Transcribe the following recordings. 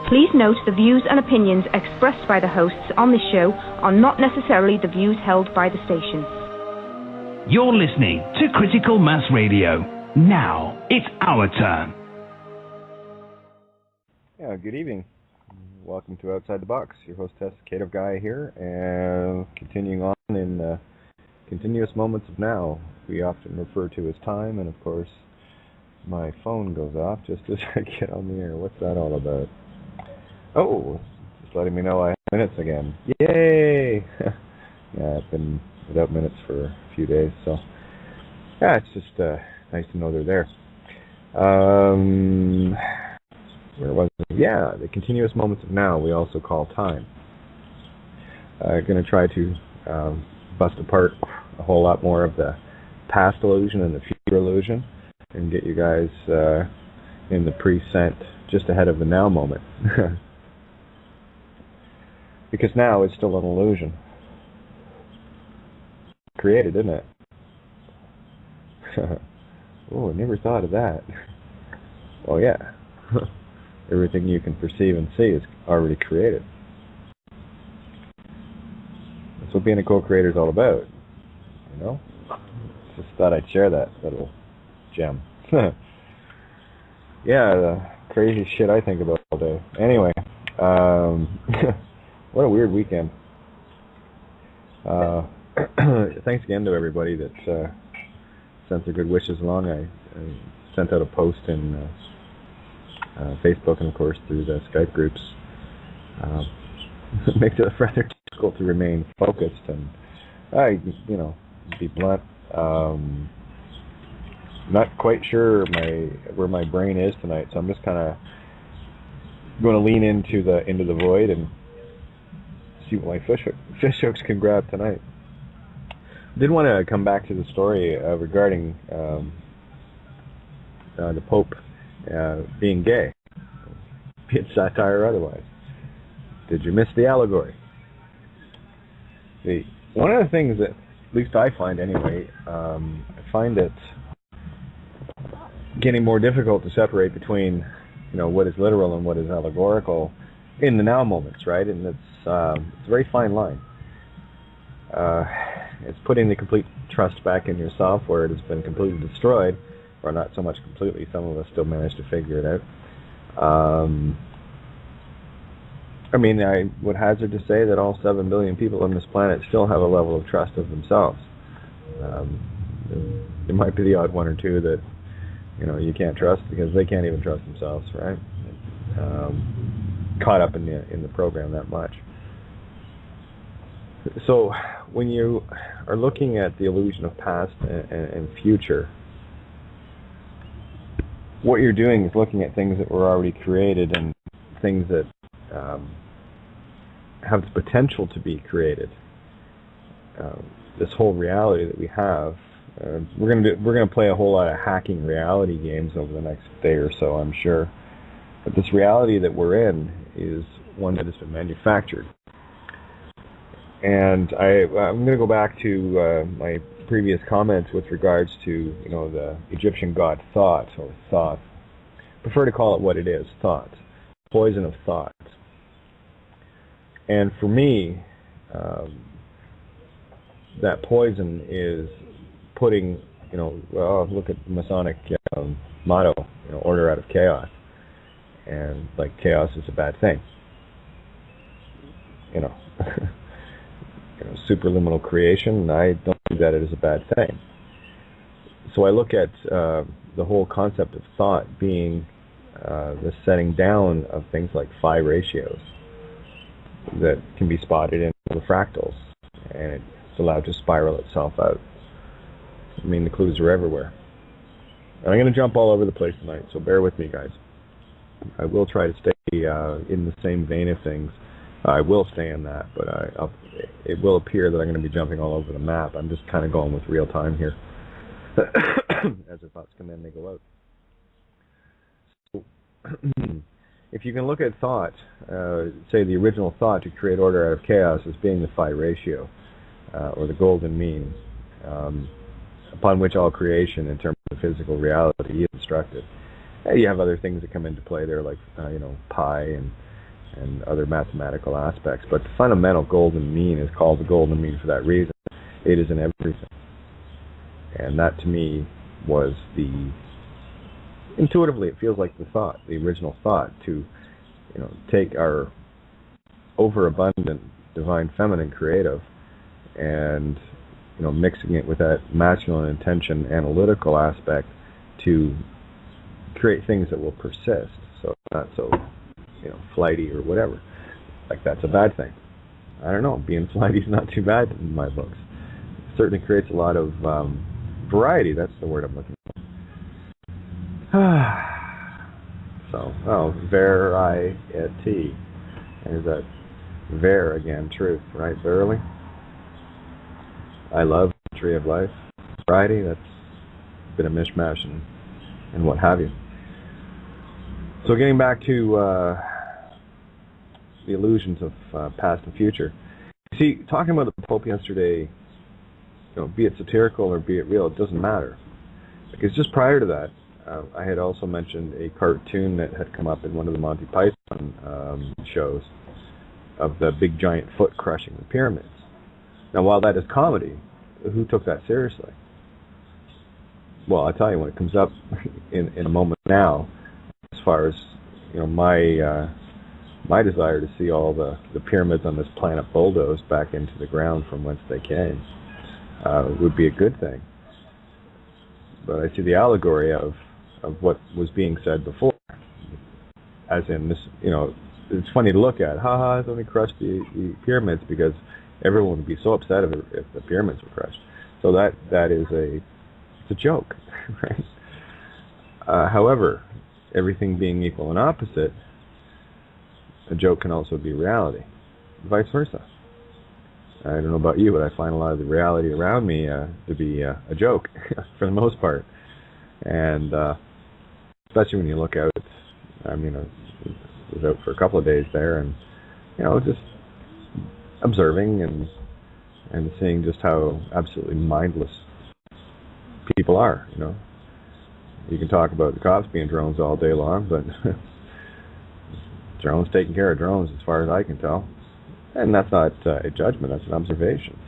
Please note the views and opinions expressed by the hosts on this show are not necessarily the views held by the station. You're listening to Critical Mass Radio. Now it's our turn. Yeah, good evening. Welcome to Outside the Box. Your hostess, Gaia here, and continuing on in continuous moments of now, we often refer to as time, and of course, my phone goes off just as I get on the air. What's that all about? Oh, just letting me know I have minutes again. Yay! Yeah, I've been without minutes for a few days, so yeah, it's just nice to know they're there. Where was it? Yeah, the continuous moments of now we also call time. I'm going to try to bust apart a whole lot more of the past illusion and the future illusion and get you guys in the present just ahead of the now moment. Because now is still an illusion. Created, isn't it? Oh, I never thought of that. Well, yeah. Everything you can perceive and see is already created. That's what being a co-creator is all about. You know? Just thought I'd share that little gem. Yeah, the crazy shit I think about all day. Anyway, what a weird weekend. Thanks again to everybody that sent their good wishes along. I sent out a post in Facebook and, of course, through the Skype groups. It makes it rather difficult to remain focused, and be blunt. Not quite sure where my brain is tonight, so I'm just kind of going to lean into the void and see what my fish hooks can grab tonight. Did want to come back to the story regarding the Pope being gay, be it satire or otherwise. Did you miss the allegory? One of the things that, at least I find anyway, I find it getting more difficult to separate between, what is literal and what is allegorical in the now moments, right? And it's a very fine line. It's putting the complete trust back in yourself where it has been completely destroyed, or not so much completely. Some of us still manage to figure it out. I would hazard to say that all 7 billion people on this planet still have a level of trust of themselves. There might be the odd one or two that you can't trust because they can't even trust themselves, right? Caught up in the program that much. So when you are looking at the illusion of past and future, what you're doing is looking at things that were already created and things that have the potential to be created. This whole reality that we have, we're gonna play a whole lot of hacking reality games over the next day or so, I'm sure. But this reality that we're in is one that has been manufactured. And I'm going to go back to my previous comments with regards to the Egyptian god thought, or thought. I prefer to call it what it is, thought. Poison of thought. And for me, that poison is putting, look at the Masonic motto, order out of chaos. And chaos is a bad thing. Superliminal creation, I don't think that it is a bad thing. So I look at the whole concept of thought being the setting down of things like phi ratios that can be spotted in the fractals, and it's allowed to spiral itself out. The clues are everywhere. And I'm going to jump all over the place tonight, so bear with me, guys. I will try to stay in the same vein of things. I will stay in that, but it will appear that I'm going to be jumping all over the map. I'm just kind of going with real time here. As the thoughts come in, they go out. So, if you can look at thought, say the original thought to create order out of chaos as being the phi ratio, or the golden mean, upon which all creation in terms of physical reality is constructed. You have other things that come into play there, like pi and other mathematical aspects. But the fundamental golden mean is called the golden mean for that reason. It is in everything. And that to me was intuitively it feels like the original thought to, take our overabundant divine feminine creative and, mixing it with that masculine intention analytical aspect to create things that will persist. So it's not so, flighty or whatever. Like that's a bad thing. I don't know. Being flighty is not too bad in my books. It certainly creates a lot of variety. That's the word I'm looking for. So, variety. There's that ver again, truth, right? Verily. I love the tree of life. Variety, that's a bit of mishmash and what have you. So getting back to the illusions of past and future. See, talking about the Pope yesterday, be it satirical or be it real, it doesn't matter. Because just prior to that, I had also mentioned a cartoon that had come up in one of the Monty Python shows of the big giant foot crushing the pyramids. Now, while that is comedy, who took that seriously? Well, I tell you, when it comes up in a moment now, as far as my desire to see all the pyramids on this planet bulldozed back into the ground from whence they came would be a good thing. But I see the allegory of what was being said before, as in this, it's funny to look at. It's only crushed the pyramids because everyone would be so upset if the pyramids were crushed. So that is it's a joke, right? However, everything being equal and opposite, a joke can also be reality, vice versa. I don't know about you, but I find a lot of the reality around me to be a joke for the most part. And especially when you look out, I was out for a couple of days there and, just observing and seeing just how absolutely mindless people are, You can talk about the cops being drones all day long, but drones taking care of drones as far as I can tell. And that's not a judgment, that's an observation.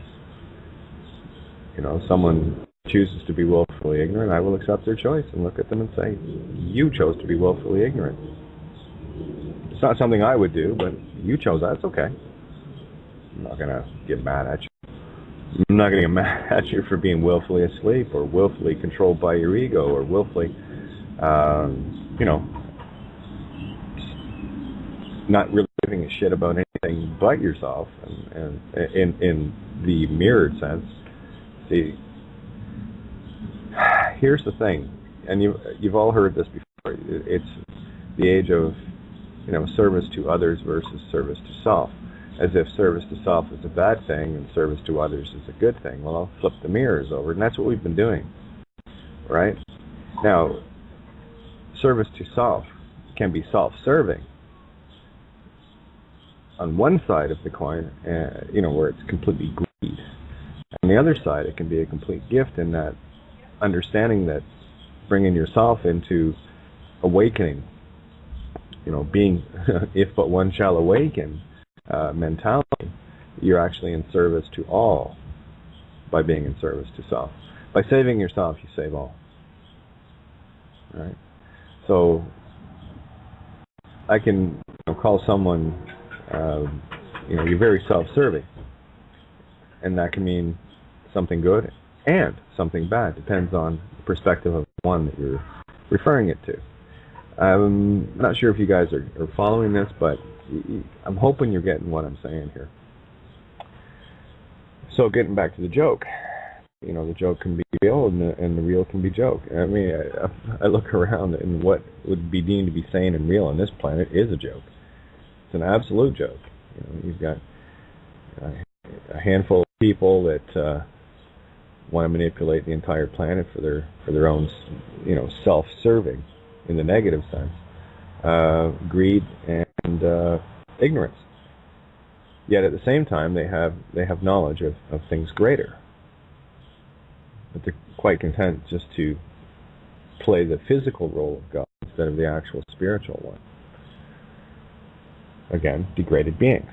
Someone chooses to be willfully ignorant, I will accept their choice and look at them and say, you chose to be willfully ignorant. It's not something I would do, but you chose that, it's okay. I'm not going to get mad at you. I'm not going to get mad at you for being willfully asleep or willfully controlled by your ego or willfully, not really giving a shit about anything but yourself, and in the mirrored sense. See, here's the thing, and you've all heard this before. It's the age of service to others versus service to self, as if service to self is a bad thing and service to others is a good thing. Well, I'll flip the mirrors over, and that's what we've been doing, right? Now, service to self can be self-serving on one side of the coin, where it's completely greed. On the other side, it can be a complete gift in that understanding that bringing yourself into awakening, being if but one shall awaken mentality, you're actually in service to all by being in service to self. By saving yourself, you save all. Right? So I can call someone you're very self-serving, and that can mean something good and something bad. Depends on the perspective of the one that you're referring it to. I'm not sure if you guys are following this, but I'm hoping you're getting what I'm saying here. So getting back to the joke, the joke can be real and the real can be joke. I look around and what would be deemed to be sane and real on this planet is a joke. It's an absolute joke. You've got a handful of people that want to manipulate the entire planet for their own, self-serving in the negative sense, greed and ignorance. Yet at the same time, they have knowledge of things greater, but they're quite content just to play the physical role of God instead of the actual spiritual one. again, degraded beings.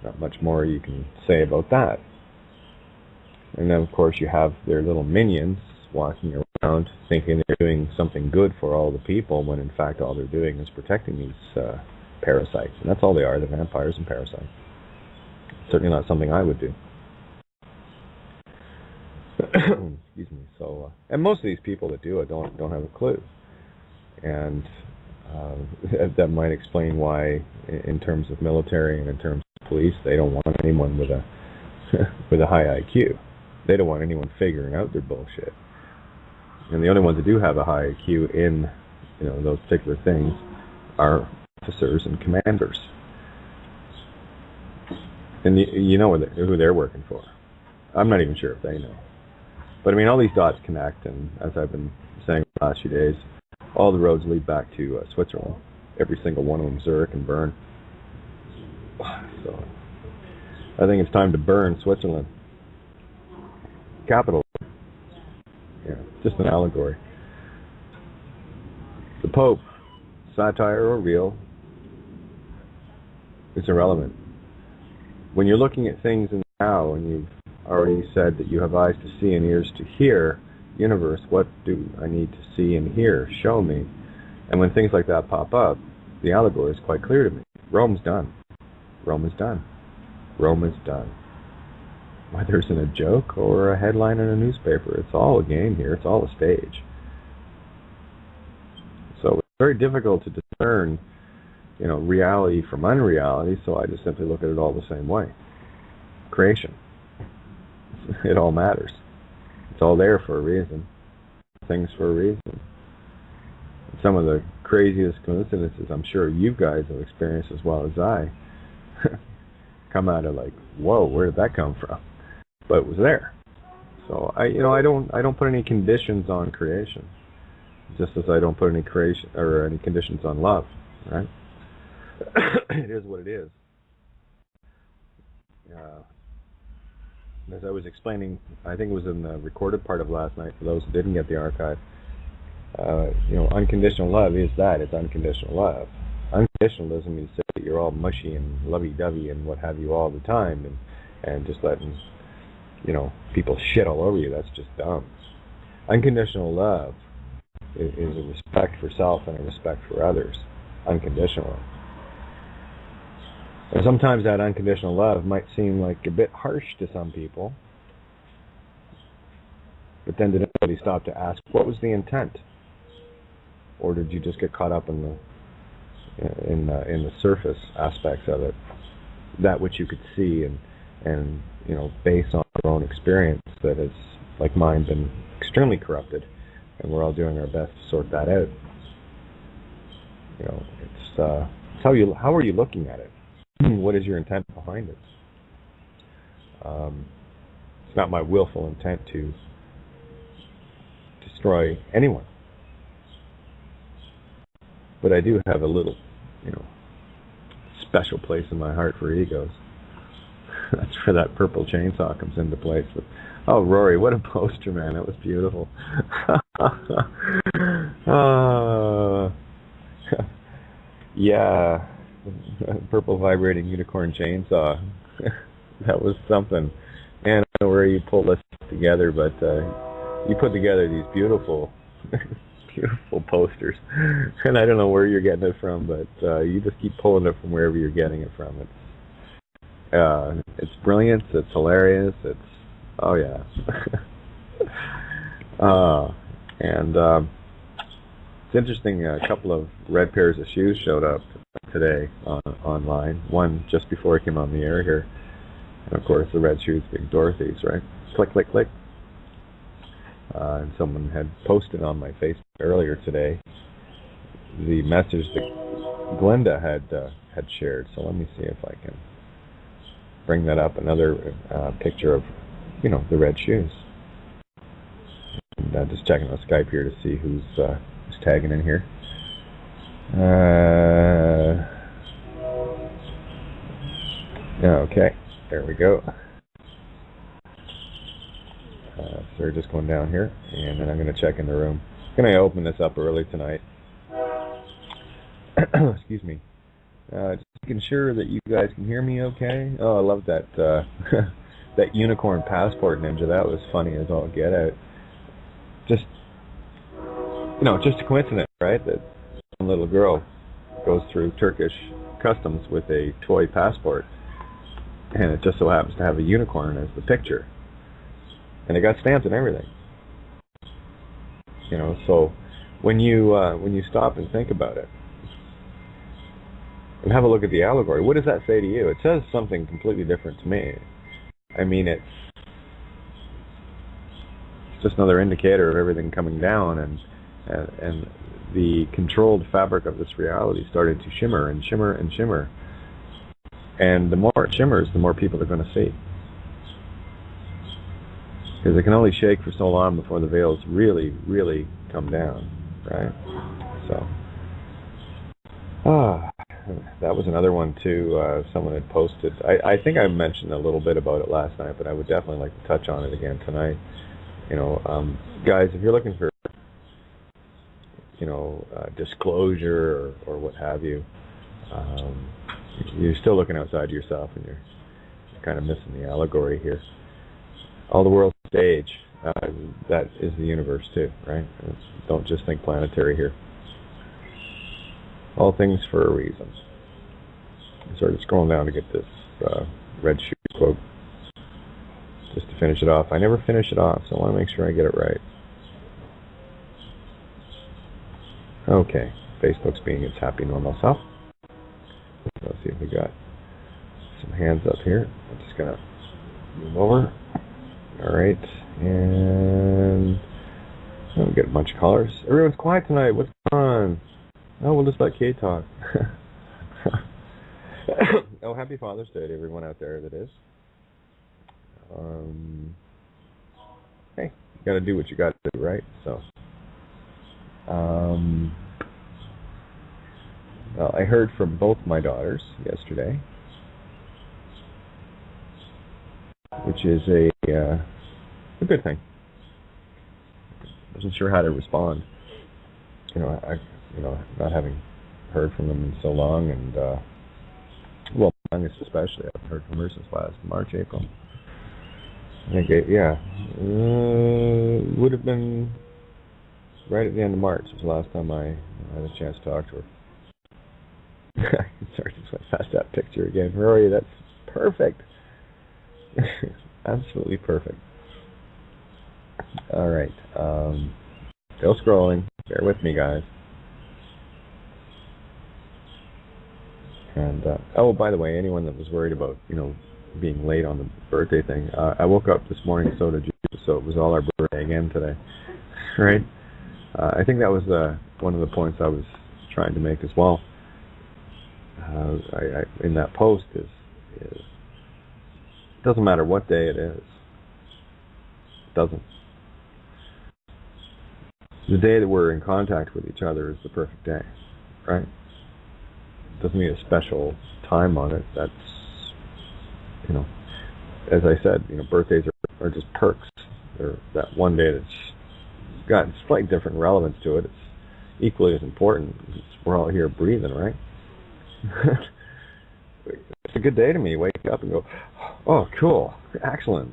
Not much more you can say about that. And then, of course, you have their little minions walking around thinking they're doing something good for all the people, when in fact all they're doing is protecting these parasites. And that's all they are, they're vampires and parasites. Certainly not something I would do. Excuse me. So, and most of these people that do it don't have a clue. And that might explain why, in terms of military and in terms of police, they don't want anyone with a with a high IQ. They don't want anyone figuring out their bullshit. And the only ones that do have a high IQ in, those particular things are officers and commanders. And you know who they're working for. I'm not even sure if they know. But I mean, all these dots connect, and as I've been saying the last few days, all the roads lead back to Switzerland. Every single one of them, Zurich and Bern. So I think it's time to burn Switzerland. Capital. Yeah, just an allegory. The Pope, satire or real, it's irrelevant. When you're looking at things in the now, and you've already said that you have eyes to see and ears to hear, universe, what do I need to see and hear? Show me. And when things like that pop up, the allegory is quite clear to me. Rome's done. Rome is done. Rome is done. Whether it's in a joke or a headline in a newspaper, it's all a game here. It's all a stage. So it's very difficult to discern, reality from unreality, so I just simply look at it all the same way. Creation. It all matters. It's all there for a reason. Things for a reason. Some of the craziest coincidences I'm sure you guys have experienced as well as I come out of like, whoa, where did that come from? But it was there. So I don't put any conditions on creation, just as I don't put any creation or any conditions on love. Right? It is what it is. As I was explaining, I think it was in the recorded part of last night, for those who didn't get the archive, unconditional love is that. It's unconditional love. Unconditional doesn't mean to say that you're all mushy and lovey-dovey and what have you all the time, and just letting, people shit all over you. That's just dumb. Unconditional love is a respect for self and a respect for others, unconditionally. And sometimes that unconditional love might seem like a bit harsh to some people, but then did anybody stop to ask, what was the intent? Or did you just get caught up in the surface aspects of it, that which you could see and based on our own experience that has, like mine, been extremely corrupted, and we're all doing our best to sort that out. It's how are you looking at it? What is your intent behind it? It's not my willful intent to destroy anyone, but I do have a little, special place in my heart for egos. That's where that purple chainsaw comes into place. But, oh, Rory, what a poster, man! That was beautiful. Yeah. Purple vibrating unicorn chainsaw. That was something. And I don't know where you pull this together, but you put together these beautiful, beautiful posters. And I don't know where you're getting it from, but you just keep pulling it from wherever you're getting it from. It's brilliant. It's hilarious. Oh yeah. It's interesting. A couple of red pairs of shoes showed up today online. One just before I came on the air here, and of course the red shoes being Dorothy's, right? Click, click, click. And someone had posted on my Facebook earlier today the message that Glenda had shared. So let me see if I can bring that up. Another picture of the red shoes. And just checking on Skype here to see who's tagging in here. Okay, there we go. So we're just going down here, and then I'm going to check in the room. I'm going to open this up early tonight. Excuse me. Just making sure that you guys can hear me okay. Oh, I love that that unicorn passport ninja. That was funny as all get out. Just just a coincidence, right? That one little girl goes through Turkish customs with a toy passport, and it just so happens to have a unicorn as the picture, and it got stamps and everything. So when you stop and think about it, and have a look at the allegory, what does that say to you? It says something completely different to me. I mean, it's just another indicator of everything coming down, and the controlled fabric of this reality started to shimmer and shimmer and shimmer. And the more it shimmers, the more people are going to see. Because it can only shake for so long before the veils really, really come down, right? So, that was another one too. Someone had posted. I think I mentioned a little bit about it last night, but I would definitely like to touch on it again tonight. Guys, if you're looking for, disclosure or what have you, you're still looking outside yourself, and you're kind of missing the allegory here. All the world's stage, that is the universe too, right? Don't just think planetary here. All things for a reason. I'm sort of scrolling down to get this red shoe quote, just to finish it off. I never finish it off, so I want to make sure I get it right. Okay, Facebook's being its happy normal self. Let's see if we got some hands up here. I'm just going to move over. Alright, and we get a bunch of callers. Everyone's quiet tonight. What's going on? Oh, we'll just let Kate talk. Oh, happy Father's Day to everyone out there that is. Hey, you got to do what you got to do, right? So, well, I heard from both my daughters yesterday, which is a good thing. Wasn't sure how to respond. Not having heard from them in so long, and well, my youngest especially, I haven't heard from her since last March, April. I think, would have been right at the end of March was the last time I had a chance to talk to her. Sorry, just went past that picture again. Rory, that's perfect. Absolutely perfect. All right. Still scrolling. Bear with me, guys. And by the way, anyone that was worried about being late on the birthday thing, I woke up this morning, so did you. So it was all our birthday again today, right? I think that was one of the points I was trying to make as well. I in that post is it doesn't matter what day it is. It doesn't. The day that we're in contact with each other is the perfect day, right? It doesn't need a special time on it. That's, as I said, birthdays are just perks. They're that one day that's got slightly different relevance to it. It's equally as important. We're all here breathing, right? It's a good day to me. Wake up and go, oh, cool, excellent,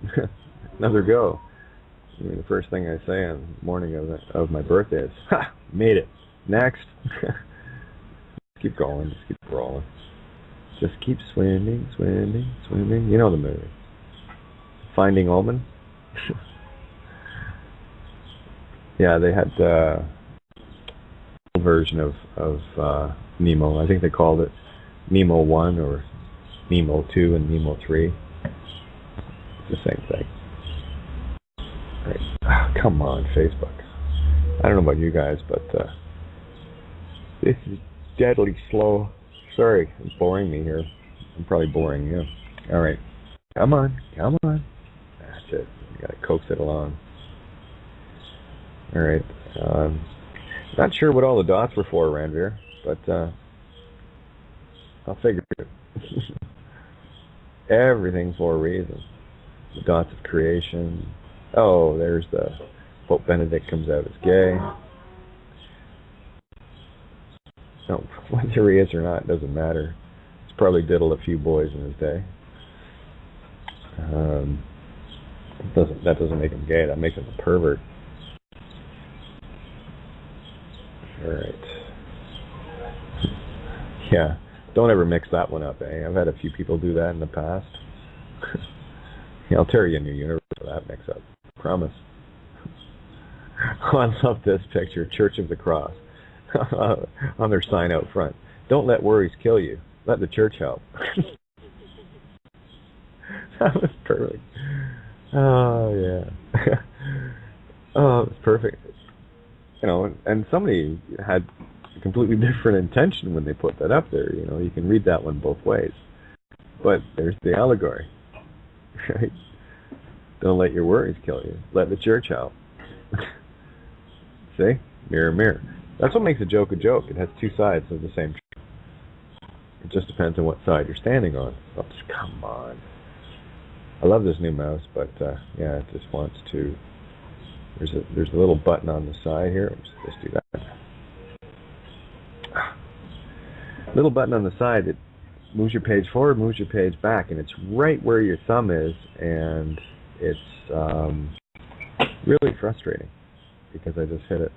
another go. I mean, the first thing I say on the morning of my birthday is, ha, made it. Next. Keep going, just keep rolling. Just keep swimming, swimming, swimming. You know the movie. Finding Omen. Yeah, they had a version of Nemo. I think they called it Nemo 1 or Nemo 2 and Nemo 3. It's the same thing. Right. Oh, come on, Facebook. I don't know about you guys, but this is deadly slow. Sorry, it's boring me here. I'm probably boring you. All right. Come on. Come on. That's it. You got to coax it along. All right. Not sure what all the dots were for, Ranveer, but I'll figure it. Everything for a reason. The dots of creation. Oh, there's the Pope Benedict comes out as gay. No, whether he is or not, it doesn't matter. probably diddled a few boys in his day. That doesn't make him gay. That makes him a pervert. All right. Yeah. Don't ever mix that one up, eh? I've had a few people do that in the past. Yeah, I'll tear you a new universe for that mix-up. Promise. Oh, I love this picture. Church of the Cross. On their sign out front. Don't let worries kill you. Let the church help. That was perfect. Oh, yeah. Oh, it was perfect. You know, and somebody had a completely different intention when they put that up there. You know, you can read that one both ways. But there's the allegory. Right? Don't let your worries kill you. Let the church help. See? Mirror, mirror. That's what makes a joke a joke. It has two sides of the same truth. It just depends on what side you're standing on. Oh, come on. I love this new mouse, but yeah, it just wants to... There's a little button on the side here. Let's do that. Little button on the side that moves your page forward, moves your page back, and it's right where your thumb is, and it's really frustrating because I just hit it.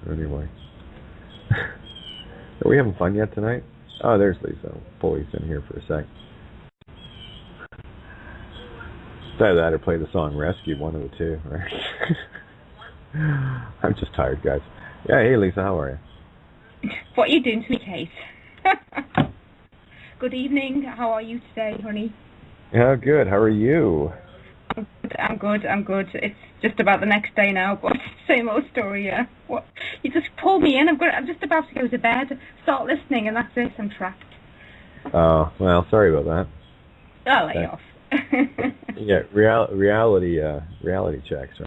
Anyway. Are we having fun yet tonight? Oh, there's Lisa. I'll pull Lisa in here for a sec. Either that or play the song Rescue, one of the two, right? I'm just tired, guys. Yeah, hey Lisa, how are you? What are you doing to me, Kate? Good evening. How are you today, honey? Yeah, good. How are you? I'm good. It's just about the next day now, but same old story, yeah. What? You just pulled me in. I'm just about to go to bed, start listening, and that's it. I'm trapped. Oh, well, sorry about that. I'll lay off. Yeah, reality checks.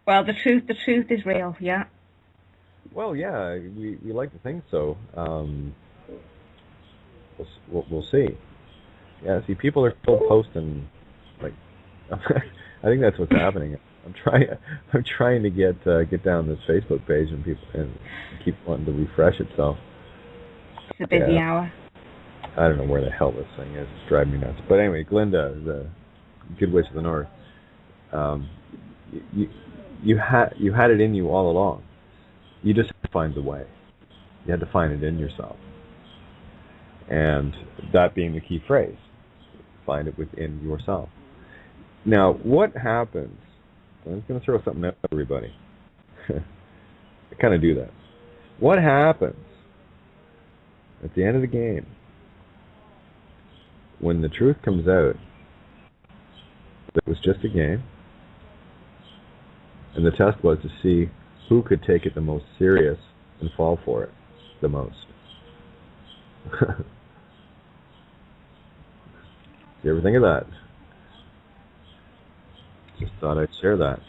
Well, the truth is real, yeah. Well, yeah, we like to think so. We'll see. Yeah, see, people are still posting, like, I think that's what's happening. I'm trying to get down this Facebook page and keep wanting to refresh itself. It's a busy hour. I don't know where the hell this thing is. It's driving me nuts. But anyway, Glinda, the Good Witch of the North, you had it in you all along. You just had to find the way. You had to find it in yourself. And that being the key phrase, find it within yourself. Now, what happens, I'm just going to throw something at everybody. I kind of do that. What happens at the end of the game when the truth comes out that it was just a game, and the test was to see who could take it the most serious and fall for it the most? You ever think of that? Just thought I'd share that.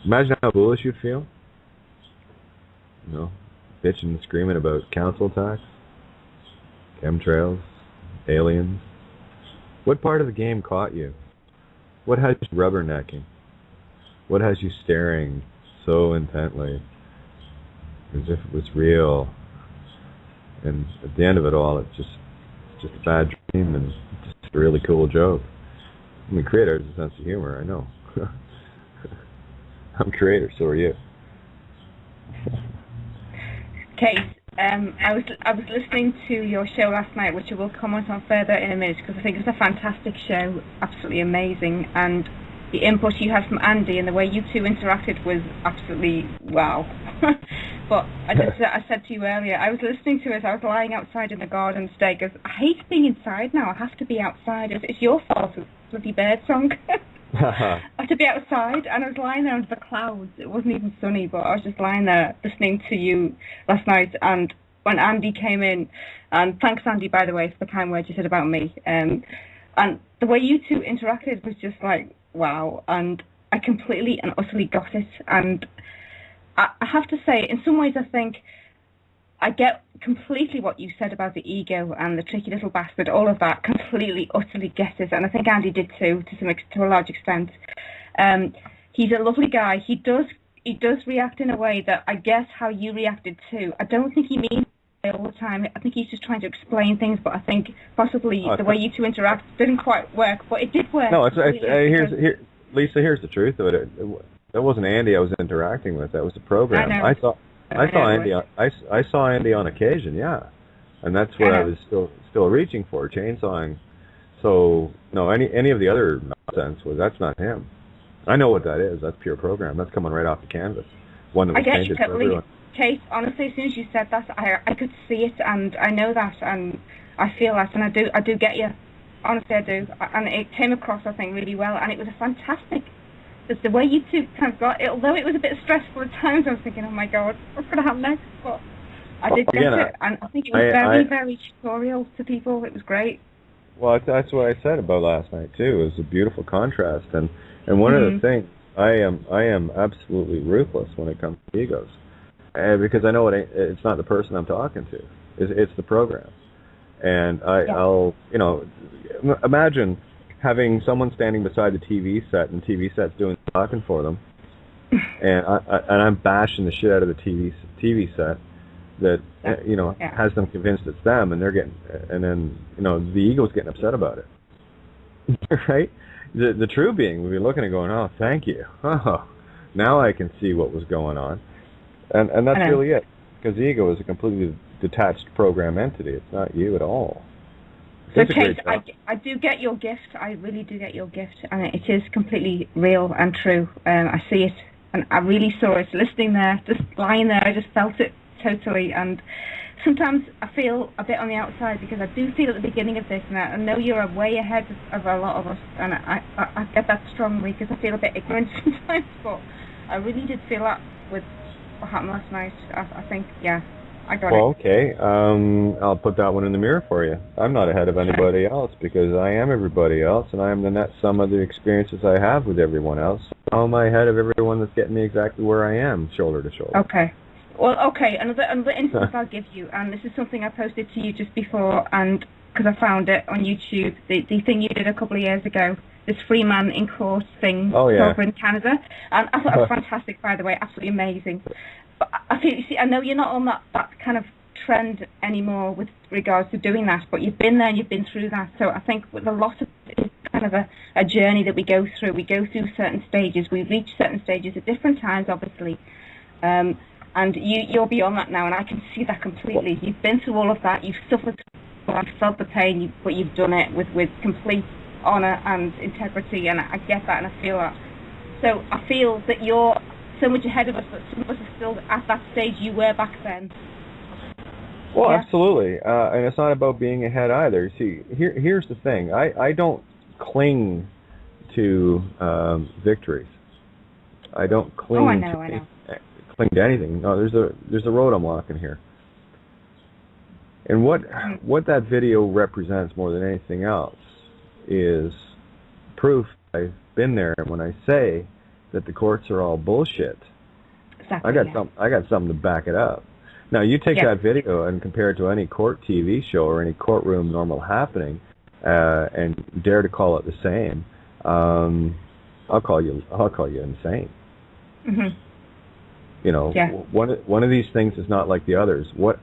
Imagine how foolish you'd feel. You know, bitching and screaming about council tax, chemtrails, aliens. What part of the game caught you? What has you rubbernecking? What has you staring so intently as if it was real? And at the end of it all, it's just a bad dream and just a really cool joke. I mean, creator has a sense of humor, I know. I'm a creator, so are you. Kate, I was listening to your show last night, which I will comment on further in a minute, because I think it's a fantastic show, absolutely amazing, and the input you had from Andy and the way you two interacted was absolutely wow. But I said to you earlier, I was listening to it, I was lying outside in the garden today, because I hate being inside now, I have to be outside. It's your fault, it's a bloody bird song. I have to be outside, and I was lying there under the clouds. It wasn't even sunny, but I was just lying there listening to you last night, and when Andy came in, and thanks Andy, by the way, for the kind words you said about me, and the way you two interacted was just like, wow, and I completely and utterly got it, and I have to say, in some ways I think I get completely what you said about the ego and the tricky little bastard, all of that, completely, utterly get it, and I think Andy did too, to a large extent. He's a lovely guy. He does he does react in a way that I guess how you reacted too. I don't think he means it all the time. I think he's just trying to explain things, but I think possibly the way you two interact didn't quite work, but it did work. No, Lisa, here's the truth of it. That wasn't Andy I was interacting with. That was the program. I saw Andy on occasion, yeah, and that's what I was still reaching for, chainsawing. So no, any of the other nonsense that's not him. I know what that is. That's pure program. That's coming right off the canvas. One that was painted for everyone. Kate, honestly, as soon as you said that, I could see it, and I know that, and I feel that, and I do get you. Honestly, I do, and it came across, I think, really well, and it was a fantastic. The way you two kind of got it, although it was a bit stressful at times, I was thinking, oh my God, what's going to happen next? But I did get it, and I think it was very tutorial to people. It was great. Well, that's what I said about last night too. It was a beautiful contrast, and one of the things I am absolutely ruthless when it comes to egos, because I know it's not the person I'm talking to, it's the program, and I'll imagine having someone standing beside the TV set and the TV set's doing the talking for them, and I'm bashing the shit out of the TV set that has them convinced it's them, and then the ego's getting upset about it, right? The true being would be looking and going, oh, thank you, oh, now I can see what was going on, and that's really it, because the ego is a completely detached program entity. It's not you at all. So, Kate, I do get your gift. I really do get your gift, and it is completely real and true. I see it, and I really saw it. Listening there, just lying there, I just felt it totally. And sometimes I feel a bit on the outside, because I do feel at the beginning of this, and I know you're way ahead of a lot of us, and I get that strongly, because I feel a bit ignorant sometimes, but I really did feel that with what happened last night. I think, yeah. I got it. Okay. I'll put that one in the mirror for you. I'm not ahead of anybody else, because I am everybody else, and I am the net sum of the experiences I have with everyone else. How am I ahead of everyone that's getting me exactly where I am, shoulder to shoulder? Okay. Well, okay. Another instance I'll give you, and this is something I posted to you just before, and because I found it on YouTube, the thing you did a couple of years ago, this free man in court thing over in Canada, and I thought it was fantastic, by the way, absolutely amazing. But I know you're not on that kind of trend anymore with regards to doing that, but you've been there and you've been through that. So I think with a lot of it is kind of a journey that we go through. We go through certain stages. We reach certain stages at different times, obviously. And you're beyond that now, and I can see that completely. You've been through all of that. You've suffered, you've felt the pain, but you've done it with complete honour and integrity, and I get that and I feel that. So I feel that you're so much ahead of us, but some of us are still at that stage you were back then. Well, absolutely, and it's not about being ahead either. See, here's the thing: I don't cling to victories. I don't cling. I know. Cling to anything. No, there's a road I'm walking here, and what that video represents more than anything else is proof I've been there. When I say that the courts are all bullshit, exactly, I got something to back it up. Now, you take that video and compare it to any court TV show or any courtroom normal happening, and dare to call it the same. I'll call you insane. Mm-hmm. One of these things is not like the others. What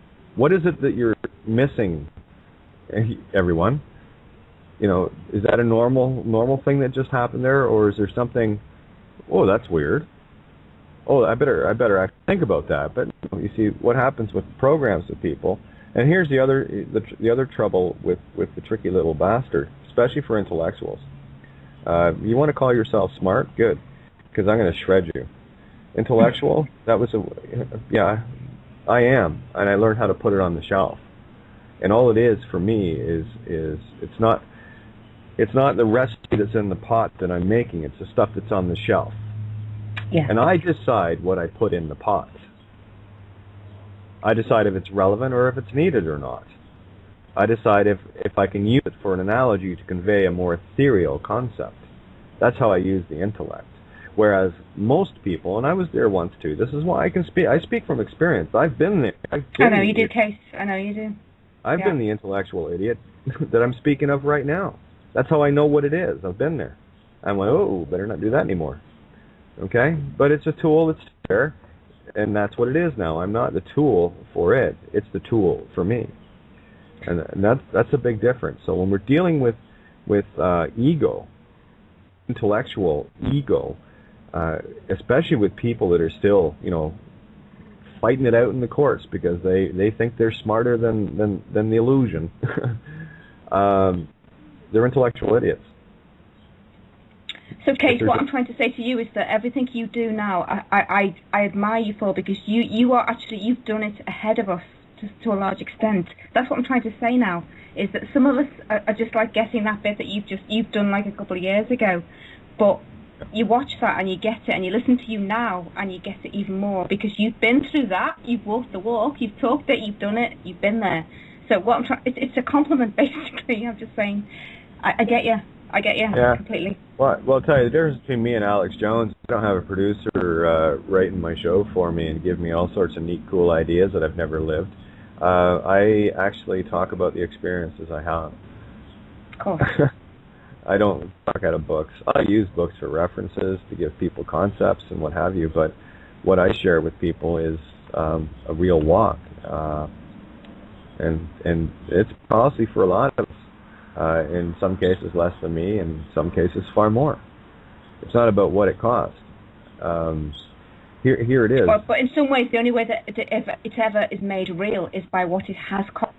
is it that you're missing, everyone? Is that a normal thing that just happened there, or is there something? Oh, that's weird. Oh, I better actually think about that. But you see what happens with programs with people. And here's the other trouble with the tricky little bastard, especially for intellectuals. You want to call yourself smart? Good, because I'm going to shred you. Intellectual? I am, and I learned how to put it on the shelf. And all it is for me is it's not the recipe that's in the pot that I'm making. It's the stuff that's on the shelf. Yeah. And I decide what I put in the pot. I decide if it's relevant or if it's needed or not. I decide if I can use it for an analogy to convey a more ethereal concept. That's how I use the intellect. Whereas most people, and I was there once too, this is why I can speak. I speak from experience. I've been there. I know you do, Case. I know you do. I've been the intellectual idiot that I'm speaking of right now. That's how I know what it is. I've been there. I'm like, oh, better not do that anymore. Okay? But it's a tool that's there, and that's what it is now. I'm not the tool for it. It's the tool for me. And that's a big difference. So when we're dealing with ego, intellectual ego, especially with people that are still, fighting it out in the courts because they think they're smarter than the illusion, they're intellectual idiots. So, Kate, what I'm trying to say to you is that everything you do now, I admire you for, because you've done it ahead of us to a large extent. That's what I'm trying to say now, is that some of us are just like getting that bit that you've done like a couple of years ago, but you watch that and you get it, and you listen to you now and you get it even more, because you've been through that, you've walked the walk, you've talked it, you've done it, you've been there. So what I'm trying, it's a compliment basically. I'm just saying, I get you. I get you completely. Well, I'll tell you, the difference between me and Alex Jones, I don't have a producer writing my show for me and give me all sorts of neat, cool ideas that I've never lived. I actually talk about the experiences I have. Of course. I don't talk out of books. I use books for references to give people concepts and what have you, but what I share with people is a real walk. And it's policy for a lot of us. In some cases less than me, in some cases far more. It's not about what it costs. Here it is. But in some ways, the only way that it ever is made real is by what it has cost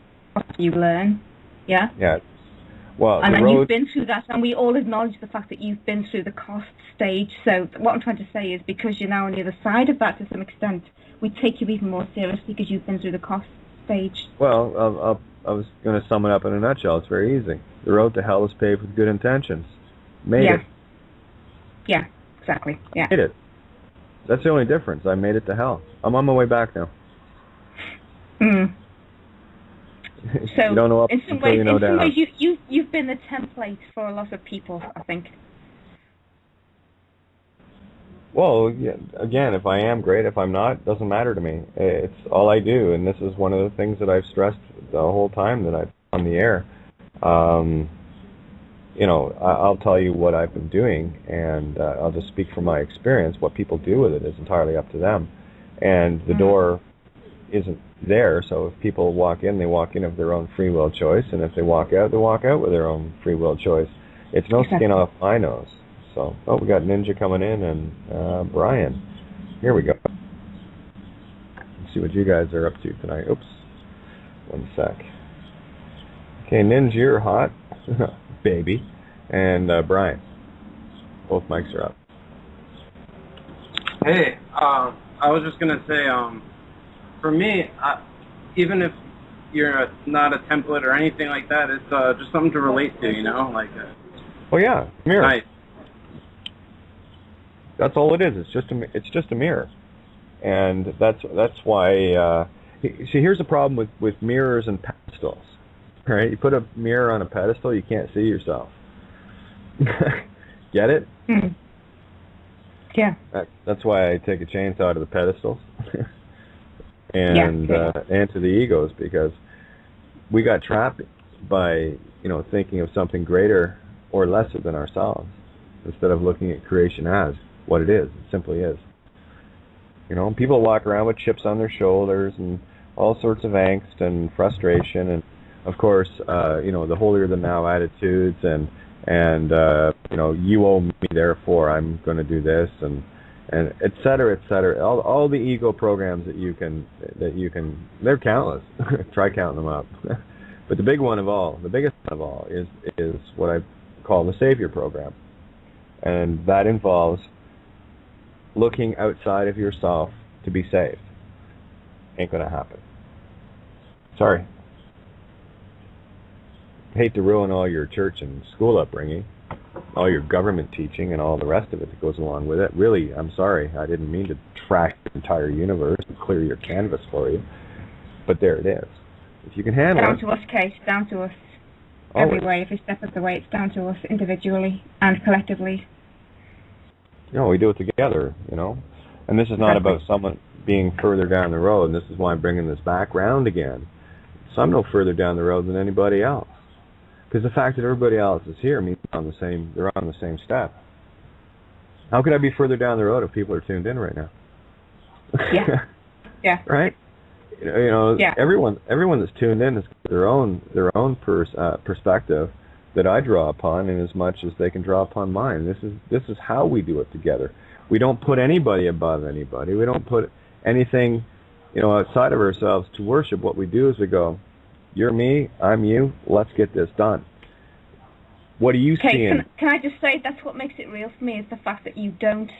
you learn. Yeah? Yeah. Well, and you've been through that, and we all acknowledge the fact that you've been through the cost stage. So what I'm trying to say is, because you're now on the other side of that to some extent, we take you even more seriously because you've been through the cost stage. Well, I was going to sum it up in a nutshell. It's very easy. The road to hell is paved with good intentions. Made it. Yeah, exactly. Yeah. Made it. That's the only difference. I made it to hell. I'm on my way back now. So you don't know up in some until ways, you know down. you've been the template for a lot of people, I think. Well, yeah, again, if I am, great. If I'm not, doesn't matter to me. It's all I do, and this is one of the things that I've stressed the whole time that I've on the air. I'll tell you what I've been doing, and I'll just speak from my experience. What people do with it is entirely up to them, and the door isn't there. So if people walk in, they walk in of their own free will choice, and if they walk out, they walk out with their own free will choice. It's no skin off my nose. So, we got Ninja coming in, and Brian. Here we go. Let's see what you guys are up to tonight. Oops. One sec. Okay, Ninja, you're hot. Baby. And Brian. Both mics are up. Hey, I was just going to say, for me, even if you're not a template or anything like that, it's just something to relate to, like... Oh, yeah, mirror. Nice. That's all it is. It's just a mirror, and that's why. See, here's the problem with mirrors and pedestals. Right? You put a mirror on a pedestal, you can't see yourself. Get it? Mm. Yeah. That's why I take a chainsaw out of the pedestals, and to the egos, because we got trapped by thinking of something greater or lesser than ourselves, instead of looking at creation as what it is. It simply is. People walk around with chips on their shoulders and all sorts of angst and frustration, and of course, the holier than thou attitudes, and you owe me, therefore I'm going to do this, and et cetera, et cetera. All the ego programs that you can, they're countless. Try counting them up. But the biggest one of all, is what I call the Savior program, and that involves looking outside of yourself to be saved. Ain't gonna happen. Sorry. Hate to ruin all your church and school upbringing, all your government teaching, and all the rest of it that goes along with it. Really, I'm sorry. I didn't mean to trash the entire universe and clear your canvas for you. But there it is. If you can handle it. Down to us, Kate. Down to us. Every way, every step of the way, it's down to us individually and collectively. We do it together, And this is not about someone being further down the road, and this is why I'm bringing this back round again. So I'm no further down the road than anybody else. Because the fact that everybody else is here means they're on the same step. How could I be further down the road if people are tuned in right now? Yeah. Yeah. Right? Yeah. Everyone that's tuned in has got their own perspective that I draw upon, in as much as they can draw upon mine. This is how we do it together. We don't put anybody above anybody. We don't put anything, outside of ourselves to worship. What we do is we go, you're me, I'm you, let's get this done. What are you seeing? Can I just say that's what makes it real for me, is the fact that you don't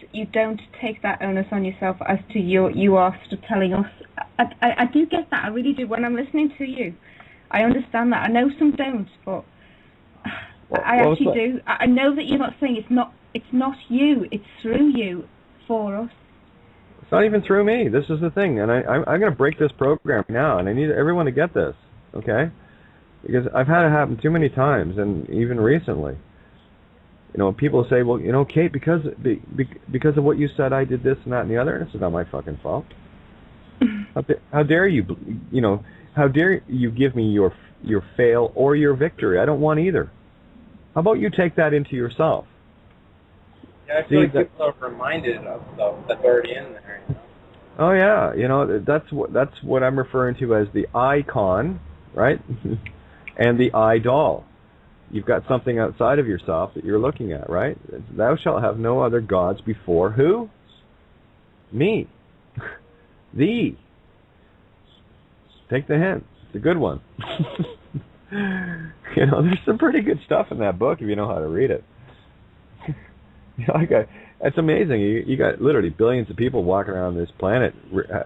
take that onus on yourself as to you are sort of telling us. I do get that, I really do. When I'm listening to you, I understand that. I know some don't, but I actually do. I know that you're not saying it's not you, it's through you, for us. It's not even through me. This is the thing, and I'm going to break this program now, and I need everyone to get this, okay? Because I've had it happen too many times, and even recently. People say, well, Kate, because of what you said, I did this and that and the other, and it's not my fucking fault. How dare you, how dare you give me your fail or your victory? I don't want either. How about you take that into yourself? Yeah, I feel like people are reminded of stuff that's already in there. Oh yeah, that's what I'm referring to as the icon, right? And the idol. You've got something outside of yourself that you're looking at, right? Thou shalt have no other gods before who? Me. Thee. Take the hint. It's a good one. There's some pretty good stuff in that book if you know how to read it. It's amazing. You got literally billions of people walking around this planet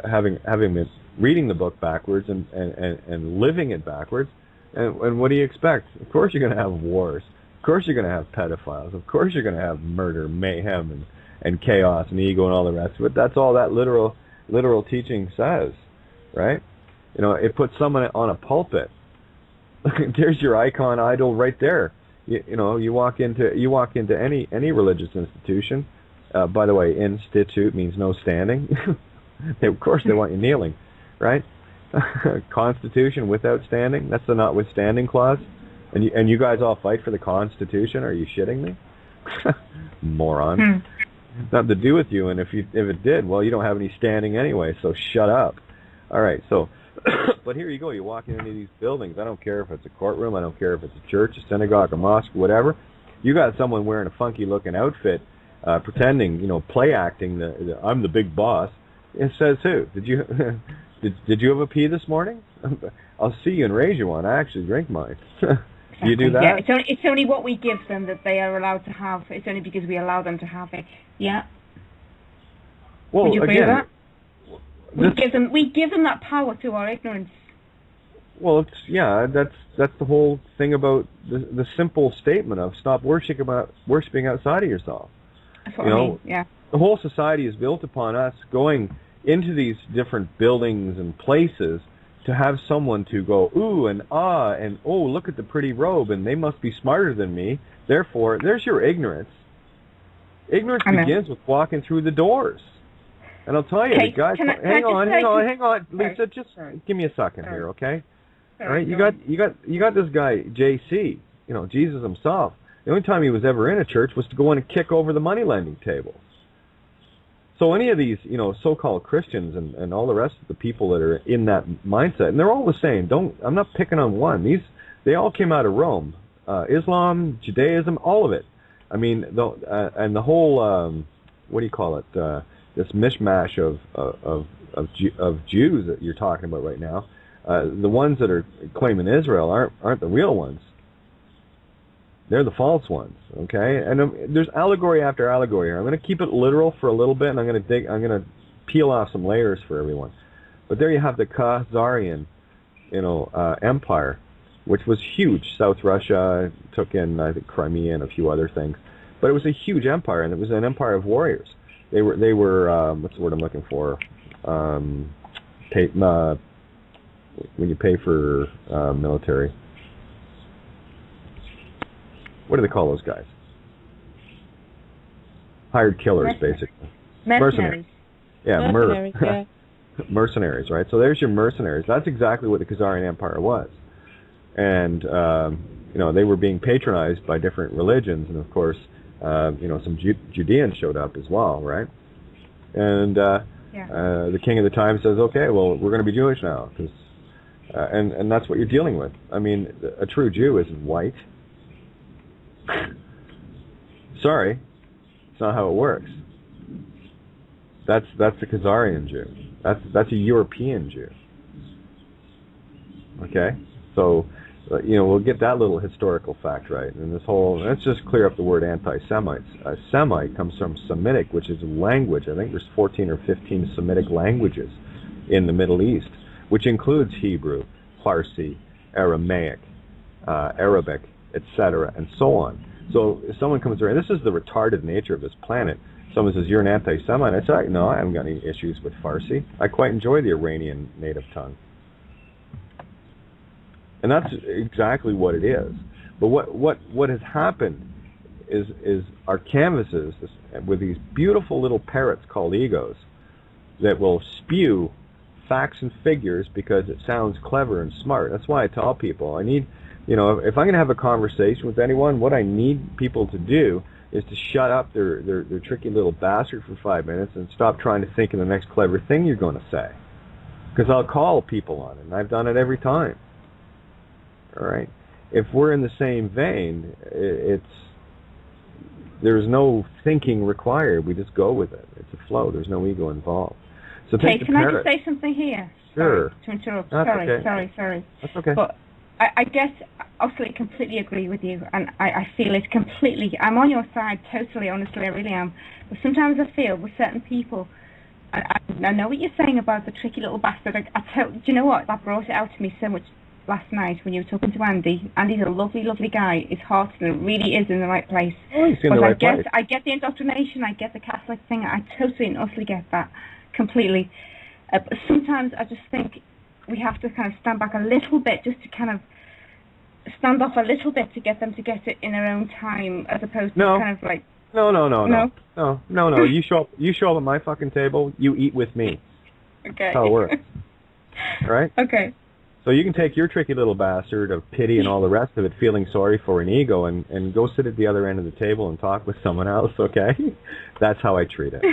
having been reading the book backwards and living it backwards. And what do you expect? Of course you're going to have wars. Of course you're going to have pedophiles. Of course you're going to have murder, mayhem, and chaos and ego and all the rest of it. That's all that literal teaching says, right? It puts someone on a pulpit. There's your icon idol right there. You walk into any religious institution. By the way, institute means no standing. Of course they want you kneeling, right? Constitution without standing, that's the notwithstanding clause. And you guys all fight for the Constitution? Are you shitting me? Moron. Nothing to do with you, and if it did, well, you don't have any standing anyway, so shut up. All right, so but here you go, you're walking into these buildings. I don't care if it's a courtroom, I don't care if it's a church, a synagogue, a mosque, whatever. You got someone wearing a funky looking outfit, pretending, play acting the I'm the big boss. It says who? Did you did you have a pee this morning? I'll see you and raise you one. I actually drink mine. You do that? Yeah, it's only what we give them that they are allowed to have. It's only because we allow them to have it. Yeah. Well, would you agree again, with that? We give them that power through our ignorance. Well, that's the whole thing about the simple statement of stop worshiping outside of yourself. That's what I mean. Yeah. The whole society is built upon us going into these different buildings and places to have someone to go, ooh, and ah, and oh, look at the pretty robe, and they must be smarter than me. Therefore, there's your ignorance. Ignorance begins with walking through the doors. And I'll tell you, the guys... Hang on, Lisa, just give me a second here, okay? All right, you got this guy, JC, Jesus himself. The only time he was ever in a church was to go in and kick over the money lending tables. So any of these, so-called Christians and all the rest of the people that are in that mindset, and they're all the same. I'm not picking on one. They all came out of Rome, Islam, Judaism, all of it. I mean, and the whole what do you call it? This mishmash of Jews that you're talking about right now. The ones that are claiming Israel aren't the real ones. They're the false ones, okay? And there's allegory after allegory here. I'm going to keep it literal for a little bit, and I'm going to peel off some layers for everyone. But there you have the Khazarian, empire, which was huge. South Russia took in, I think, Crimea and a few other things, but it was a huge empire, and it was an empire of warriors. They were what's the word I'm looking for? When you pay for military. What do they call those guys? Hired killers, basically. Mercenaries. Yeah, mercenaries. Yeah. Mercenaries, right? So there's your mercenaries. That's exactly what the Khazarian Empire was. And, they were being patronized by different religions. And, of course, some Judeans showed up as well, right? And Yeah. The king of the time says, okay, well, we're going to be Jewish now, because, and that's what you're dealing with. I mean, a true Jew isn't white. Sorry, it's not how it works. That's a Khazarian Jew. That's a European Jew. Okay, so we'll get that little historical fact right. And let's just clear up the word anti-Semites. Semite comes from Semitic, which is a language. I think there's 14 or 15 Semitic languages in the Middle East, which includes Hebrew, Farsi, Aramaic, Arabic, etc., and so on. So if someone comes around, this is the retarded nature of this planet. Someone says, you're an anti-Semite. I say, no, I haven't got any issues with Farsi. I quite enjoy the Iranian native tongue. And that's exactly what it is. But what has happened is our canvases with these beautiful little parrots called egos that will spew facts and figures because it sounds clever and smart. That's why I tell people I need, if I'm going to have a conversation with anyone, what I need people to do is to shut up their tricky little bastard for 5 minutes and stop trying to think of the next clever thing you're going to say. Because I'll call people on it, and I've done it every time. All right? If we're in the same vein, there's no thinking required. We just go with it. It's a flow. There's no ego involved. So okay, can I just say something here? Sure. Sorry to interrupt. That's Sorry. That's okay. But I guess, obviously, I completely agree with you, and I feel it completely. I'm on your side, totally, honestly, I really am. But sometimes I feel with certain people, I know what you're saying about the tricky little bastard. Do you know what? That brought it out to me so much last night when you were talking to Andy. Andy's a lovely, lovely guy. His heart really is in the right place. Oh, he's in the right place. I get the indoctrination. I get the Catholic thing. I totally and utterly get that completely. But sometimes I just think we have to kind of stand back a little bit, just to kind of stand off a little bit to get them to get it in their own time, as opposed to kind of like. No. You show up at my fucking table. You eat with me. Okay. That's how it works. Right? Okay. So you can take your tricky little bastard of pity and all the rest of it, feeling sorry for an ego, and go sit at the other end of the table and talk with someone else. Okay? That's how I treat it.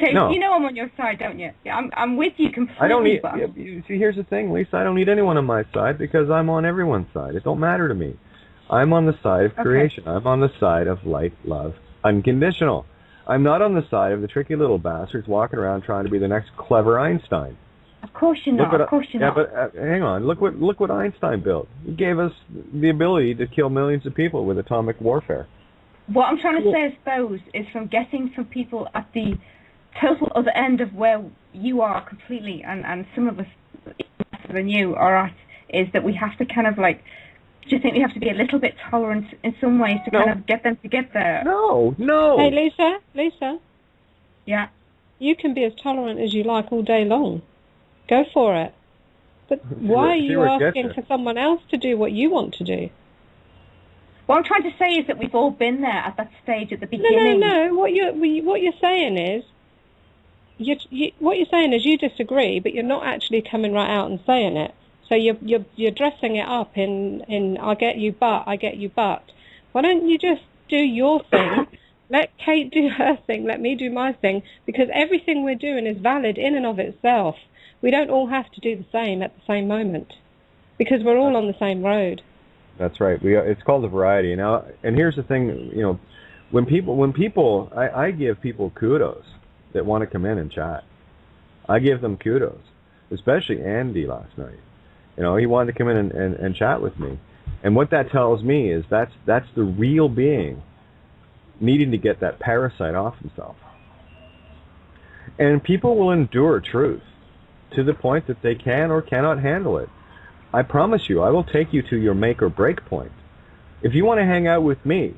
Okay, no. You know I'm on your side, don't you? Yeah, I'm with you completely. I don't need. See, here's the thing, Lisa. I don't need anyone on my side because I'm on everyone's side. It don't matter to me. I'm on the side of creation. I'm on the side of light, love, unconditional. I'm not on the side of the tricky little bastards walking around trying to be the next clever Einstein. Of course you're not. Of course you're not. Yeah, but hang on. Look what Einstein built. He gave us the ability to kill millions of people with atomic warfare. What I'm trying to say, I suppose, is from getting some people at the total other end of where you are completely, and some of us better than you are at, is that we have to kind of like. Do you think we have to be a little bit tolerant in some ways to kind of get them to get there? No. Hey, Lisa. Yeah. You can be as tolerant as you like all day long. Go for it. But why are you asking for someone else to do what you want to do? What I'm trying to say is that we've all been there at that stage at the beginning. No. What you're saying is, you disagree, but you're not actually coming right out and saying it. So you're dressing it up in I get you, but. Why don't you just do your thing? Let Kate do her thing. Let me do my thing. Because everything we're doing is valid in and of itself. We don't all have to do the same at the same moment, because we're all on the same road. That's right. It's called a variety. Now, and here's the thing. When people, I give people kudos that want to come in and chat. I give them kudos, especially Andy last night. He wanted to come in and chat with me. And what that tells me is that's the real being needing to get that parasite off himself. And people will endure truth to the point that they can or cannot handle it. I promise you, I will take you to your make or break point. If you want to hang out with me,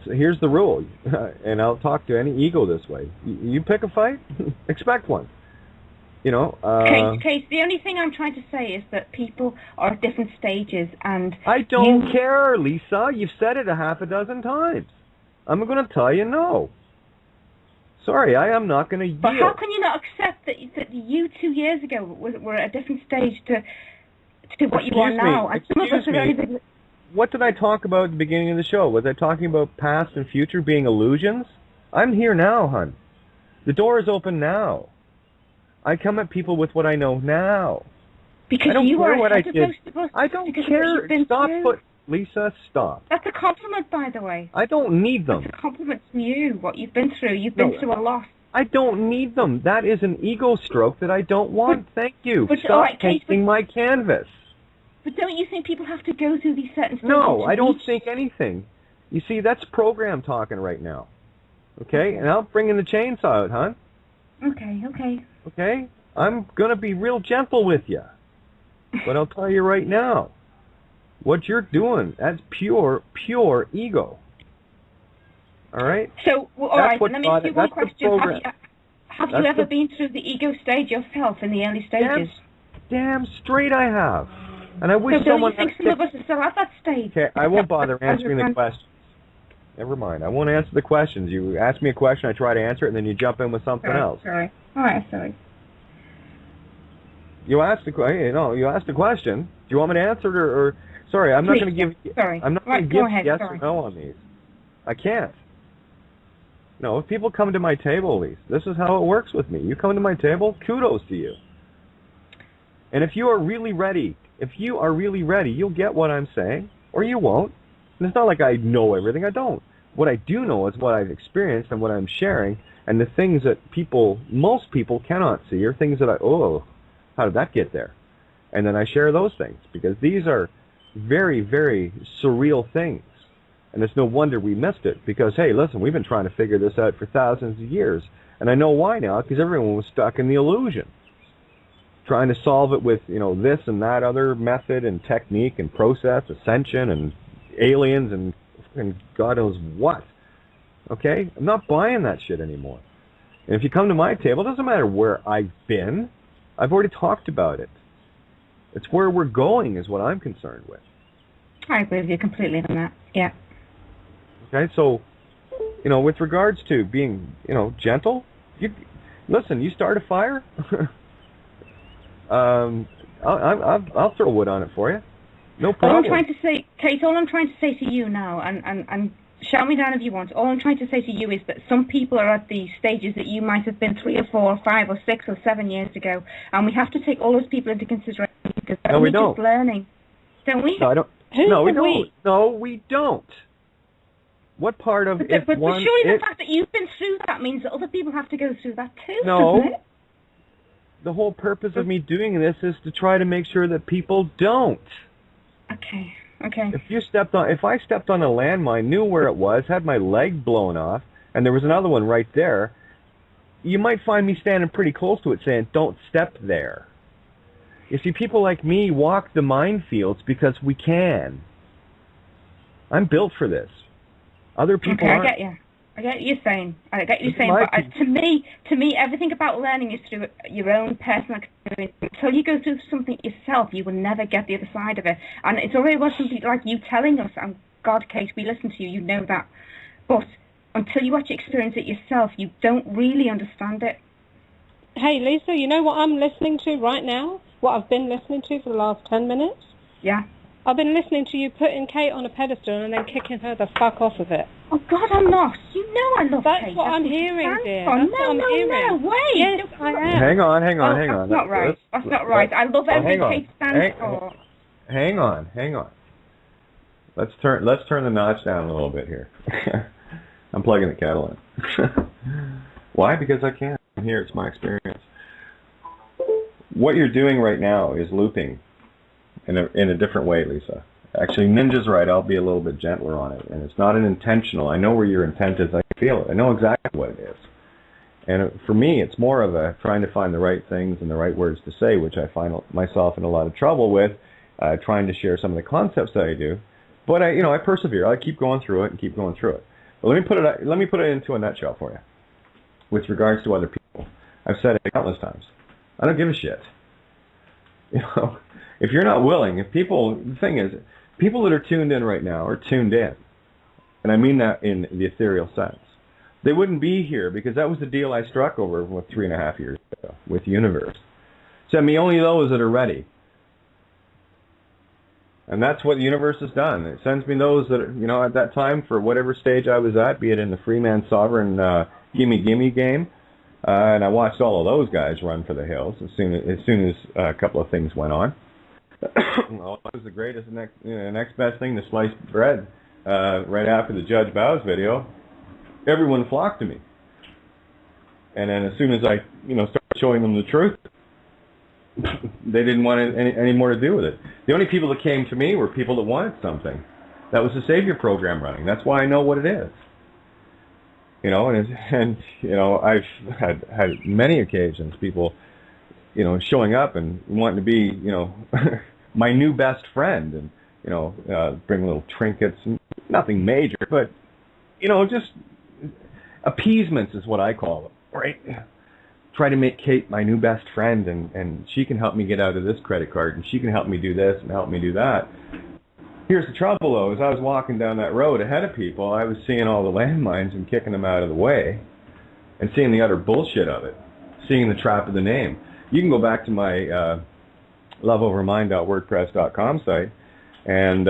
here's the rule, and I'll talk to any ego this way. You pick a fight, expect one. Case, the only thing I'm trying to say is that people are at different stages, and I don't care, Lisa. You've said it a half a dozen times. I'm going to tell you no. Sorry, I am not going to yield. But how can you not accept that you 2 years ago were at a different stage to what you are now? Excuse me. What did I talk about at the beginning of the show? Was I talking about past and future being illusions? I'm here now, hon. The door is open now. I come at people with what I know now. Because I don't you care are what I ahead of did. most of us. I don't because care. You've been Stop. through. Lisa, stop. That's a compliment, by the way. I don't need them. That's a compliment from you, what you've been through. You've been through a lot. I don't need them. That is an ego stroke that I don't want. Thank you. Stop painting my canvas. But don't you think people have to go through these certain stages? No, I don't think anything. You see, that's program talking right now. Okay? And I'm bringing the chainsaw out, hon. Okay. Okay? I'm going to be real gentle with you. But I'll tell you right now, what you're doing, that's pure ego. All right? So, all right, let me ask you one question. Have you ever been through the ego stage yourself in the early stages? Damn straight I have. And I wish someone... So do you think some of us are still at that stage? Okay, I won't bother answering the questions. Never mind. I won't answer the questions. You ask me a question, I try to answer it, and then you jump in with something else. Sorry. All right, sorry. You asked the question. Do you want me to answer it or sorry, I'm not going to give Sorry. I'm not going to give yes or no on these. I can't. No, if people come to my table, Lise, this is how it works with me. You come to my table, kudos to you. And if you are really ready, you'll get what I'm saying, or you won't. And it's not like I know everything. I don't. What I do know is what I've experienced and what I'm sharing, and the things that most people cannot see are things that how did that get there? And then I share those things, because these are very, very surreal things. And it's no wonder we missed it, because, hey, listen, we've been trying to figure this out for thousands of years. And I know why now, because everyone was stuck in the illusion, trying to solve it with, this and that other method and technique and process, ascension and aliens and God knows what. Okay? I'm not buying that shit anymore. And if you come to my table, it doesn't matter where I've been. I've already talked about it. It's where we're going is what I'm concerned with. I agree with you completely on that. Yeah. Okay, so, with regards to being, gentle, you start a fire. I'll throw wood on it for you. No problem. All I'm trying to say, Kate, to you now, and shout me down if you want, all I'm trying to say to you is that some people are at the stages that you might have been 3 or 4 or 5 or 6 or 7 years ago, and we have to take all those people into consideration, because they're only just learning. Don't we? No, I don't. No, we don't. No, we don't. What part of but surely the fact that you've been through that means that other people have to go through that too, doesn't it? The whole purpose of me doing this is to try to make sure that people don't. Okay. If I stepped on a landmine, knew where it was, had my leg blown off, and there was another one right there, you might find me standing pretty close to it saying, don't step there. You see, people like me walk the minefields because we can. I'm built for this. Other people aren't. I get you. I get what you're saying. But to me, everything about learning is through your own personal experience. Until you go through something yourself, you will never get the other side of it. And it's already was something like you telling us, and God, Kate, we listen to you, you know that. But until you actually experience it yourself, you don't really understand it. Hey, Lisa, you know what I'm listening to right now? What I've been listening to for the last 10 minutes? Yeah. I've been listening to you putting Kate on a pedestal and then kicking her the fuck off of it. Oh, God, I'm not. You know I love That's Kate. What I'm hearing, dear. That's what I'm hearing. No, wait. Yes, I am. Hang on. That's not right. That's not right. I love everything Kate stands for. Hang on. Let's turn the notch down a little bit here. I'm plugging the kettle in. Why? Because I can. Here, it's my experience. What you're doing right now is looping in a different way, Lisa. Actually, Ninja's right. I'll be a little bit gentler on it. And it's not an intentional. I know where your intent is. I feel it. I know exactly what it is. And for me, it's more of a trying to find the right things and the right words to say, which I find myself in a lot of trouble with, trying to share some of the concepts that I do. But I persevere. I keep going through it. But let me put it into a nutshell for you. With regards to other people, I've said it countless times. I don't give a shit. If you're not willing, the thing is, people that are tuned in right now are tuned in. And I mean that in the ethereal sense. They wouldn't be here because that was the deal I struck over 3.5 years ago with the universe. Send me only those that are ready. And that's what the universe has done. It sends me those that, at that time, for whatever stage I was at, be it in the free man sovereign gimme game, And I watched all of those guys run for the hills as soon as a couple of things went on. Well, it was the greatest next best thing to sliced bread. Right after the Judge Bows video, everyone flocked to me. And then as soon as I started showing them the truth, they didn't want any more to do with it. The only people that came to me were people that wanted something. That was the Savior program running. That's why I know what it is. And I've had many occasions people, showing up and wanting to be, my new best friend, and bring little trinkets, and nothing major, but just appeasements is what I call them, right? Try to make Kate my new best friend, and she can help me get out of this credit card, and she can help me do this and help me do that. Here's the trouble, though. As I was walking down that road ahead of people, I was seeing all the landmines and kicking them out of the way, and seeing the utter bullshit of it, seeing the trap of the name. You can go back to my loveovermind.wordpress.com site, and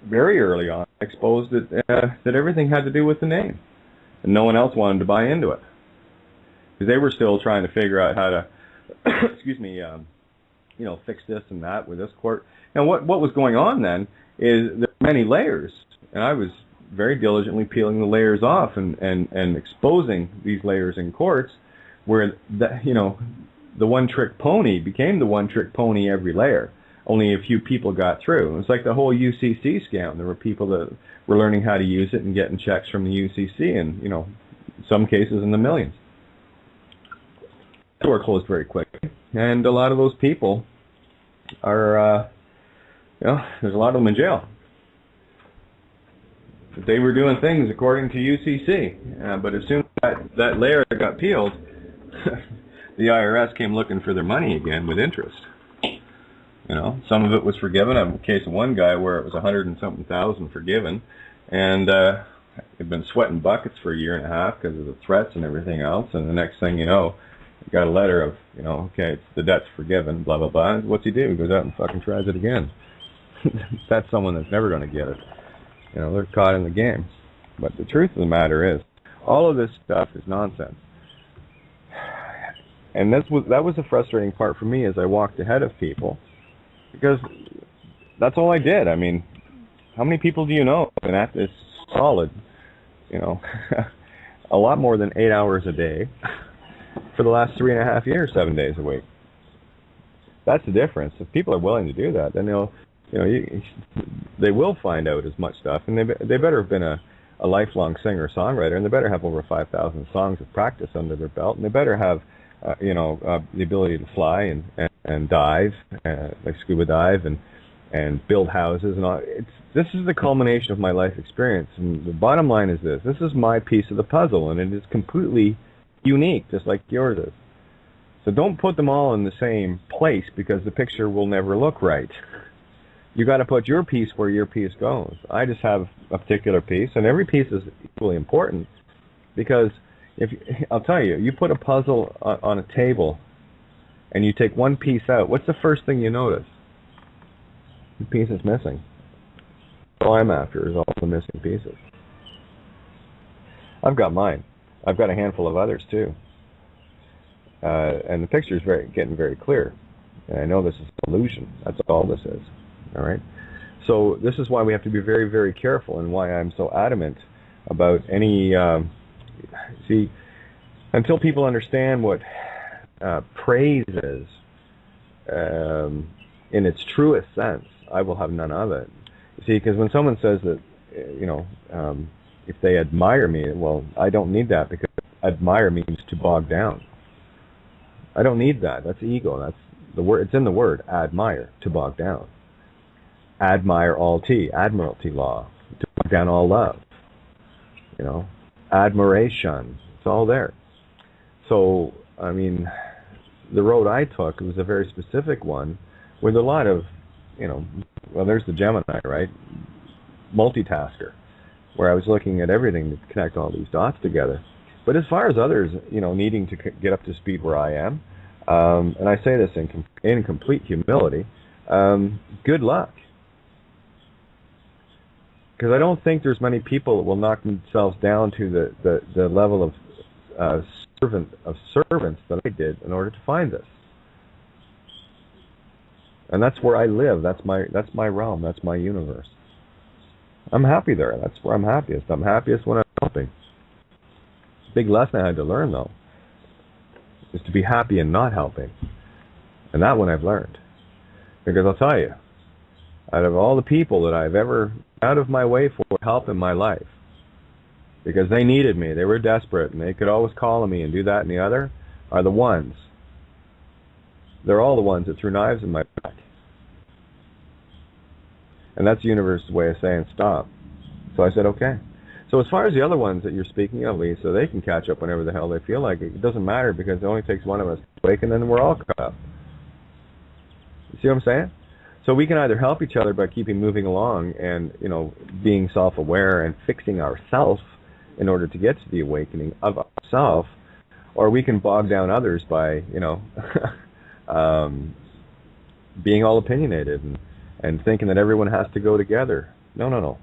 very early on, I exposed that everything had to do with the name, and no one else wanted to buy into it, because they were still trying to figure out how to, excuse me, fix this and that with this court. Now, what was going on then is there were many layers, and I was very diligently peeling the layers off and exposing these layers in courts, where the one-trick pony became the one-trick pony every layer. Only a few people got through. It's like the whole UCC scam. There were people that were learning how to use it and getting checks from the UCC, and some cases in the millions. The door closed very quickly, and a lot of those people are, there's a lot of them in jail. They were doing things according to UCC, but as soon as that layer got peeled, the IRS came looking for their money again with interest. Some of it was forgiven. I have a case of one guy where it was 100 and something thousand forgiven, and they've been sweating buckets for a year and a half because of the threats and everything else. And the next thing you know, you got a letter of, okay, it's the debt's forgiven, blah blah blah. What's he do? He goes out and fucking tries it again. That's someone that's never going to get it. They're caught in the game. But the truth of the matter is, all of this stuff is nonsense. And that was the frustrating part for me as I walked ahead of people, because that's all I did. I mean, how many people do you know? And at this solid, a lot more than 8 hours a day for the last 3.5 years, 7 days a week. That's the difference. If people are willing to do that, then they will find out as much stuff, and they better have been a lifelong singer-songwriter, and they better have over 5,000 songs of practice under their belt, and they better have the ability to fly and dive, like scuba dive, and build houses and all. This is the culmination of my life experience, and the bottom line is this: this is my piece of the puzzle, and it is completely unique, just like yours is. So don't put them all in the same place, because the picture will never look right. You got to put your piece where your piece goes. I just have a particular piece, and every piece is equally important, because I'll tell you, you put a puzzle on a table and you take one piece out, what's the first thing you notice? The piece is missing. All I'm after is all the missing pieces. I've got mine. I've got a handful of others too. And the picture is getting very clear. And I know this is an illusion. That's all this is. All right? So this is why we have to be very, very careful, and why I'm so adamant about any... see, until people understand what praise is in its truest sense, I will have none of it. See, because when someone says that, if they admire me, well, I don't need that, because admire means to bog down. I don't need that. That's ego. That's the word. It's in the word admire, to bog down. Admire all admiralty law, to bog down all love. Admiration. It's all there. So, I mean, the road I took was a very specific one with a lot of, well, there's the Gemini, right? Multitasker, where I was looking at everything to connect all these dots together. But as far as others, needing to get up to speed where I am, and I say this in complete humility, good luck. Because I don't think there's many people that will knock themselves down to the level servants that I did in order to find this. And that's where I live. That's my realm. That's my universe. I'm happy there. That's where I'm happiest. I'm happiest when I'm helping. Big lesson I had to learn, though, is to be happy and not helping. And that one I've learned. Because I'll tell you, out of all the people that I've ever out of my way for help in my life, because they needed me, they were desperate, and they could always call on me and do that and the other, are the ones. They're all the ones that threw knives in my back. And that's the universe's way of saying stop. So I said, okay. So as far as the other ones that you're speaking of, Lisa, they can catch up whenever the hell they feel like it. It doesn't matter because it only takes one of us to wake and then we're all caught up. You see what I'm saying? So we can either help each other by keeping moving along and, being self-aware and fixing ourselves in order to get to the awakening of ourselves, or we can bog down others by, being all opinionated and thinking that everyone has to go together. No.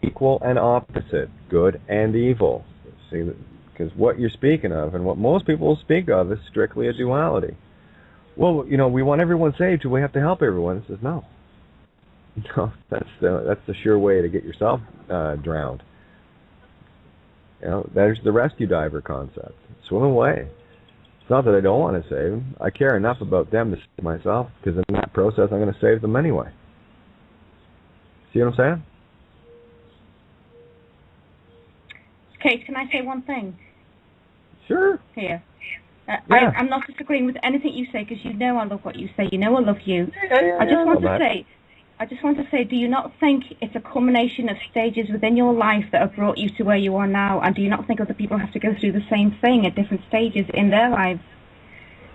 Equal and opposite, good and evil. See, because what you're speaking of and what most people speak of is strictly a duality. Well, we want everyone saved, so we have to help everyone. It says no. No, that's the sure way to get yourself drowned. There's the rescue diver concept. Swim away. It's not that I don't want to save them. I care enough about them to save myself, because in that process I'm going to save them anyway. See what I'm saying? Kate, can I say one thing? Sure. Here. Yeah. I'm not disagreeing with anything you say, because you know I love what you say. You know I love you. Yeah, I just want to say, do you not think it's a culmination of stages within your life that have brought you to where you are now? And do you not think other people have to go through the same thing at different stages in their lives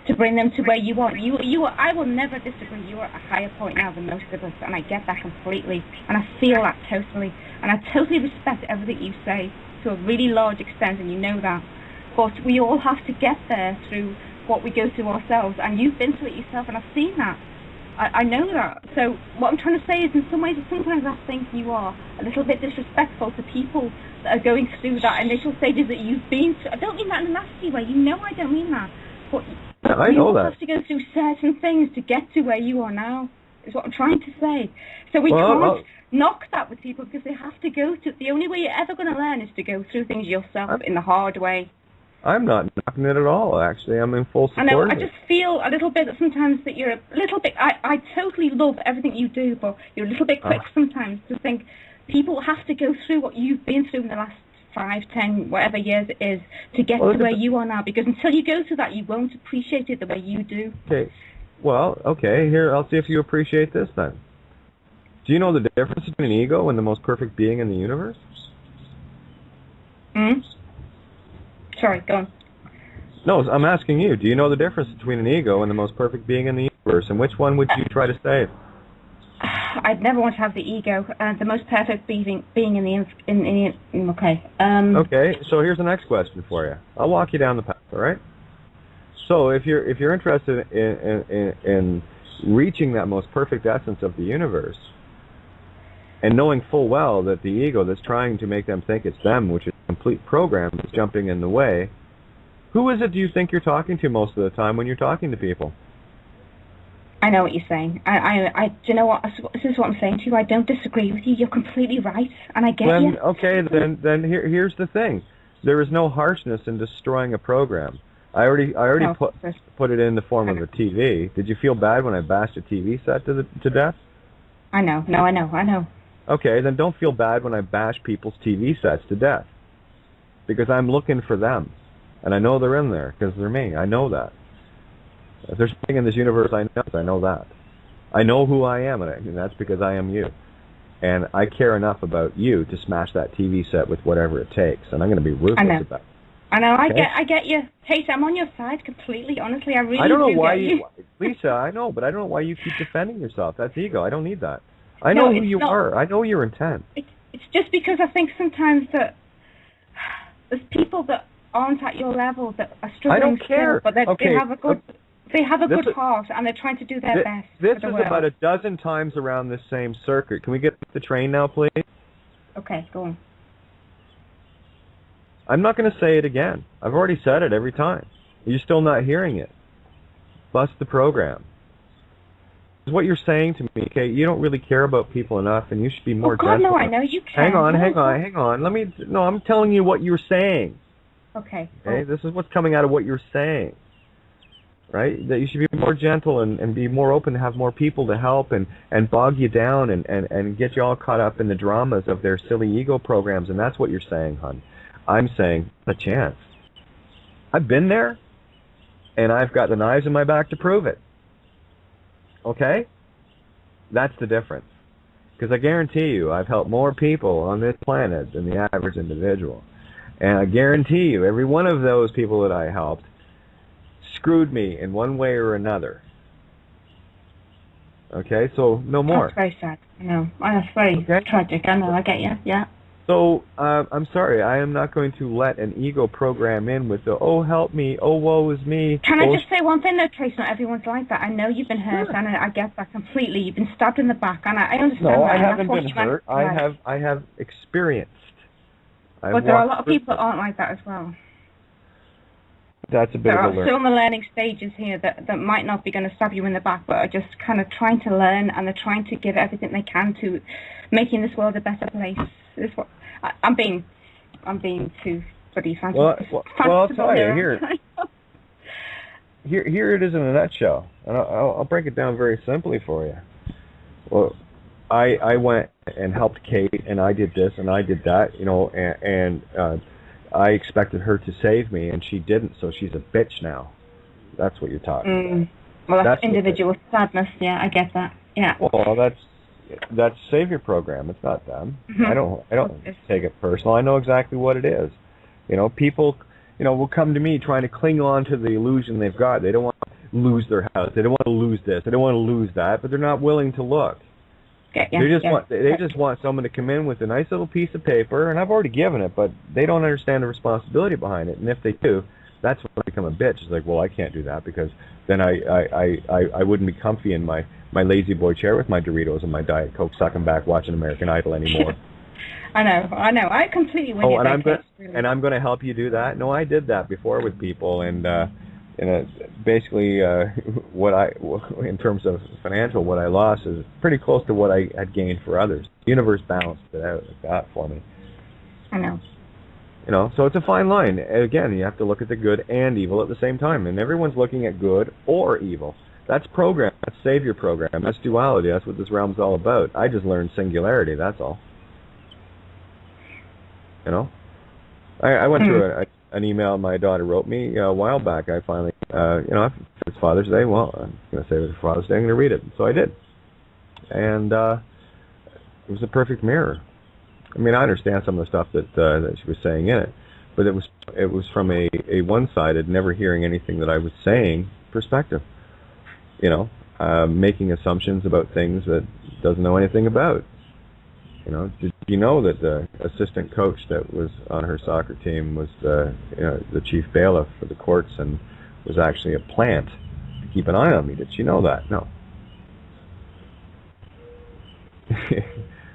to bring them to where you are? I will never disagree. You are at a higher point now than most of us, and I get that completely. And I feel that totally. And I totally respect everything you say to a really large extent, and you know that. But we all have to get there through what we go through ourselves. And you've been through it yourself, and I've seen that. I know that. So what I'm trying to say is, in some ways, sometimes I think you are a little bit disrespectful to people that are going through that initial stages that you've been through. I don't mean that in a nasty way. You know I don't mean that. But I know that. You have to go through certain things to get to where you are now, is what I'm trying to say. So we can't knock that with people, because they have to go through. The only way you're ever going to learn is to go through things yourself in the hard way. I'm not knocking it at all, actually. I'm in full support. I know, I just feel a little bit that sometimes that you're a little bit, I totally love everything you do, but you're a little bit quick sometimes to think people have to go through what you've been through in the last 5, 10, whatever years it is, to get to where you are now, because until you go through that, you won't appreciate it the way you do. Okay, here, I'll see if you appreciate this then. Do you know the difference between an ego and the most perfect being in the universe? Sorry, go on. No, I'm asking you. Do you know the difference between an ego and the most perfect being in the universe, and which one would you try to save? I'd never want to have the ego. The most perfect being in the okay. Okay, so here's the next question for you. I'll walk you down the path. All right. So if you're interested in reaching that most perfect essence of the universe, and knowing full well that the ego that's trying to make them think it's them, which is a complete program that's jumping in the way, who is it do you think you're talking to most of the time when you're talking to people? I know what you're saying. Do you know what? This is what I'm saying to you. I don't disagree with you. You're completely right, and I get you. Okay, then here's the thing. There is no harshness in destroying a program. I already put it in the form of a TV. Did you feel bad when I bashed a TV set to death? I know. No, I know. Okay, then don't feel bad when I bash people's TV sets to death. Because I'm looking for them. And I know they're in there, because they're me. I know that. If there's something in this universe I know that. I know who I am, and that's because I am you. And I care enough about you to smash that TV set with whatever it takes. And I'm going to be ruthless about it. I know, okay? I get you. Hey, I'm on your side completely, honestly. I really do. I don't know why you. Lisa, I know, but I don't know why you keep defending yourself. That's ego. I don't need that. I know who you are. I know your intent. It's just because I think sometimes that there's people that aren't at your level that are struggling. I don't care. But they have a good heart, and they're trying to do their best. This is about a dozen times around this same circuit. Can we get the train now, please? Okay, go on. I'm not going to say it again. I've already said it every time. You're still not hearing it. Bust the program. What you're saying to me, okay, you don't really care about people enough, and you should be more gentle. No, I know you can. Hang on. No, I'm telling you what you're saying. Okay. Okay, this is what's coming out of what you're saying, right? That you should be more gentle and be more open to have more people to help and bog you down and get you all caught up in the dramas of their silly ego programs, and that's what you're saying, hon. I'm saying a chance. I've been there, and I've got the knives in my back to prove it. Okay? That's the difference. Because I guarantee you, I've helped more people on this planet than the average individual. And I guarantee you, every one of those people that I helped screwed me in one way or another. Okay? So, no more. That's very sad. I know. That's very tragic. I know. I get you. Yeah. So, I'm sorry, I am not going to let an ego program in with the, oh, help me, oh, woe is me. Can I just say one thing, though, Trace? Not everyone's like that. I know you've been hurt, and I get that completely. You've been stabbed in the back, and I understand that. No, I haven't been hurt. I have experienced. But there are a lot of people that aren't like that as well. That's a bit of a learn. There are still in the learning stages here that might not be going to stab you in the back, but are just kind of trying to learn, and they're trying to give everything they can to making this world a better place. Is what I'm being too bloody fantastic. Well, I'll tell you here it is in a nutshell, and I'll break it down very simply for you. Well, I went and helped Kate, and I did this and I did that, and I expected her to save me, and she didn't. So she's a bitch now. That's what you're talking about. Well, that's individual sadness. Yeah, I get that. Yeah. Well, that's Savior program. It's not them. Mm-hmm. I don't take it personal. I know exactly what it is. People, will come to me trying to cling on to the illusion they've got. They don't want to lose their house. They don't want to lose this. They don't want to lose that. But they're not willing to look. They just want someone to come in with a nice little piece of paper, and I've already given it, but they don't understand the responsibility behind it. And if they do, that's when I become a bitch. It's like, well, I can't do that because then I wouldn't be comfy in my lazy boy chair with my Doritos and my Diet Coke, sucking back, watching American Idol anymore. I know. I completely win you. And I'm going to help you do that. No, I did that before with people, and basically, in terms of financial, what I lost is pretty close to what I had gained for others. The universe balanced it out like that for me. I know. So it's a fine line. Again, you have to look at the good and evil at the same time, and everyone's looking at good or evil. That's program. That's Savior program. That's duality. That's what this realm's all about. I just learned singularity. That's all. I went through an email my daughter wrote me a while back. I finally, if it's Father's Day, well, I'm going to say it was Father's Day. I'm going to read it. So I did, and it was a perfect mirror. I mean, I understand some of the stuff that she was saying in it, but it was from a one-sided, never hearing anything that I was saying perspective. Making assumptions about things that doesn't know anything about. Did you know that the assistant coach that was on her soccer team was the chief bailiff for the courts and was actually a plant to keep an eye on me? Did she know that? No.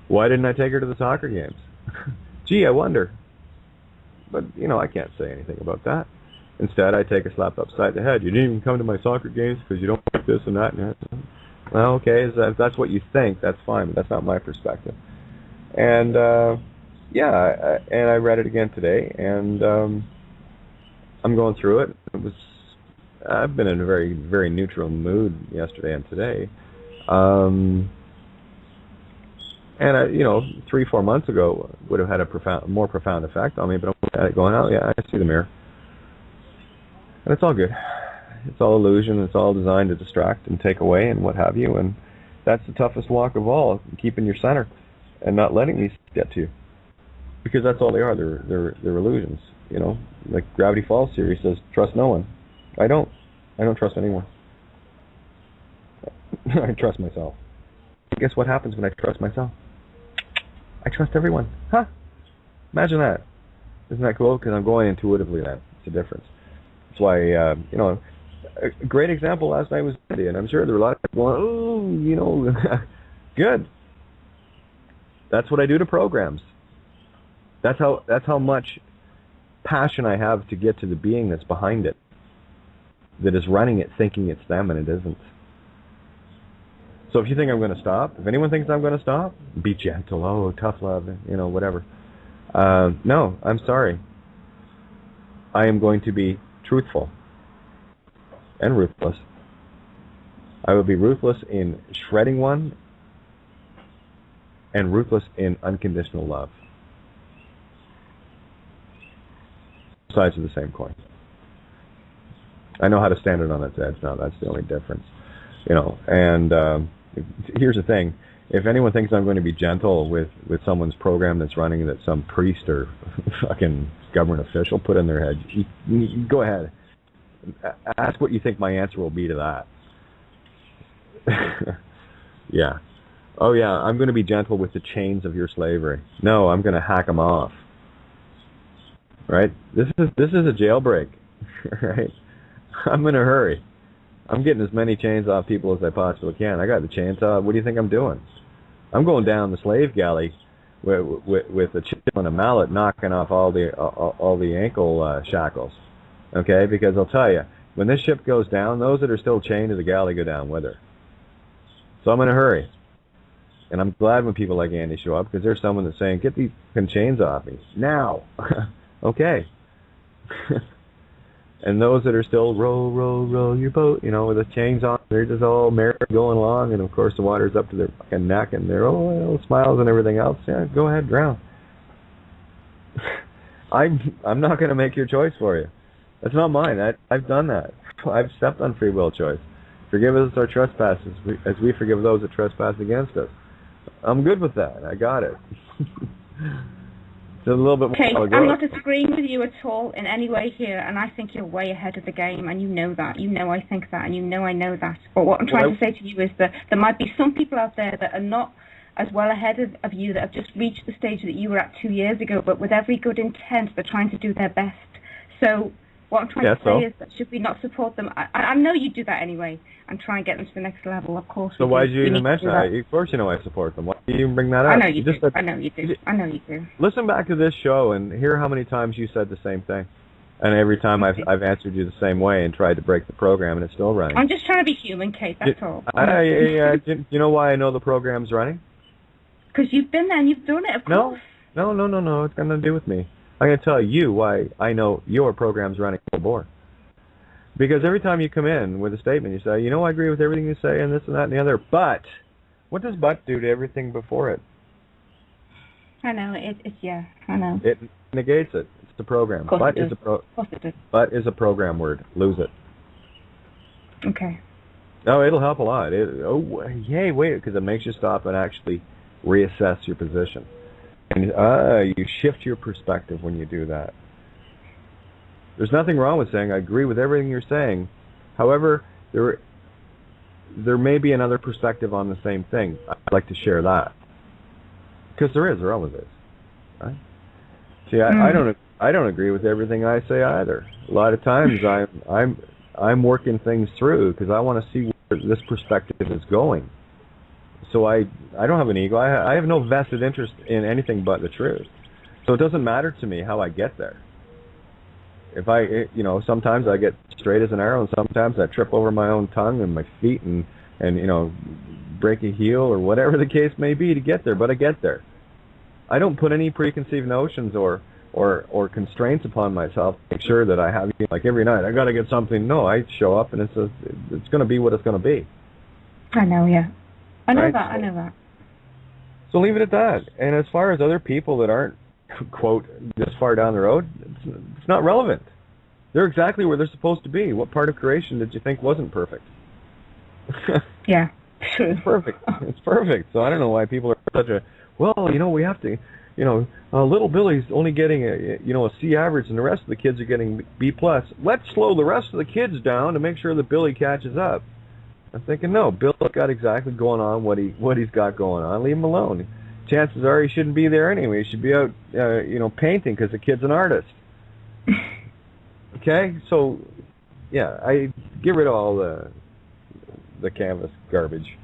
Why didn't I take her to the soccer games? Gee, I wonder. But, I can't say anything about that. Instead, I take a slap upside the head. You didn't even come to my soccer games because you don't like this and that. Well, okay, if that's what you think, that's fine, but that's not my perspective. And, and I read it again today, and I'm going through it. I've been in a very, very neutral mood yesterday and today. And 3-4 months ago would have had a more profound effect on me, but I'm looking at it going, oh yeah, I see the mirror. And it's all good. It's all illusion. It's all designed to distract and take away and what have you. And that's the toughest walk of all, keeping your center and not letting these get to you. Because that's all they are. They're illusions. Like Gravity Falls theory says, trust no one. I don't trust anyone. I trust myself. And guess what happens when I trust myself? I trust everyone. Huh? Imagine that. Isn't that cool? Because I'm going intuitively then. It's a difference. That's why, a great example last night was India, and I'm sure there were a lot of people going, oh, good. That's what I do to programs. That's how much passion I have to get to the being that's behind it, that is running it, thinking it's them, and it isn't. So if you think I'm going to stop, if anyone thinks I'm going to stop, be gentle, oh, tough love, whatever. No, I'm sorry. I am going to be truthful and ruthless. I will be ruthless in shredding one and ruthless in unconditional love. Sides of the same coin. I know how to stand it on its edge now. That's the only difference. And here's the thing. If anyone thinks I'm going to be gentle with someone's program that's running that some priest or fucking government official put in their head, you go ahead. Ask what you think my answer will be to that. Yeah. Oh, yeah, I'm going to be gentle with the chains of your slavery. No, I'm going to hack them off. Right? This is a jailbreak. Right? I'm in a hurry. I'm getting as many chains off people as I possibly can. I got the chainsaw. What do you think I'm doing? I'm going down the slave galley with a chip and a mallet, knocking off all the ankle shackles. Okay? Because I'll tell you, when this ship goes down, those that are still chained to the galley go down with her. So I'm in a hurry. And I'm glad when people like Andy show up, because there's someone that's saying, get these chains off me. Now. Okay. And those that are still row your boat, with the chains on, they're just all merry going along, and of course the water's up to their fucking neck, and they're all smiles and everything else. Yeah, go ahead, drown. I'm not going to make your choice for you. That's not mine. I've done that. I've stepped on free will choice. Forgive us our trespasses as we forgive those that trespass against us. I'm good with that. I got it. A little bit more. Okay, I'm not disagreeing with you at all in any way here, and I think you're way ahead of the game, and you know that. You know I think that, and you know I know that. But what I'm trying to say to you is that there might be some people out there that are not as well ahead of you, that have just reached the stage that you were at 2 years ago, but with every good intent, they're trying to do their best. So what I'm trying to say is that should we not support them? I know you do that anyway, and try and get them to the next level, of course. So why did you even mention that? Of course you know I support them. Why do you even bring that up? I know you do. I know you do. I know you do. Listen back to this show and hear how many times you said the same thing. And every time I've answered you the same way and tried to break the program, and it's still running. I'm just trying to be human, Kate, that's all. You know why I know the program's running? Because you've been there and you've done it, of course. No. It's got nothing to do with me. I'm going to tell you why I know your program's running full bore. Because every time you come in with a statement, you say, I agree with everything you say and this and that and the other, but what does but do to everything before it? I know, I know. It negates it. It's the program. But is a program word. Lose it. Okay. No, it'll help a lot. Wait, because it makes you stop and actually reassess your position. And you shift your perspective when you do that. There's nothing wrong with saying I agree with everything you're saying. However, there may be another perspective on the same thing. I'd like to share that, because there always is. Right? See, I don't agree with everything I say either. A lot of times I'm working things through because I want to see where this perspective is going. So I don't have an ego. I have no vested interest in anything but the truth. So it doesn't matter to me how I get there. If sometimes I get straight as an arrow, and sometimes I trip over my own tongue and my feet and break a heel or whatever the case may be to get there, but I get there. I don't put any preconceived notions or constraints upon myself to make sure that I have, like every night, I got to get something. No, I show up and it's going to be what it's going to be. I know, yeah. I know right? that, I know that. So leave it at that. And as far as other people that aren't, quote, this far down the road, it's not relevant. They're exactly where they're supposed to be. What part of creation did you think wasn't perfect? Yeah, true. It's perfect. It's perfect. So I don't know why people are such a, we have to, little Billy's only getting a C average and the rest of the kids are getting B+. Let's slow the rest of the kids down to make sure that Billy catches up. I'm thinking, no, Bill's got exactly going on what he's got going on. Leave him alone. Chances are he shouldn't be there anyway. He should be out, painting because the kid's an artist. Okay, so yeah, I get rid of all the canvas garbage.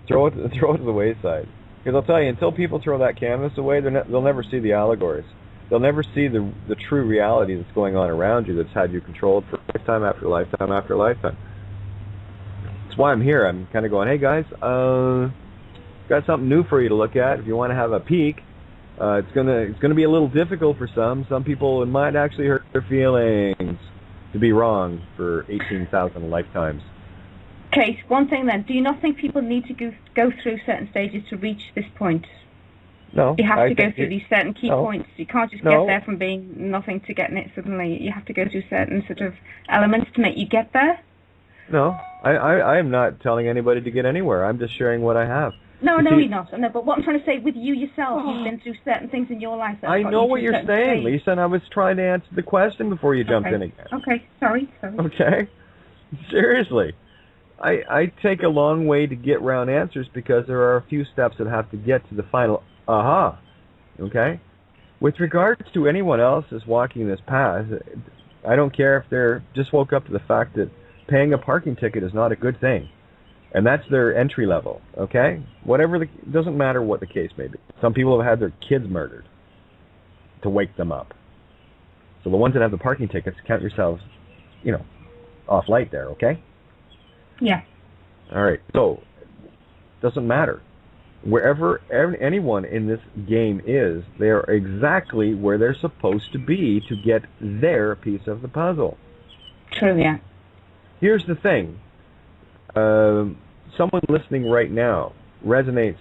Throw it to the wayside. Because I'll tell you, until people throw that canvas away, they'll never see the allegories. They'll never see the true reality that's going on around you that's had you controlled for lifetime after lifetime after lifetime. That's why I'm here. I'm kind of going, hey guys, got something new for you to look at. If you want to have a peek, it's gonna be a little difficult for some. Some people, it might actually hurt their feelings to be wrong for 18,000 lifetimes. Okay, one thing then. Do you not think people need to go through certain stages to reach this point? No. You have to go through these certain key points. You can't just get there from being nothing to getting it suddenly. You have to go through certain sort of elements to make you get there. No, I am not telling anybody to get anywhere. I'm just sharing what I have. No, you're not. No, but what I'm trying to say, with you yourself, you've been through certain things in your life. I know what you're saying, Lisa, and I was trying to answer the question before you jumped in again. Okay, sorry. Okay, seriously. I take a long way to get round answers because there are a few steps that have to get to the final aha. Okay? With regards to anyone else that's walking this path, I don't care if they're just woke up to the fact that paying a parking ticket is not a good thing. And that's their entry level, okay? Doesn't matter what the case may be. Some people have had their kids murdered to wake them up. So the ones that have the parking tickets, count yourselves, off light there, okay? Yeah. All right. So, doesn't matter. Wherever anyone in this game is, they are exactly where they're supposed to be to get their piece of the puzzle. True, yeah. Here's the thing. Someone listening right now resonates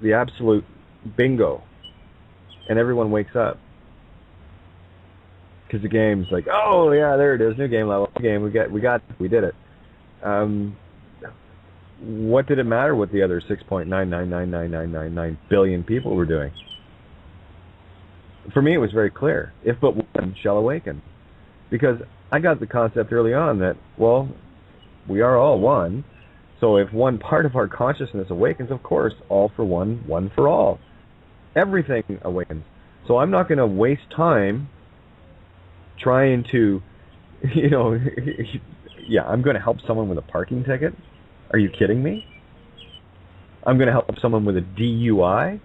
the absolute bingo, and everyone wakes up. Because the game's like, oh, yeah, there it is, new game level, game, we did it. What did it matter what the other 6.9999999 billion people were doing? For me, it was very clear. If but one shall awaken. Because I got the concept early on that, well, we are all one. So if one part of our consciousness awakens, of course, all for one, one for all. Everything awakens. So I'm not going to waste time trying to, I'm going to help someone with a parking ticket. Are you kidding me? I'm going to help someone with a DUI?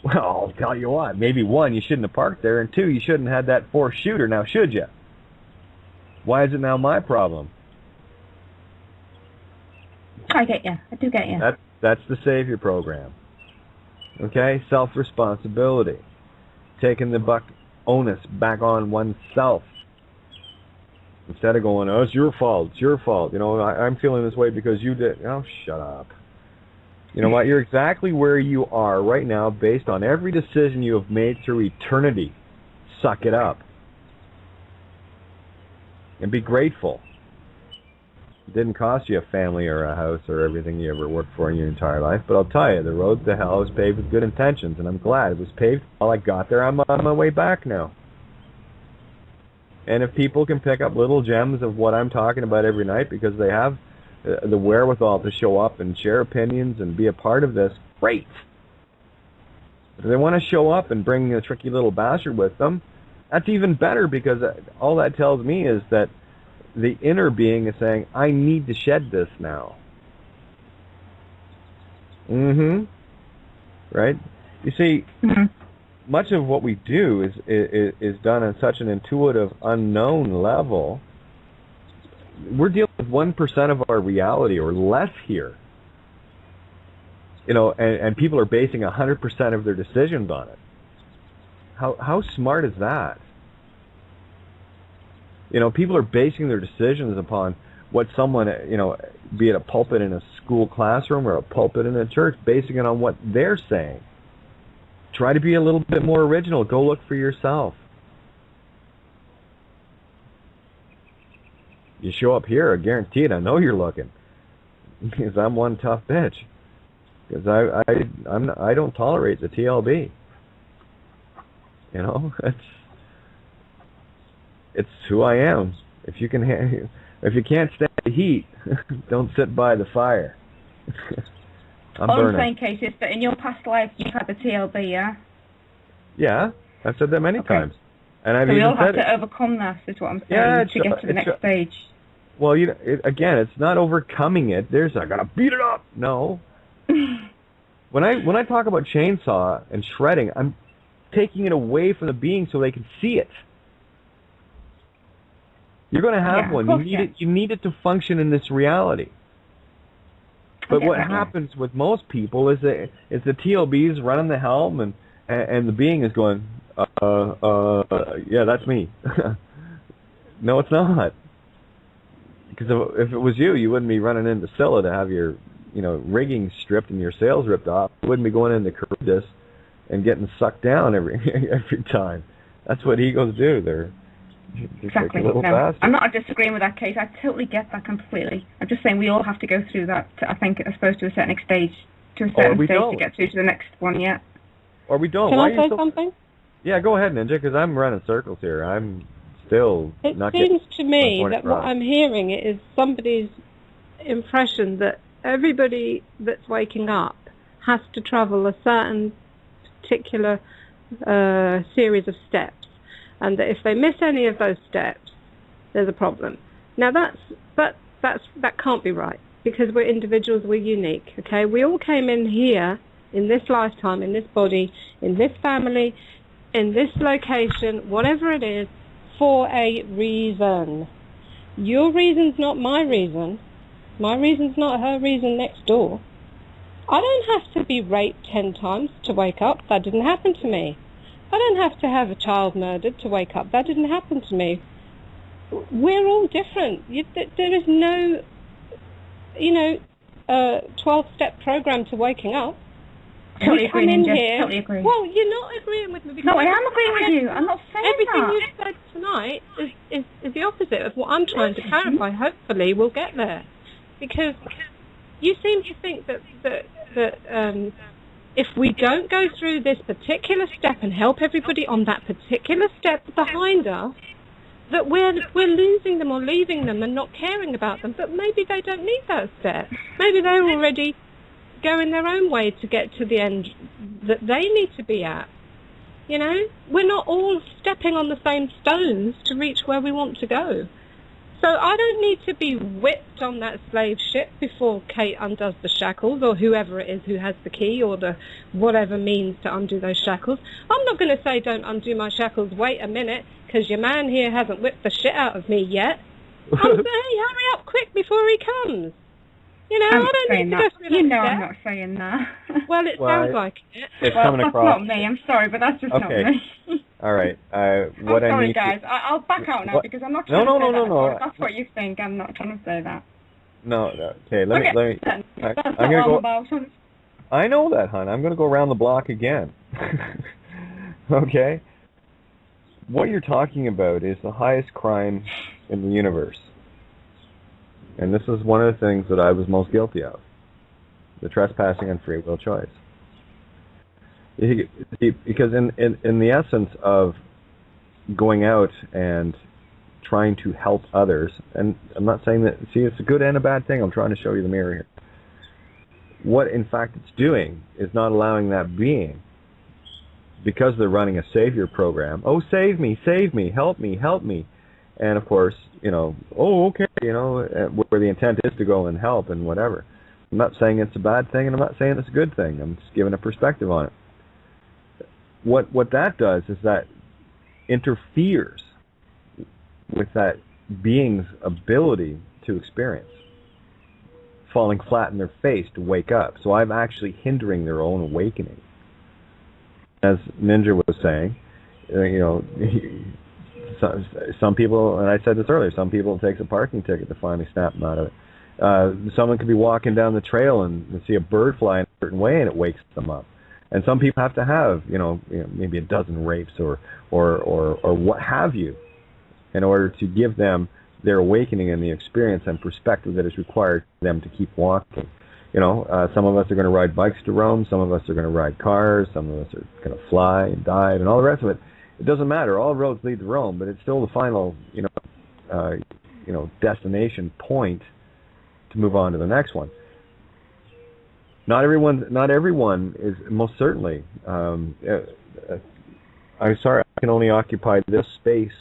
Well, I'll tell you what, maybe one, you shouldn't have parked there, and two, you shouldn't have had that forced shooter, now should you? Why is it now my problem? I get you. I do get you. That's the Savior program. Okay? Self-responsibility. Taking the onus back on oneself. Instead of going, oh, it's your fault, I'm feeling this way because you did. Oh, shut up. You know what? You're exactly where you are right now based on every decision you have made through eternity. Suck it up. And be grateful. It didn't cost you a family or a house or everything you ever worked for in your entire life, but I'll tell you, the road to hell was paved with good intentions, and I'm glad it was paved. While I got there, I'm on my way back now. And if people can pick up little gems of what I'm talking about every night because they have the wherewithal to show up and share opinions and be a part of this, great. If they want to show up and bring a tricky little bastard with them, that's even better because all that tells me is that the inner being is saying, I need to shed this now. Right? You see, much of what we do is done on such an intuitive, unknown level. We're dealing with 1% of our reality or less here. And people are basing 100% of their decisions on it. How smart is that? People are basing their decisions upon what someone, be it a pulpit in a school classroom or a pulpit in a church, basing it on what they're saying. Try to be a little bit more original. Go look for yourself. You show up here, I guarantee it, I know you're looking. Because I'm one tough bitch. Because I don't tolerate the TLB. It's who I am. If you can't stand the heat, don't sit by the fire. I'm burning. I'm saying, Case, is that in your past life you had the TLB, yeah? Yeah, I've said that many times. And I've so we even all have to overcome that, is what I'm saying, to get to the next stage. Well, again, it's not overcoming it. I gotta beat it up. No. When I talk about chainsaw and shredding, taking it away from the being so they can see it. You're going to have one. You need it to function in this reality. But what happens with most people is the TLB's running the helm, and the being is going, yeah, that's me. No, it's not. Because if it was you, you wouldn't be running into Scylla to have your, rigging stripped and your sails ripped off. You wouldn't be going into Charybdis and getting sucked down every time. That's what egos do. They're exactly. Like I'm not disagreeing with that case. I totally get that completely. I'm just saying we all have to go through that. I think, I suppose, to a certain stage to get through to the next one. Yeah. Or we don't. Can I say something? Yeah, go ahead, Ninja, because I'm running circles here. I'm still not getting. It seems to me that what I'm hearing is somebody's impression that everybody that's waking up has to travel a certain particular series of steps. And that if they miss any of those steps, there's a problem. Now that can't be right, because we're individuals, we're unique. Okay, we all came in here in this lifetime, in this body, in this family, in this location, whatever it is, for a reason. Your reason's not my reason. My reason's not her reason next door. I don't have to be raped 10 times to wake up. That didn't happen to me. I don't have to have a child murdered to wake up. That didn't happen to me. We're all different. There is no, 12-step program to waking up. Totally agree, Ninja. Totally agree. Well, you're not agreeing with me. No, I am agreeing with you. I'm not saying everything that. you've said tonight is the opposite of what I'm trying to clarify. Hopefully we'll get there. Because you seem to think that if we don't go through this particular step and help everybody on that particular step behind us, that we're losing them or leaving them and not caring about them. But maybe they don't need that step. Maybe they're already going their own way to get to the end that they need to be at. We're not all stepping on the same stones to reach where we want to go. So I don't need to be whipped on that slave ship before Kate undoes the shackles, or whoever it is who has the key or the whatever means to undo those shackles. I'm not going to say don't undo my shackles, wait a minute, because your man here hasn't whipped the shit out of me yet. I'm saying, hey, hurry up quick before he comes. I don't need to go through that step. I'm not saying that. Well, it sounds like it. It's coming across. That's not me. I'm sorry, but that's just not me. All right. I'm sorry, guys. I'll back out now because I'm not trying to say that. No. That's what you think. I'm not trying to say that. No. Okay. Let me. I'm gonna go. I know that, hon. I'm gonna go around the block again. Okay. What you're talking about is the highest crime in the universe. And this is one of the things that I was most guilty of. The trespassing on free will choice. Because in the essence of going out and trying to help others, and I'm not saying that, it's a good and a bad thing, I'm trying to show you the mirror here. What in fact it's doing is not allowing that being, because they're running a savior program, save me, help me. And of course, okay, where the intent is to go and help and whatever. I'm not saying it's a bad thing, and I'm not saying it's a good thing. I'm just giving a perspective on it. What that does is that interferes with that being's ability to experience, falling flat in their face to wake up. So I'm actually hindering their own awakening. As Ninja was saying, some people, and I said this earlier, some people it takes a parking ticket to finally snap them out of it. Someone could be walking down the trail and see a bird fly in a certain way, and it wakes them up. And some people have to have, maybe a dozen rapes or what have you, in order to give them their awakening and the experience and perspective that is required for them to keep walking. Some of us are going to ride bikes to Rome, some of us are going to ride cars, some of us are going to fly and dive and all the rest of it. It doesn't matter. All roads lead to Rome, but it's still the final, destination point to move on to the next one. Not everyone is most certainly. I'm sorry, I can only occupy this space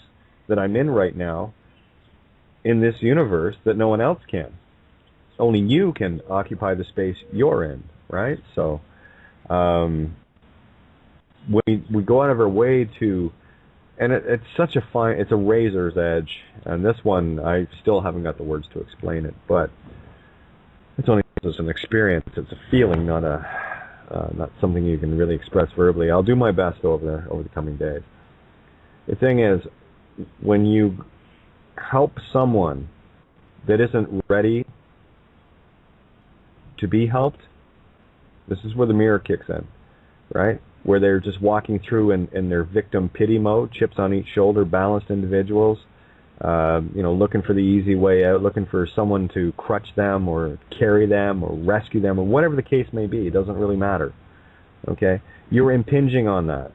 that I'm in right now in this universe that no one else can. Only you can occupy the space you're in, right? So, we go out of our way to, and it's such a fine, it's a razor's edge, and this one I still haven't got the words to explain it, but it's only just an experience. It's a feeling, not something you can really express verbally. I'll do my best over the coming days. The thing is, when you help someone that isn't ready to be helped, this is where the mirror kicks in, right? Where they're just walking through in their victim pity mode, chips on each shoulder, balanced individuals, looking for the easy way out, looking for someone to crutch them or carry them or rescue them or whatever the case may be. It doesn't really matter, okay? You're impinging on that.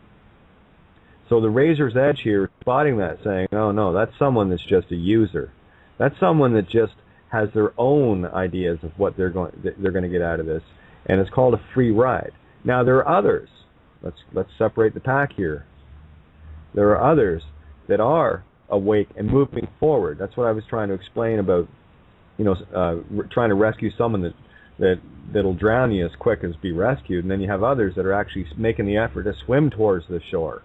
So the razor's edge here is spotting that, saying, oh no, that's someone that's just a user. That's someone that just has their own ideas of what they're going to get out of this, and it's called a free ride. Now there are others. Let's separate the pack here. There are others that are awake and moving forward. That's what I was trying to explain about, trying to rescue someone that'll drown you as quick as be rescued, and then you have others that are actually making the effort to swim towards the shore.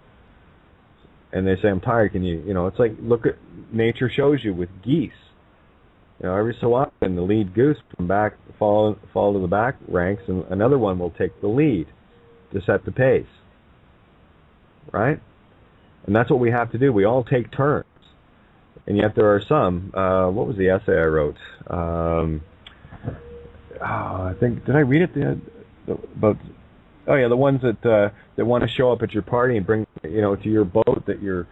And they say, I'm tired, can you, it's like, look at, nature shows you with geese. Every so often the lead goose from back fall to the back ranks, and another one will take the lead to set the pace, right? And that's what we have to do. We all take turns, and yet there are some. What was the essay I wrote? I think, did I read it? About the ones that want to show up at your party and bring to your boat that you're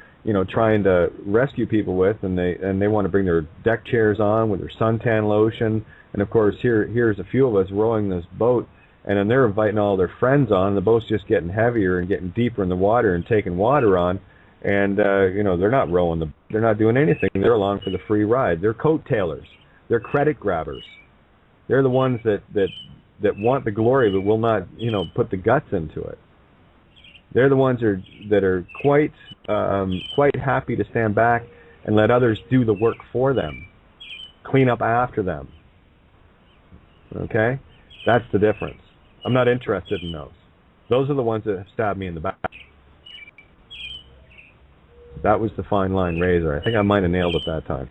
trying to rescue people with, and they want to bring their deck chairs on with their suntan lotion, and of course here's a few of us rowing this boat. And then they're inviting all their friends on. The boat's just getting heavier and getting deeper in the water and taking water on. And, they're not rowing. They're not doing anything. They're along for the free ride. They're coat-tailers. They're credit grabbers. They're the ones that want the glory but will not, put the guts into it. They're the ones that are quite happy to stand back and let others do the work for them, clean up after them. Okay? That's the difference. I'm not interested in those. Those are the ones that have stabbed me in the back. That was the fine line razor. I think I might have nailed it that time.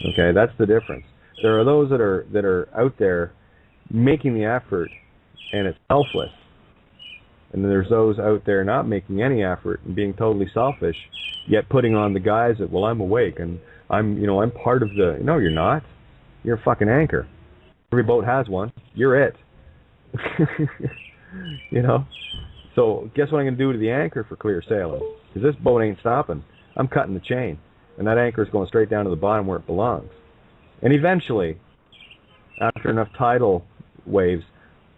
Okay, that's the difference. There are those that are out there making the effort, and it's selfless. And then there's those out there not making any effort and being totally selfish, yet putting on the guise that, well, I'm awake and I'm part of the. No, you're not. You're a fucking anchor. Every boat has one. You're it. So guess what I'm going to do to the anchor for clear sailing? Because this boat ain't stopping. I'm cutting the chain, and that anchor is going straight down to the bottom where it belongs. And eventually, after enough tidal waves,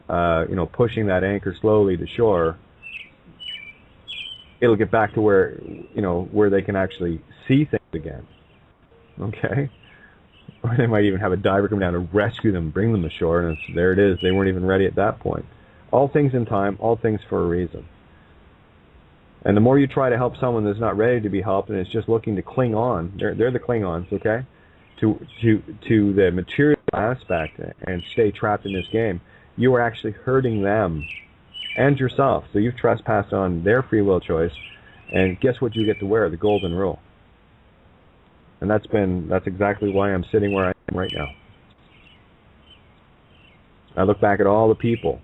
pushing that anchor slowly to shore, it'll get back to where they can actually see things again. Okay? Or they might even have a diver come down to rescue them, bring them ashore, and there it is. They weren't even ready at that point. All things in time, all things for a reason. And the more you try to help someone that's not ready to be helped and is just looking to cling on, they're the Klingons, okay, to the material aspect and stay trapped in this game, you are actually hurting them and yourself. So you've trespassed on their free will choice, and guess what you get to wear? The golden rule. And that's exactly why I'm sitting where I am right now. I look back at all the people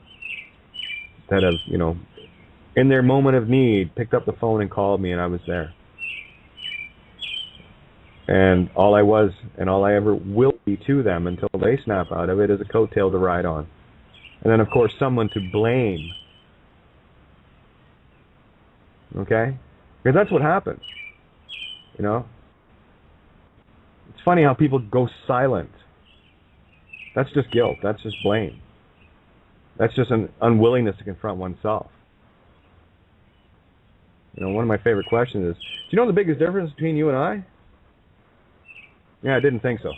that have, in their moment of need, picked up the phone and called me, and I was there. And all I was, and all I ever will be to them until they snap out of it, is a coattail to ride on. And then, of course, someone to blame. Okay? Because that's what happens. It's funny how people go silent. That's just guilt. That's just blame. That's just an unwillingness to confront oneself. One of my favorite questions is, do you know the biggest difference between you and I? Yeah, I didn't think so.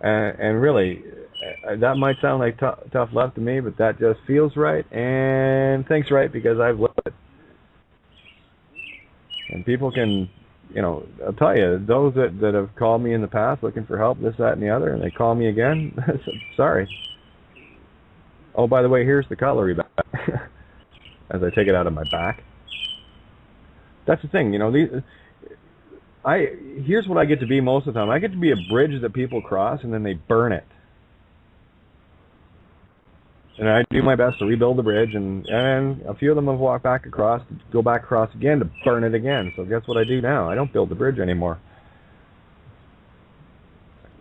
And really, that might sound like tough love to me, but that just feels right and thinks right because I've lived it. And people can, I'll tell you, those that have called me in the past looking for help, this, that, and the other, and they call me again, sorry. Oh, by the way, here's the cutlery back. As I take it out of my back. That's the thing, here's what I get to be most of the time. I get to be a bridge that people cross, and then they burn it. And I do my best to rebuild the bridge, and a few of them have walked back across, go back across again to burn it again. So guess what I do now? I don't build the bridge anymore.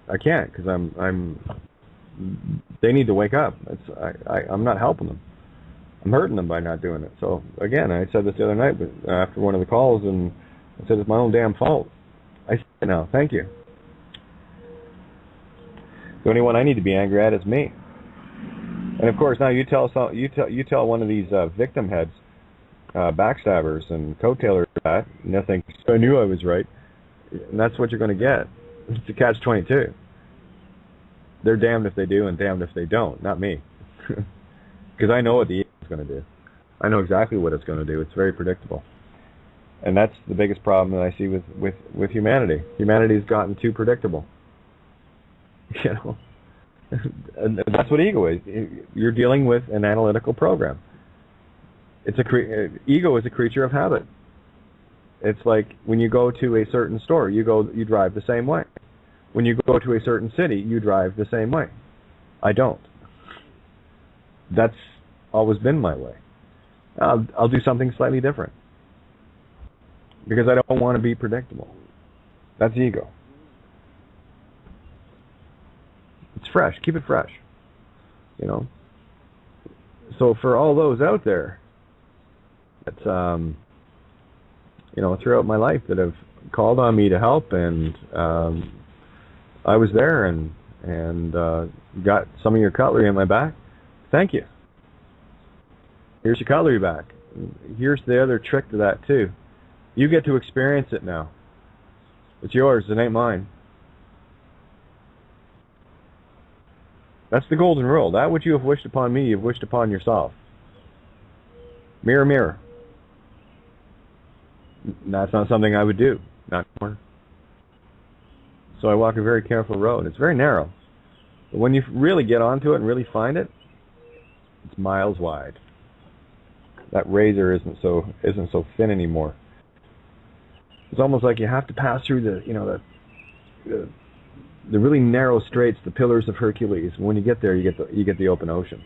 I can't, because they need to wake up. I'm not helping them. I'm hurting them by not doing it. So again, I said this the other night, but after one of the calls, and I said it's my own damn fault. I said now, thank you. The only one I need to be angry at is me. And of course, now you tell one of these victim heads, backstabbers and coattailers that, and they think, I knew I was right. And that's what you're going to get. It's a catch-22. They're damned if they do and damned if they don't, not me. Because I know what the ego is going to do. I know exactly what it's going to do. It's very predictable. And that's the biggest problem that I see with humanity. Humanity's gotten too predictable. And that's what ego is. You're dealing with an analytical program. Ego is a creature of habit. It's like when you go to a certain store, you drive the same way. When you go to a certain city, you drive the same way. I don't. That's always been my way. I'll do something slightly different because I don't want to be predictable. That's ego. It's fresh. Keep it fresh. So for all those out there that throughout my life that have called on me to help, and I was there and got some of your cutlery in my back. Thank you. Here's your cutlery back. Here's the other trick to that too. You get to experience it now. It's yours. It ain't mine. That's the golden rule. That which you have wished upon me, you've wished upon yourself. Mirror, mirror. That's not something I would do. Not anymore. So I walk a very careful road. It's very narrow. But when you really get onto it and really find it, it's miles wide. That razor isn't so thin anymore. It's almost like you have to pass through the really narrow straits, the pillars of Hercules. When you get there, you get the open ocean.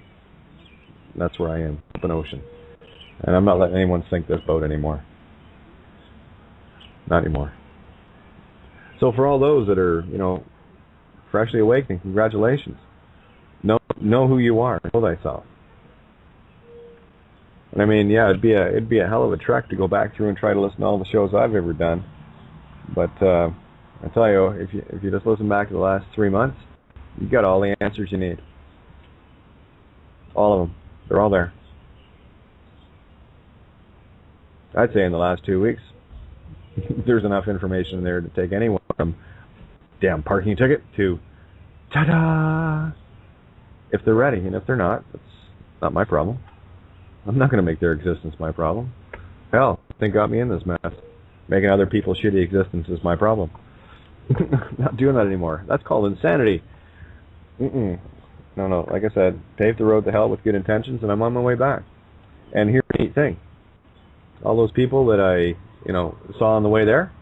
That's where I am, open ocean. And I'm not letting anyone sink this boat anymore. Not anymore. So for all those that are, freshly awakening, congratulations. Know who you are. Know thyself. And I mean, yeah, it'd be a hell of a trek to go back through and try to listen to all the shows I've ever done. But I tell you, if you just listen back to the last 3 months, you got all the answers you need. All of them. They're all there. I'd say in the last 2 weeks, there's enough information there to take anyone from damn parking ticket to ta-da! If they're ready, and if they're not, that's not my problem. I'm not going to make their existence my problem. Hell, they got me in this mess. Making other people's shitty existence is my problem. Not doing that anymore. That's called insanity. No. Like I said, pave the road to hell with good intentions, and I'm on my way back. And here's the neat thing. All those people that I, saw on the way there,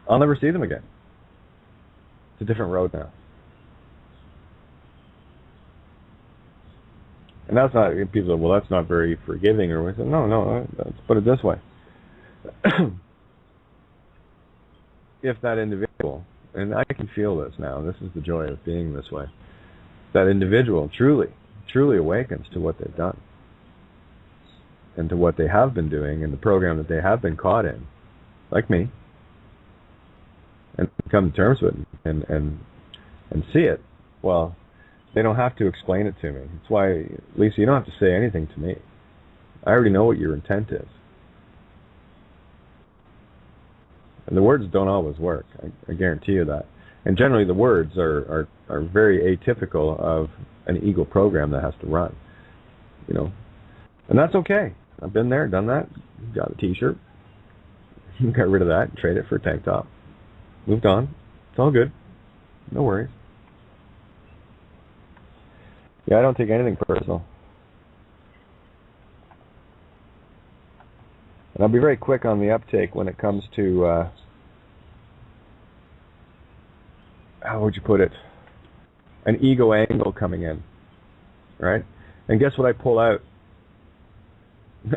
I'll never see them again. It's a different road now. And that's not, people say, well, that's not very forgiving, or no, let's put it this way. If that individual, and I can feel this now, this is the joy of being this way, that individual truly awakens to what they've done and to what they have been doing and the program that they have been caught in, like me, and come to terms with it and see it, well, they don't have to explain it to me. That's why, Lisa, you don't have to say anything to me. I already know what your intent is. And the words don't always work. I guarantee you that. And generally the words are very atypical of an ego program that has to run. And that's okay. I've been there, done that. Got a t-shirt. Got rid of that, trade it for a tank top. Moved on. It's all good. No worries. Yeah, I don't take anything personal. And I'll be very quick on the uptake when it comes to, how would you put it? An ego angle coming in, right? And guess what I pull out?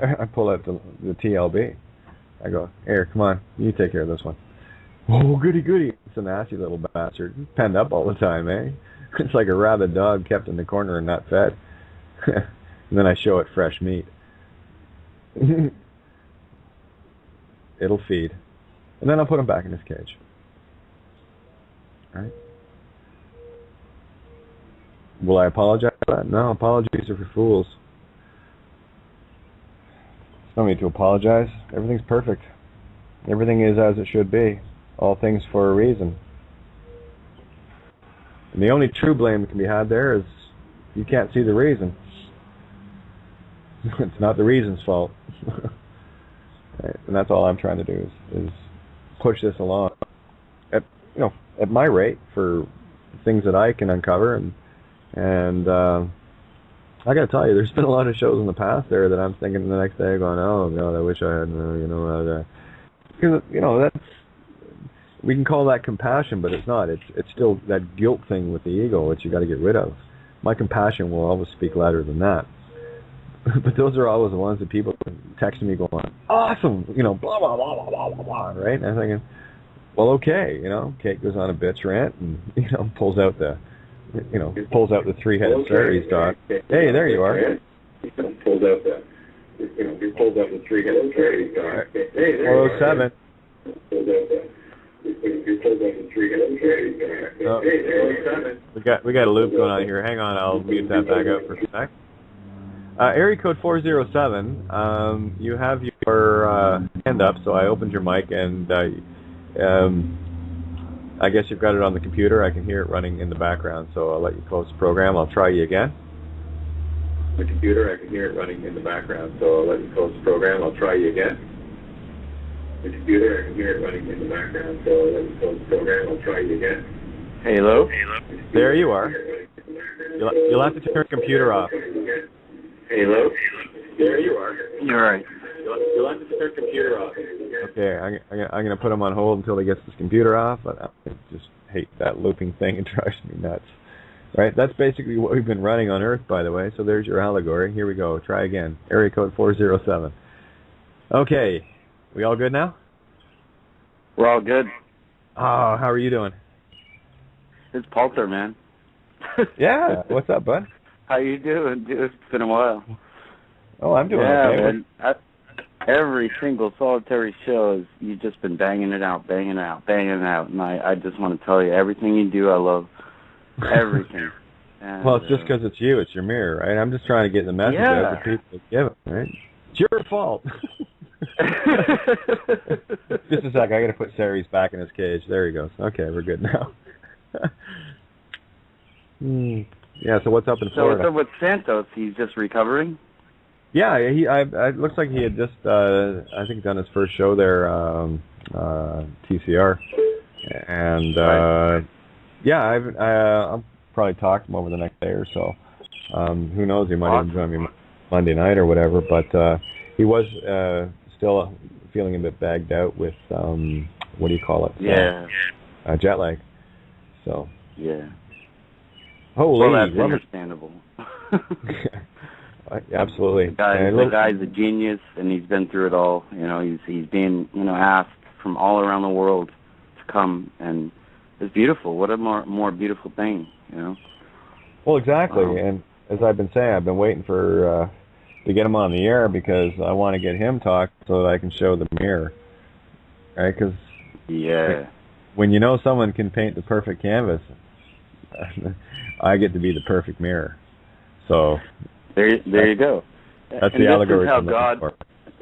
I pull out the TLB. I go, here, come on, you take care of this one. Oh, goody, goody. It's a nasty little bastard. He's penned up all the time, eh? It's like a rabid dog kept in the corner and not fed. And then I show it fresh meat. It'll feed. And then I'll put him back in his cage. Right? Will I apologize for that? No, apologies are for fools. There's no need to apologize. Everything's perfect. Everything is as it should be. All things for a reason. And the only true blame that can be had there is you can't see the reason. It's not the reason's fault. Right? And that's all I'm trying to do is push this along at my rate for things that I can uncover, and I gotta tell you, there's been a lot of shows in the past there that I'm thinking the next day going, oh God, I wish I had, that's, we can call that compassion, but it's not. It's still that guilt thing with the ego, which you got to get rid of. My compassion will always speak louder than that. But those are always the ones that people texting me going, awesome, blah, blah, blah, blah, blah, blah, right? And I'm thinking, well, okay, Kate goes on a bitch rant and, pulls out the three-headed fairies dog. Hey, there you are. Pulls out the three-headed fairies dog. Hey, there you are. 407. We got a loop going on here. Hang on, I'll mute that back up for a sec. Area code 407. You have your hand up, so I opened your mic, and I guess you've got it on the computer. I can hear it running in the background, so I'll let you close the program. I'll try you again. The computer, I can hear it running in the background, so I'll let you close the program. I'll try you again. The computer, I can hear it running in the background, so I'll let you close the program. I'll try you again. Hello. There you are. You'll have to turn your computer off. Hello. There you are. You're right. You'll have to turn your computer off. Okay, I'm going to put him on hold until he gets his computer off, but I just hate that looping thing. It drives me nuts. Right? That's basically what we've been running on Earth, by the way, so there's your allegory. Here we go. Try again. Area code 407. Okay. We all good now? We're all good. Oh, how are you doing? It's Palter, man. Yeah. What's up, bud? How you doing, dude? It's been a while. Oh, I'm doing okay. Man. Every single solitary show, you've just been banging it out. And I just want to tell you, everything you do, I love. Everything. And, well, it's just because it's you. It's your mirror, right? I'm just trying to get the message out to people that give it, right? It's your fault. Just a sec. I got to put Ceres back in his cage. There he goes. Okay, we're good now. Yeah, so what's up in Florida? So with Santos, he's just recovering? Yeah, it looks like he had just, I think, done his first show there, TCR. And, yeah, I'll probably talk to him over the next day or so. Who knows, he might even join me Monday night or whatever, but he was still feeling a bit bagged out with, what do you call it? Yeah. Jet lag. So. Yeah. Holy. Well, that's understandable. Absolutely. The guy's a genius, and he's been through it all. He's being, asked from all around the world to come, and it's beautiful. What a more beautiful thing, Well, exactly. And as I've been saying, I've been waiting for to get him on the air because I want to get him talked so that I can show the mirror. Right? Because when someone can paint the perfect canvas, I get to be the perfect mirror. So there you go. That's the allegory. This is how God.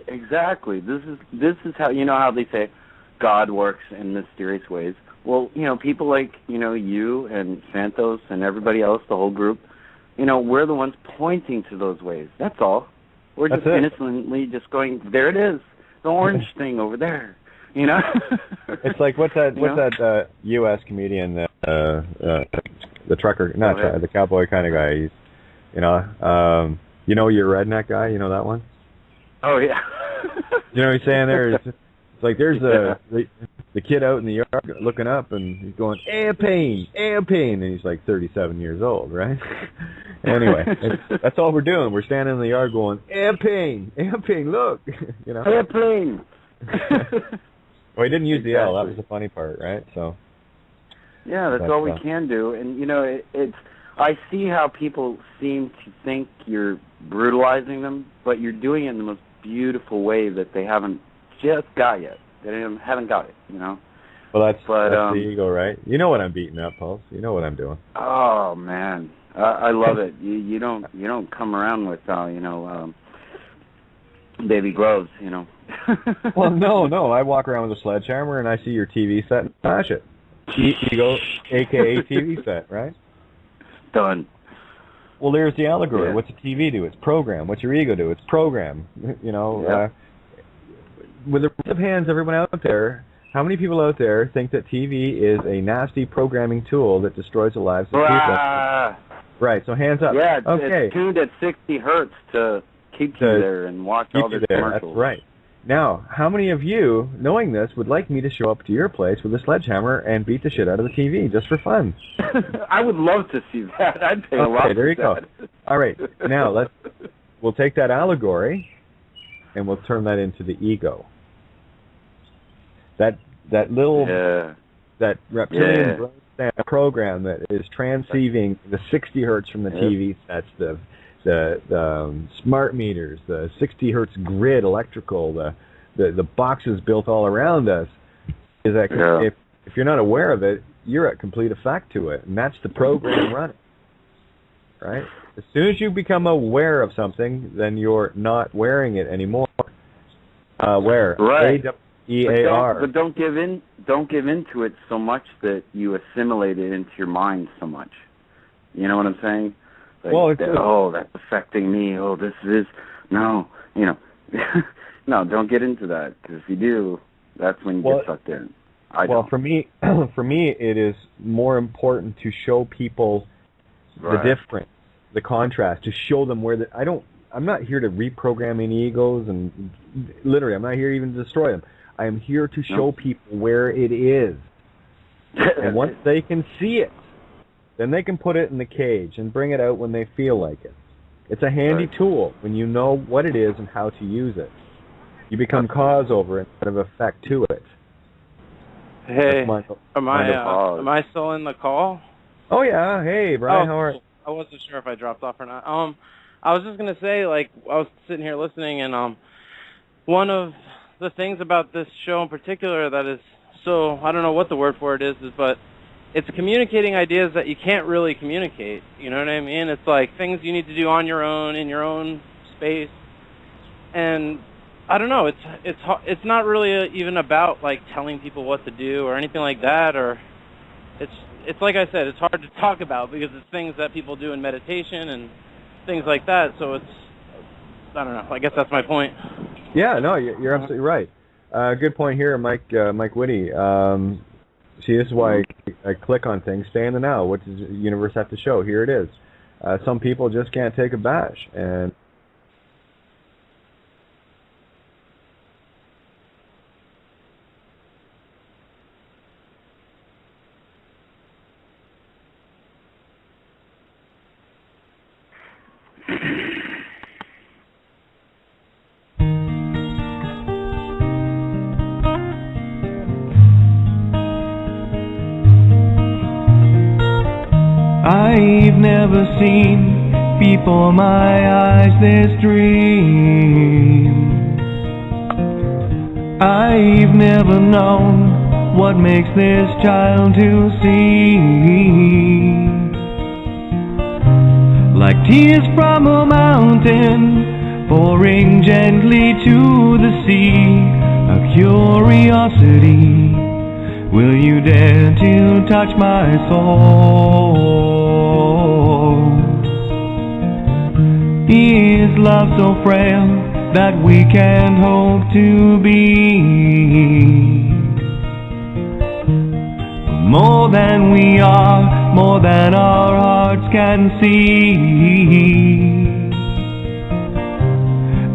Exactly. This is how how they say God works in mysterious ways. Well, people like you and Santos and everybody else, the whole group. We're the ones pointing to those ways. That's all. We're just innocently just going. There it is, the orange thing over there. It's like what's that U.S. comedian, the trucker, the cowboy kind of guy. You know, you're a redneck guy. You know that one? Oh yeah. You know what he's saying there? It's like there's the kid out in the yard looking up, and he's going, airplane, and he's like 37 years old, right? Anyway, that's all we're doing. We're standing in the yard going, airplane, look, you know. Airplane. Well, he didn't use the L. That was the funny part, right? So. Yeah, that's all we can do, and you know, it's. I see how people seem to think you're brutalizing them, but you're doing it in the most beautiful way that they haven't just got yet. They haven't got it, you know. Well, that's the ego, right? You know what I'm beating up, Pulse. You know what I'm doing. Oh man, I love it. You don't come around with baby gloves, you know. Well, no. I walk around with a sledgehammer and I see your TV set and smash it. Ego, aka TV set, right? Done. Well, there's the allegory. Yeah. What's a TV do? It's program. What's your ego do? It's program. You know. Yeah. With the raise of hands, everyone out there, how many people out there think that TV is a nasty programming tool that destroys the lives of people? Right, so hands up. Yeah, okay. It's tuned at 60 hertz to keep you there and watch all the commercials. That's right. Now, how many of you, knowing this, would like me to show up to your place with a sledgehammer and beat the shit out of the TV just for fun? I would love to see that. I'd pay a lot for there you that. go. All right, now we'll take that allegory and we'll turn that into the ego. That little that reptilian program that is transceiving the 60 hertz from the TV sets, the smart meters, the 60 hertz grid electrical, the boxes built all around us, is that if you're not aware of it, you're at complete effect to it, and that's the program running. Right? As soon as you become aware of something, then you're not wearing it anymore. Aware. Right. A-W-E-A-R. But don't give in. Don't give into it so much that you assimilate it into your mind so much. You know what I'm saying? Like, well, that's affecting me. Oh, this is no. You know, no. Don't get into that, because if you do, that's when you get sucked in. For me, it is more important to show people the difference, the contrast, to show them where I'm not here to reprogram any egos, and literally, I'm not here even to destroy them. I am here to show people where it is. And once they can see it, then they can put it in the cage and bring it out when they feel like it. It's a handy tool when you know what it is and how to use it. You become cause over it instead of effect to it. Hey, am I still in the call? Oh yeah. Hey, Brian, how are you? I wasn't sure if I dropped off or not. I was just gonna say, like, I was sitting here listening, and one of the things about this show in particular that is so, I don't know what the word for it is, but it's communicating ideas that you can't really communicate. You know what I mean? It's like things you need to do on your own, in your own space, and I don't know. It's not really even about like telling people what to do or anything like that. Or it's like I said, it's hard to talk about because it's things that people do in meditation and things like that. So I don't know. I guess that's my point. Yeah, no, you're absolutely right. Good point here, Mike Whitty. See, this is why I click on things. Stay in the now. What does the universe have to show? Here it is. Some people just can't take a bash, and I've never seen before my eyes this dream. I've never known what makes this child to see. Like tears from a mountain pouring gently to the sea, a curiosity. Will you dare to touch my soul? Is love so frail that we can't hope to be more than we are, more than our hearts hearts can see.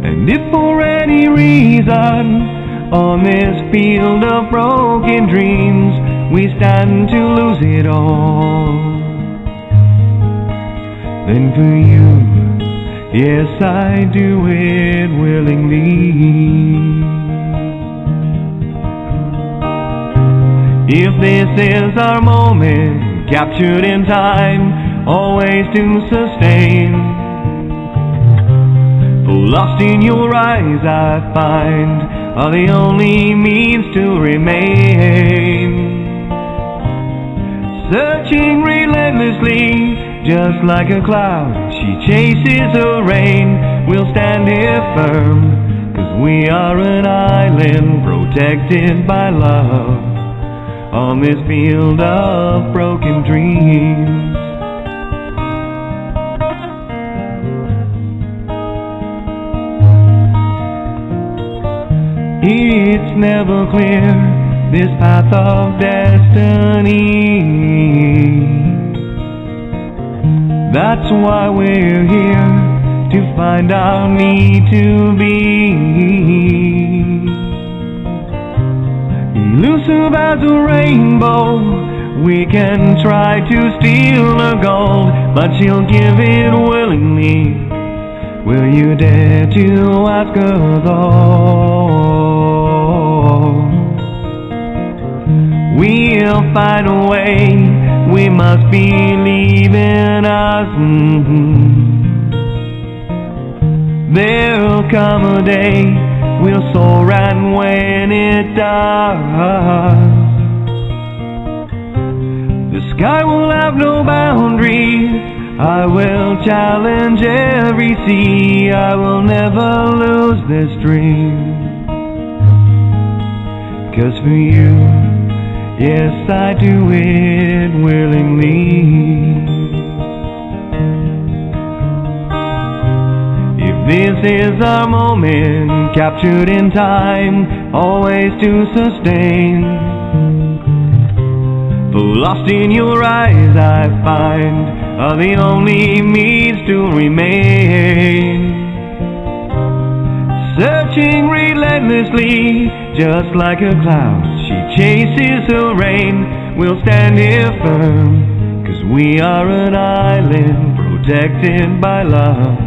And if for any reason on this field of broken dreams we stand to lose it all, then for you, yes, I do it willingly. If this is our moment, captured in time, always to sustain, lost in your eyes I find are the only means to remain. Searching relentlessly, just like a cloud, she chases the rain. We'll stand here firm, 'cause we are an island protected by love on this field of broken dreams. It's never clear, this path of destiny. That's why we're here, to find our need to be. Elusive as a rainbow, we can try to steal her gold, but she'll give it willingly. Will you dare to ask her though? We'll find a way, we must believe in us. There'll come a day, we'll soar, and when it does, the sky will have no boundaries. I will challenge every sea, I will never lose this dream. 'Cause for you, yes, I do it willingly. If this is our moment, captured in time, always to sustain, lost in your eyes I find are the only means to remain. Searching relentlessly, just like a cloud, she chases the rain. We'll stand here firm, 'cause we are an island protected by love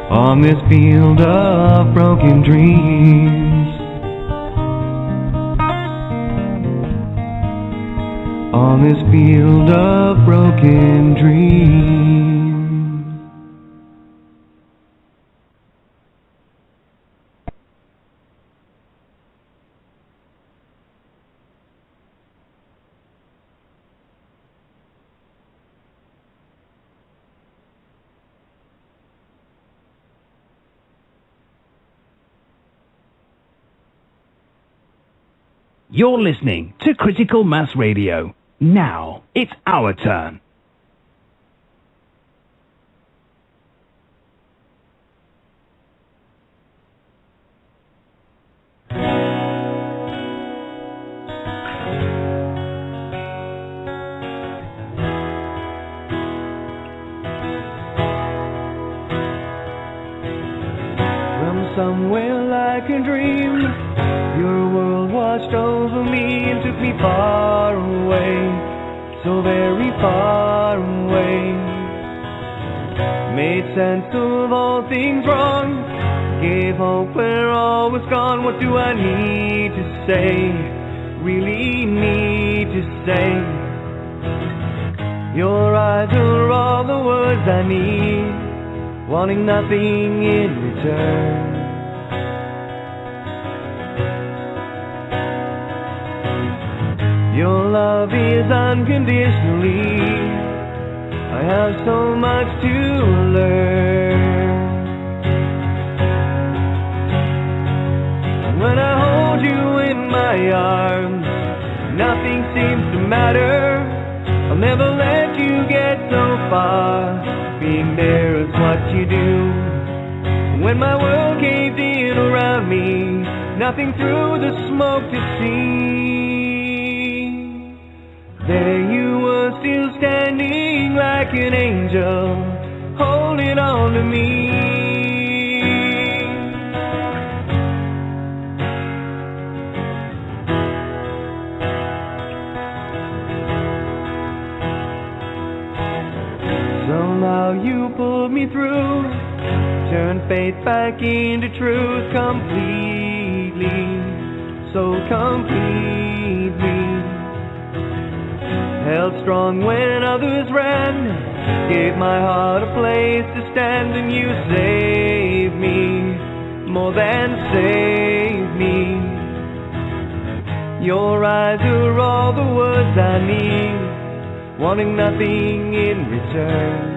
on this field of broken dreams. On this field of broken dreams. You're listening to Critical Mass Radio. Now it's our turn. From somewhere like a dream, your world washed over me and took me far away, so very far away. Made sense of all things wrong, gave hope where all was gone. What do I need to say, really need to say? Your eyes are all the words I need, wanting nothing in return. Your love is unconditionally. I have so much to learn. When I hold you in my arms, nothing seems to matter. I'll never let you get so far. Being there is what you do. When my world caved in around me, nothing through the smoke to see. There you were, still standing like an angel, holding on to me. Somehow you pulled me through, turned faith back into truth completely, so completely. Held strong when others ran, gave my heart a place to stand, and you saved me, more than saved me. Your eyes are all the words I need, wanting nothing in return.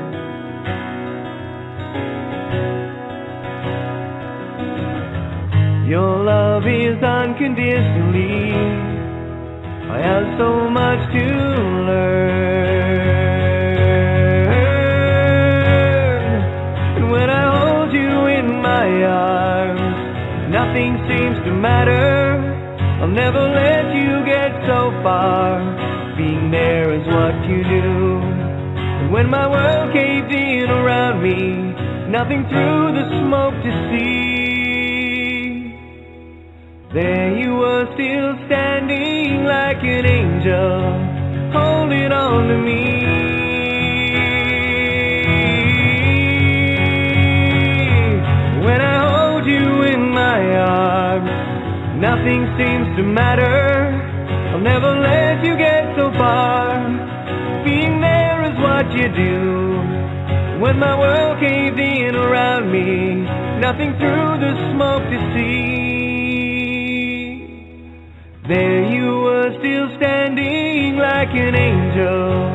Your love is unconditionally. I have so much to learn. And when I hold you in my arms, nothing seems to matter. I'll never let you get so far. Being there is what you do. And when my world caved in around me, nothing through the smoke to see. There you were, still standing like an angel, holding on to me. When I hold you in my arms, nothing seems to matter. I'll never let you get so far. Being there is what you do. When my world caved in around me, nothing through the smoke to see. There you were, still standing like an angel,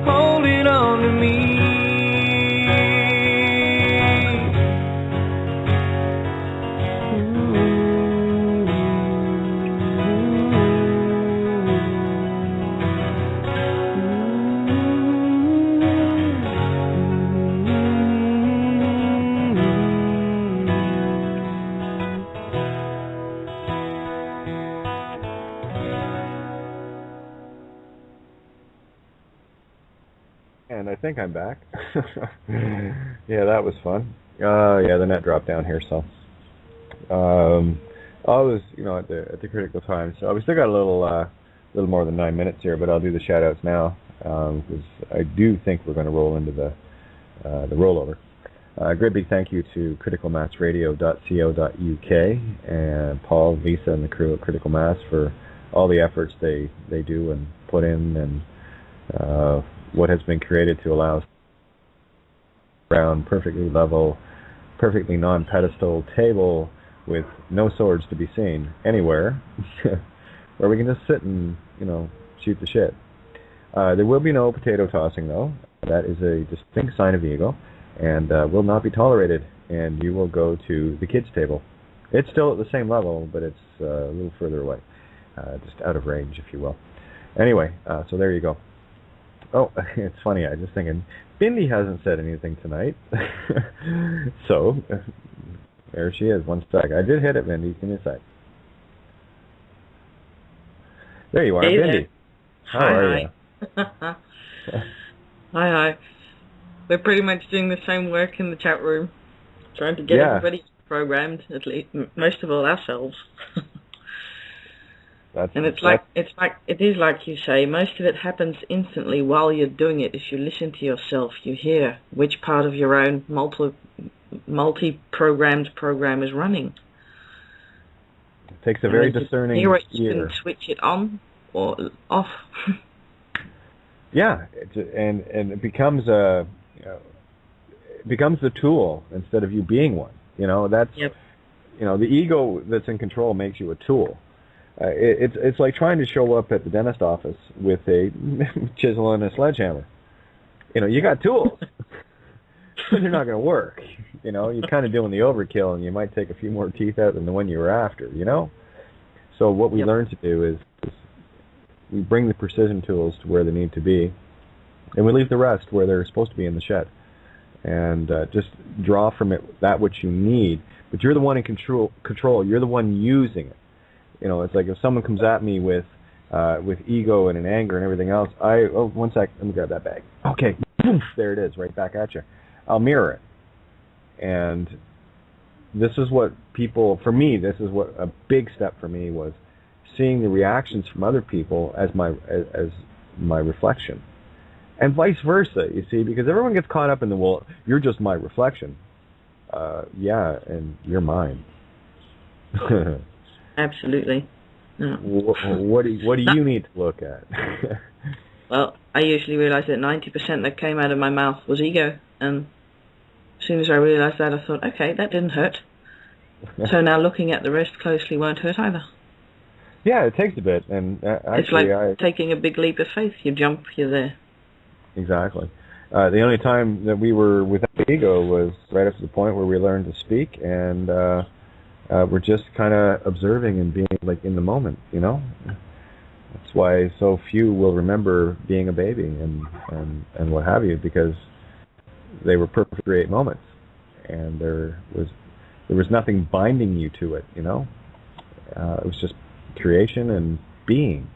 holding on to me. And I think I'm back. Yeah, that was fun. Yeah, the net dropped down here, so I was, at the critical time. So we still got a little more than 9 minutes here, but I'll do the shout outs now because I do think we're going to roll into the rollover. Great big thank you to criticalmassradio.co.uk and Paul, Lisa, and the crew at Critical Mass for all the efforts they do and put in, and what has been created to allow us round, perfectly level, perfectly non-pedestal table with no swords to be seen anywhere, where we can just sit and shoot the shit. There will be no potato tossing though. That is a distinct sign of ego, and will not be tolerated. And you will go to the kids' table. It's still at the same level, but it's a little further away, just out of range, if you will. Anyway, so there you go. Oh, it's funny, I was just thinking, Bindi hasn't said anything tonight. So, there she is, one sec. I did hit it, Bindi, give me a sec. There you are, hey Bindi. There. How are you? Hi. We're pretty much doing the same work in the chat room, trying to get everybody programmed, at least, most of all ourselves. And it is like you say, most of it happens instantly while you're doing it. If you listen to yourself, you hear which part of your own multi-programmed program is running. It takes a very discerning ear. You can switch it on or off. Yeah, and it becomes the tool instead of you being one. That's the ego that's in control makes you a tool. It's like trying to show up at the dentist office with a chisel and a sledgehammer. You got tools, but they're not going to work. You're kind of doing the overkill, and you might take a few more teeth out than the one you were after. So what we learn to do is we bring the precision tools to where they need to be, and we leave the rest where they're supposed to be in the shed, and just draw from it that which you need. But you're the one in control. You're the one using it. It's like if someone comes at me with ego and an anger and everything else, one sec, let me grab that bag. Okay, there it is, right back at you. I'll mirror it. And this is what people, for me, this is what a big step for me was seeing the reactions from other people as my reflection. And vice versa, you see, because everyone gets caught up in the, well, you're just my reflection. Yeah, and you're mine. Absolutely. No. What do you need to look at? Well, I usually realise that 90% that came out of my mouth was ego, and as soon as I realised that, I thought, okay, that didn't hurt. So now looking at the rest closely won't hurt either. Yeah, it takes a bit, and actually, it's like taking a big leap of faith. You jump, you're there. Exactly. The only time that we were without ego was right up to the point where we learned to speak, and we're just kind of observing and being like in the moment, you know. That's why so few will remember being a baby and what have you, because they were perfect great moments, and there was nothing binding you to it, you know. It was just creation and being.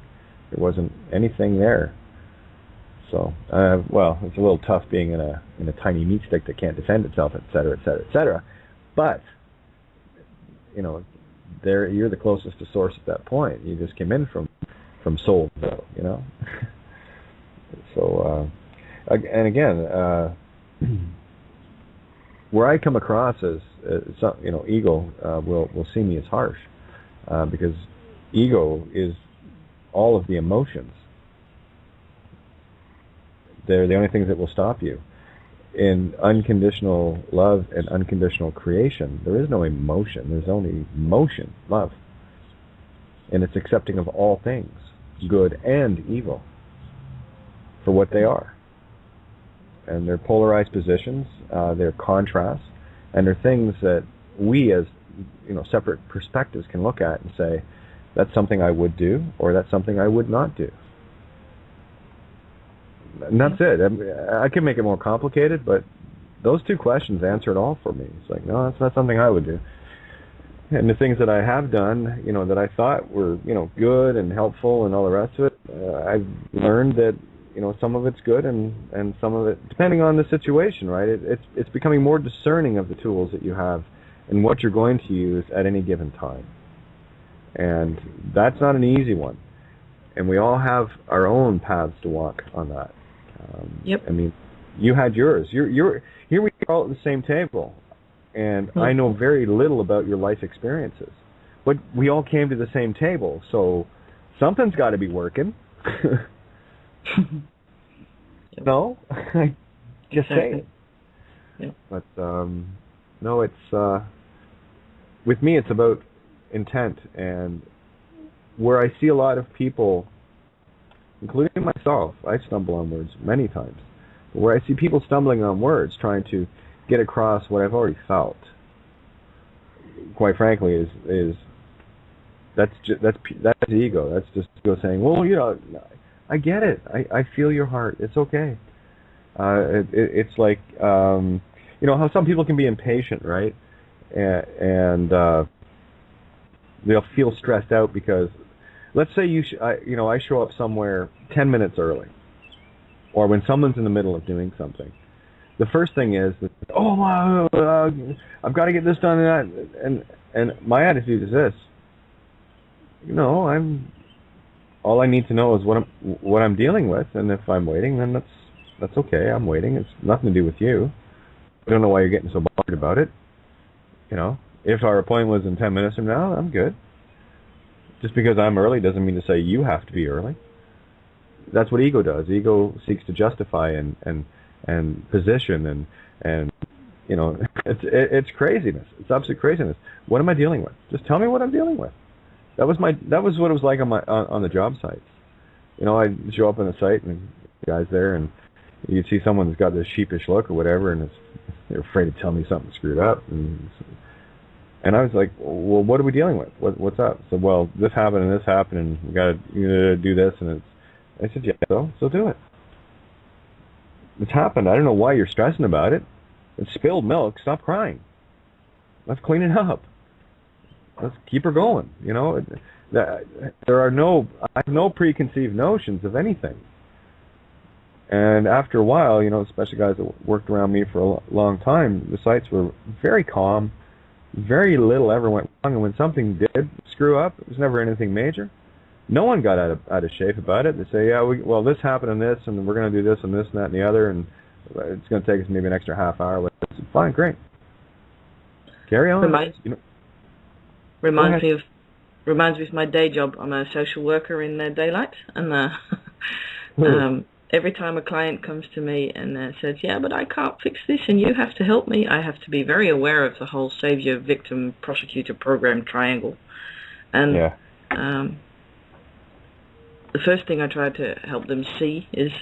There wasn't anything there. So, well, it's a little tough being in a tiny meat stick that can't defend itself, et cetera, et cetera, et cetera. But, you know, you're the closest to source at that point. You just came in from soul, you know. So, and again, where I come across as you know, ego will see me as harsh, because ego is all of the emotions. They're the only things that will stop you. In unconditional love and unconditional creation, there is no emotion. There's only motion, love. And it's accepting of all things, good and evil, for what they are. And they're polarized positions, they're contrasts, and they're things that we as, you know, separate perspectives can look at and say, that's something I would do, or that's something I would not do. And that's it. I can make it more complicated, but those two questions answer it all for me. It's like, no, that's not something I would do. And the things that I have done, you know, that I thought were, you know, good and helpful and all the rest of it, I've learned that, you know, some of it's good and some of it, depending on the situation, right? It's becoming more discerning of the tools that you have and what you're going to use at any given time. And that's not an easy one. And we all have our own paths to walk on that. Yep. I mean, you had yours. You're here we are all at the same table, and I know very little about your life experiences, but we all came to the same table, so something's got to be working. No, just saying. Yep. But no, it's with me. It's about intent, and where I see a lot of people, including myself, I stumble on words many times. But where I see people stumbling on words, trying to get across what I've already felt, quite frankly, is that's ego. That's just ego saying, well, you know, I get it. I feel your heart. It's okay. It's like, you know, how some people can be impatient, right? And they'll feel stressed out because, let's say I show up somewhere 10 minutes early, or when someone's in the middle of doing something. The first thing is, I've got to get this done and that, and my attitude is this. You know, all I need to know is what I'm dealing with, and if I'm waiting, then that's okay. I'm waiting. It's nothing to do with you. I don't know why you're getting so bothered about it. You know, if our appointment was in 10 minutes from now, I'm good. Just because I'm early doesn't mean to say you have to be early. That's what ego does. Ego seeks to justify and position and you know, it's craziness. It's absolute craziness. What am I dealing with? Just tell me what I'm dealing with. That was what it was like on the job sites. You know, I'd show up on the site and the guy's there, and you'd see someone that's got this sheepish look or whatever, and they're afraid to tell me something screwed up. And I was like, well, what are we dealing with? What's up? So, well, this happened and this happened, and we got to do this. And I said, yeah, so do it. It's happened. I don't know why you're stressing about it. It's spilled milk. Stop crying. Let's clean it up. Let's keep her going. You know, I have no preconceived notions of anything. And after a while, especially guys that worked around me for a long time, the sites were very calm. Very little ever went wrong, and when something did screw up, it was never anything major. No one got out of shape about it. They say, well, this happened and this, and we're going to do this and this and that and the other, and it's going to take us maybe an extra half hour. Fine, great. Carry on. Reminds me of my day job. I'm a social worker in daylight, and every time a client comes to me and says, yeah, but I can't fix this and you have to help me, I have to be very aware of the whole savior, victim, prosecutor program triangle. And the first thing I try to help them see is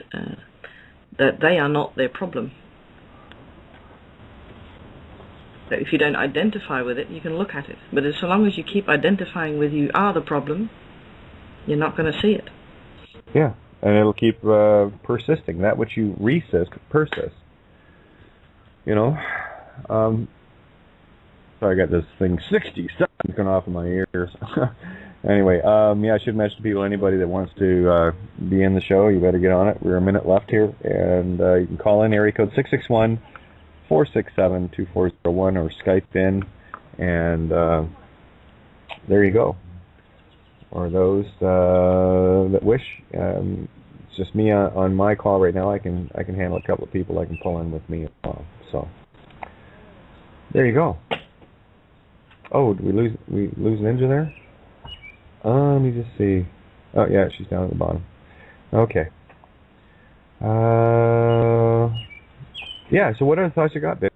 that they are not their problem. So if you don't identify with it, you can look at it. But so long as you keep identifying with you are the problem, you're not going to see it. Yeah. And it'll keep persisting. That which you resist persists. Sorry, I got this thing 60 seconds going off in my ears. Anyway, I should mention to people, anybody that wants to be in the show, you better get on it. We're a minute left here, and you can call in area code 661-467-2401 or Skype in, and there you go. Or those that wish. It's just me on my call right now. I can handle a couple of people I can pull in with me as well. So there you go. Oh, did we lose Ninja there? Let me just see. Oh yeah, she's down at the bottom. Okay. Yeah. So what other thoughts you got, Dave?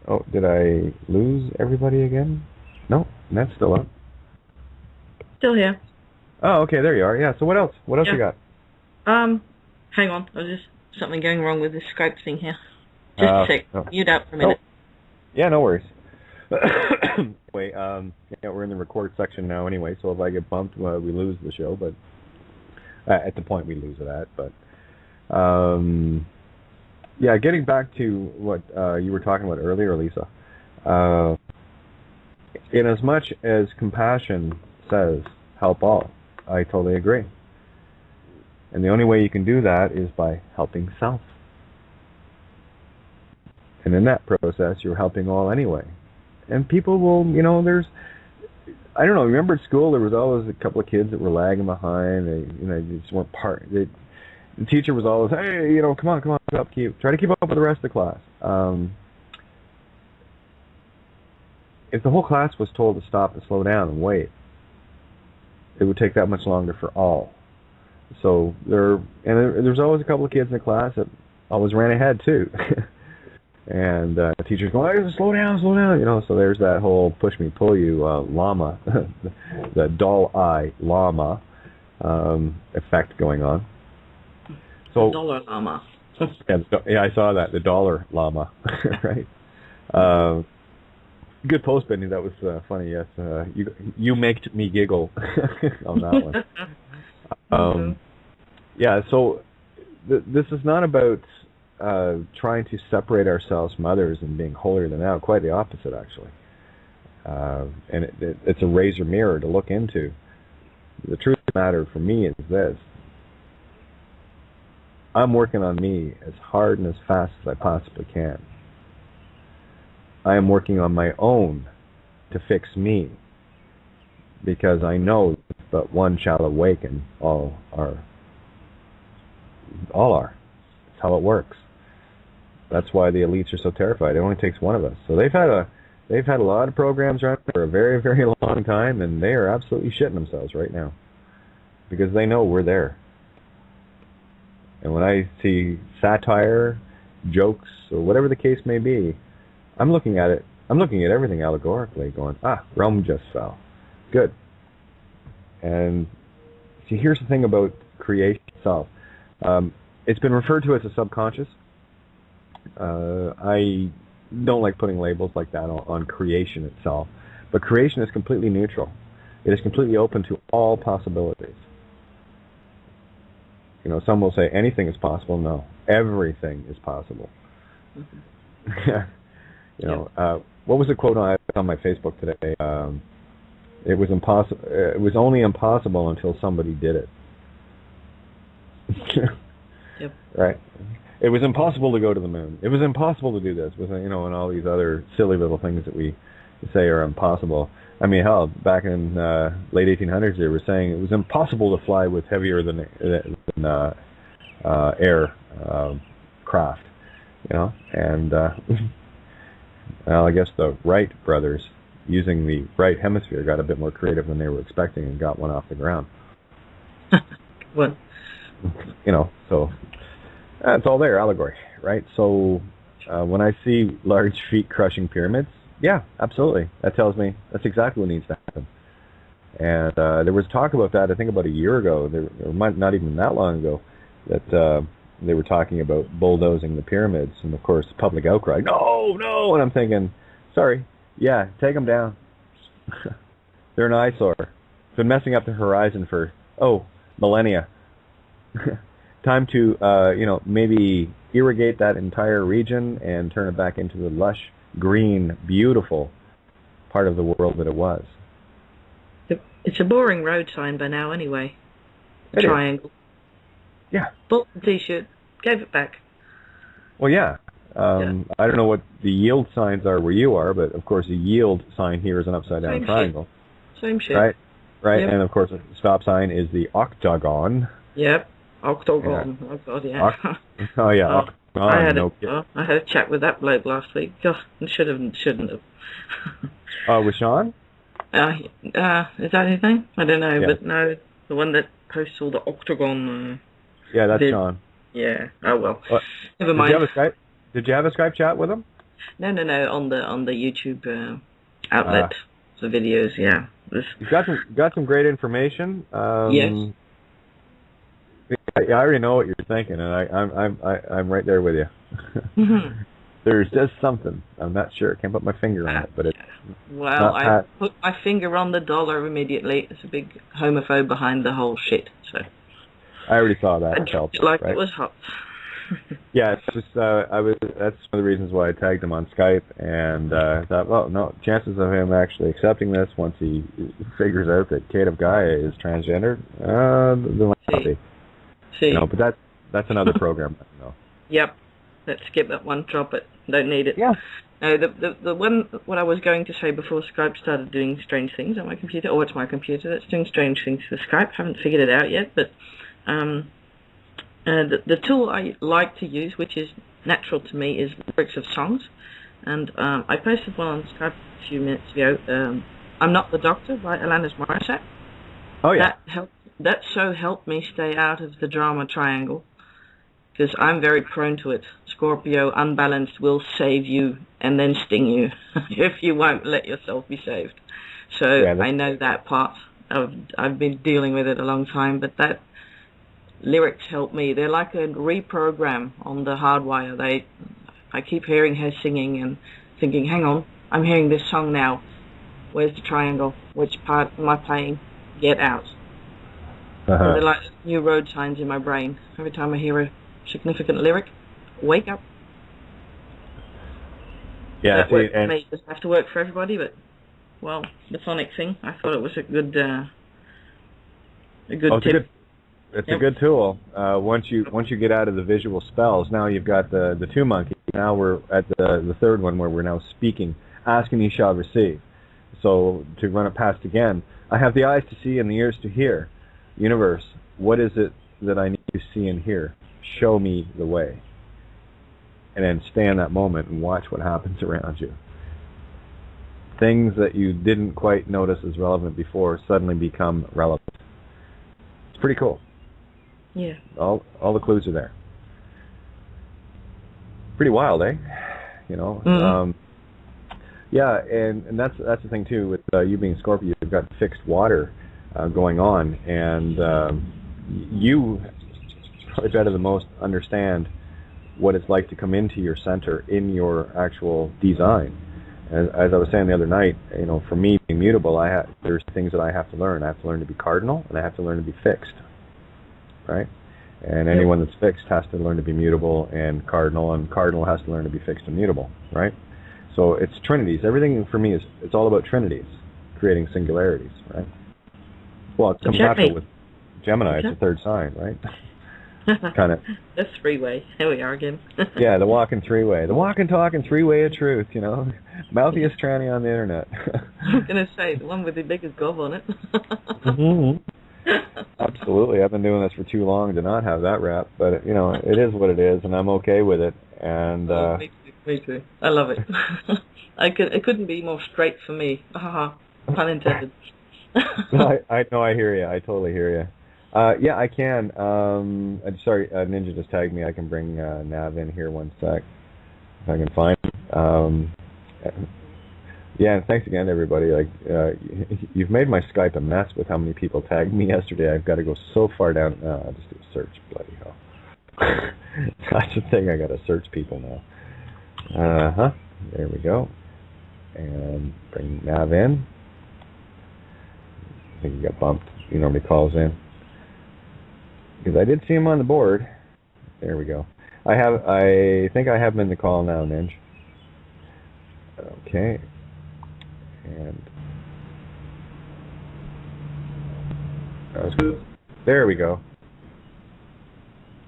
Oh, did I lose everybody again? No, that's still up. Still here. Oh, okay, there you are. Yeah, so what else? What else you got? Hang on. There's just something going wrong with this Skype thing here. Just a sec. Oh. Mute out for a minute. Yeah, no worries. Anyway, we're in the record section now anyway, so if I get bumped, we lose the show, but at the point we lose it at, but yeah, getting back to what you were talking about earlier, Lisa, in as much as compassion says, help all, I totally agree. And the only way you can do that is by helping self. And in that process, you're helping all anyway. And people will, I don't know, remember at school there was always a couple of kids that were lagging behind, they just weren't part, the teacher was always, hey, come on, try to keep up with the rest of the class. If the whole class was told to stop and slow down and wait, it would take that much longer for all. So there's always a couple of kids in the class that always ran ahead too. And the teacher's going, hey, slow down, so there's that whole push me, pull you llama, the doll eye llama effect going on. So, the dollar llama. Yeah, I saw that, the dollar llama, right? Good post, Benny, that was funny, yes. You make me giggle on that one. Yeah, so this is not about trying to separate ourselves from others and being holier than thou. Quite the opposite, actually. And it's a razor mirror to look into. The truth of the matter for me is this. I'm working on me as hard and as fast as I possibly can. I am working on my own to fix me, because I know but one shall awaken, all are. That's how it works. That's why the elites are so terrified. It only takes one of us. So they've had a lot of programs around for a very, very long time, and they are absolutely shitting themselves right now, because they know we're there. And when I see satire, jokes, or whatever the case may be, I'm looking at it. I'm looking at everything allegorically, going, Rome just fell. Good. And see, here's the thing about creation itself. It's been referred to as a subconscious. I don't like putting labels like that on creation itself. But creation is completely neutral. It is completely open to all possibilities. Some will say anything is possible. No, everything is possible. Mm-hmm. What was the quote on my Facebook today? It was impossible. It was only impossible until somebody did it. Yep. Right. It was impossible to go to the moon. It was impossible to do this, with and all these other silly little things that we say are impossible. I mean, hell, back in late 1800s, they were saying it was impossible to fly with heavier than air craft, and well, I guess the Wright brothers, using the right hemisphere, got a bit more creative than they were expecting and got one off the ground. What? So it's all there, allegory, right? So when I see large feet crushing pyramids, yeah, absolutely. That tells me that's exactly what needs to happen. And there was talk about that, I think, about a year ago, or not even that long ago, that they were talking about bulldozing the pyramids, and of course, public outcry, no, and I'm thinking, sorry, yeah, take them down. They're an eyesore. It's been messing up the horizon for, millennia. Time to, maybe irrigate that entire region and turn it back into the lush, green, beautiful part of the world that it was. It's a boring road sign by now anyway. Triangle. Yeah. Bought the T-shirt, gave it back. Well, yeah. I don't know what the yield signs are where you are, but of course a yield sign here is an upside-down triangle. Same shit. Right. Yep. And of course a stop sign is the octagon. Yep. Octagon. Yeah. Oh God, yeah. Octagon. I had a chat with that bloke last week. God, shouldn't have. With Sean? Is that his name? I don't know, Yeah. but no, the one that posts all the octagon. Yeah, that's Sean. Yeah. Oh well. Never Did mind. Did you have a Skype chat with him? No. On the YouTube outlet for videos. Yeah. He's got some great information. Yes. I already know what you're thinking, and I'm right there with you. Mm-hmm. There's just something. I'm not sure. Can't put my finger on it, but it's. Well, I put my finger on the dollar immediately. There's a big homophobe behind the whole shit. So. I already saw that. I felt like it was hot. Yeah, it's just that's one of the reasons why I tagged him on Skype, and I thought, well, no, chances of him actually accepting this once he figures out that Kate of Gaia is transgender, there might not be. But that's another program. No. Yep. Let's skip that one. Drop it. Don't need it. Yeah. No, the one, what I was going to say before Skype started doing strange things on my computer, or it's my computer that's doing strange things to Skype. Haven't figured it out yet, but the tool I like to use, which is natural to me, is lyrics of songs. And I posted one on Skype a few minutes ago. I'm Not the Doctor by Alanis Morissette. Oh yeah. That so helped me stay out of the drama triangle, because I'm very prone to it. Scorpio, unbalanced, will save you and then sting you if you won't let yourself be saved. So I know that part. I've been dealing with it a long time, but that lyrics help me. They're like a reprogram on the hardwire. I keep hearing her singing and thinking, hang on, I'm hearing this song now. Where's the triangle? Which part am I playing? Get out. They're like new road signs in my brain. Every time I hear a significant lyric, wake up. Yeah, that works for me. It doesn't have to work for everybody, but the phonic thing, I thought it was a good tip. It's a good tool. Once you get out of the visual spells, now you've got the two monkeys. Now we're at the third one where we're now speaking. Ask and ye shall receive. So to run it past again, I have the eyes to see and the ears to hear. Universe, what is it that I need to see and hear? Show me the way. And then stay in that moment and watch what happens around you. Things that you didn't quite notice as relevant before suddenly become relevant. It's pretty cool. Yeah. All the clues are there. Pretty wild, eh? Mm-hmm. Yeah, and that's the thing too with you being Scorpio. You've got fixed water going on, and you probably better than most understand what it's like to come into your center in your actual design. As I was saying the other night, for me being mutable, there's things that I have to learn. I have to learn to be cardinal, and I have to learn to be fixed, right? And anyone that's fixed has to learn to be mutable and cardinal has to learn to be fixed and mutable, right? So it's trinities. Everything for me it's all about trinities. creating singularities, right? Well, it's compatible with Gemini. It's the third sign, right? Kind of. The three-way. Here we are again. Yeah, the walking three-way. The walking, talking three-way of truth, you know. Mouthiest tranny on the internet. I was going to say, the one with the biggest gob on it. Absolutely. I've been doing this for too long to not have that rap, but, you know, it is what it is, and I'm okay with it. And me too. I love it. It couldn't be more straight for me. Pun intended. I know, I hear you. I totally hear you. Yeah, I can. Sorry, Ninja just tagged me. I can bring Nav in here one sec, if I can find him. Yeah, and thanks again, everybody. Like, you've made my Skype a mess with how many people tagged me yesterday. I've got to go so far down. I'll just do a search. Bloody hell. That's the thing. I got to search people now. There we go. And bring Nav in. I think he got bumped. He normally calls in. Because I did see him on the board. There we go. I think I have him in the call now, Ninj. Okay. And that was good. There we go.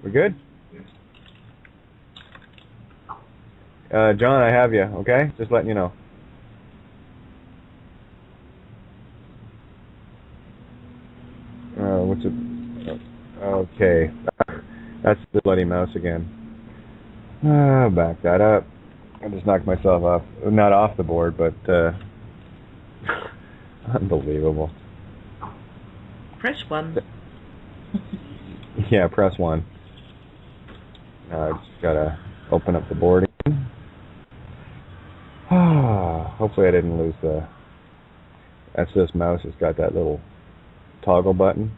We're good? John, I have you, okay? Just letting you know. What's it? Okay. That's the bloody mouse again. Back that up. I just knocked myself off. Not off the board, but unbelievable. Press 1. Yeah, press 1. I just gotta open up the board again. Hopefully I didn't lose the... That's this mouse. It's got that little toggle button.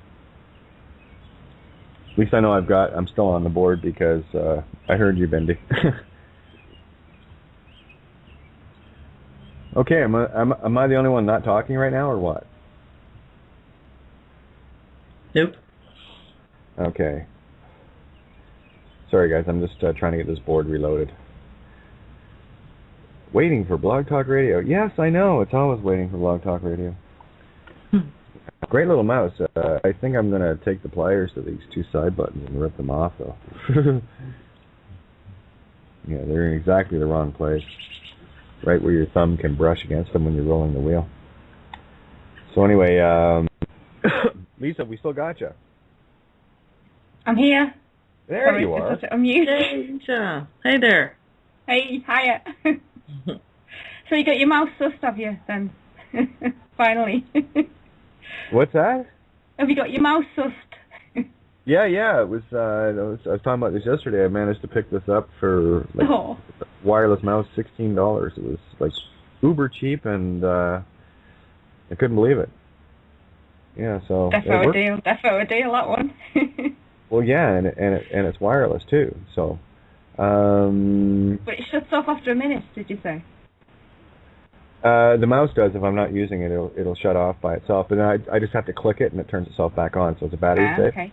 At least I know I'm still on the board because I heard you, Bindi. Okay, am I the only one not talking right now, or what? Nope. Okay. Sorry, guys, I'm just trying to get this board reloaded. Waiting for Blog Talk Radio. Yes, I know. It's always waiting for Blog Talk Radio. Great little mouse. I think I'm going to take the pliers to these two side buttons and rip them off, though. Yeah, they're in exactly the wrong place. Right where your thumb can brush against them when you're rolling the wheel. So anyway, Lisa, we still got you. I'm here. There Sorry, you are. I'm mute. Hey, Lisa. Hey there. Hey, hiya. So you got your mouse sussed, have you, then? Finally. What's that? Have you got your mouse sussed? Yeah. It was. I was talking about this yesterday. I managed to pick this up for wireless mouse, $16. It was like uber cheap, and I couldn't believe it. Yeah, so defo a deal, that one. Well, yeah, and it's wireless too. So. But it shuts off after a minute. Did you say? The mouse does. If I'm not using it, it'll shut off by itself. But then I just have to click it, and it turns itself back on. So it's a battery safe. Okay.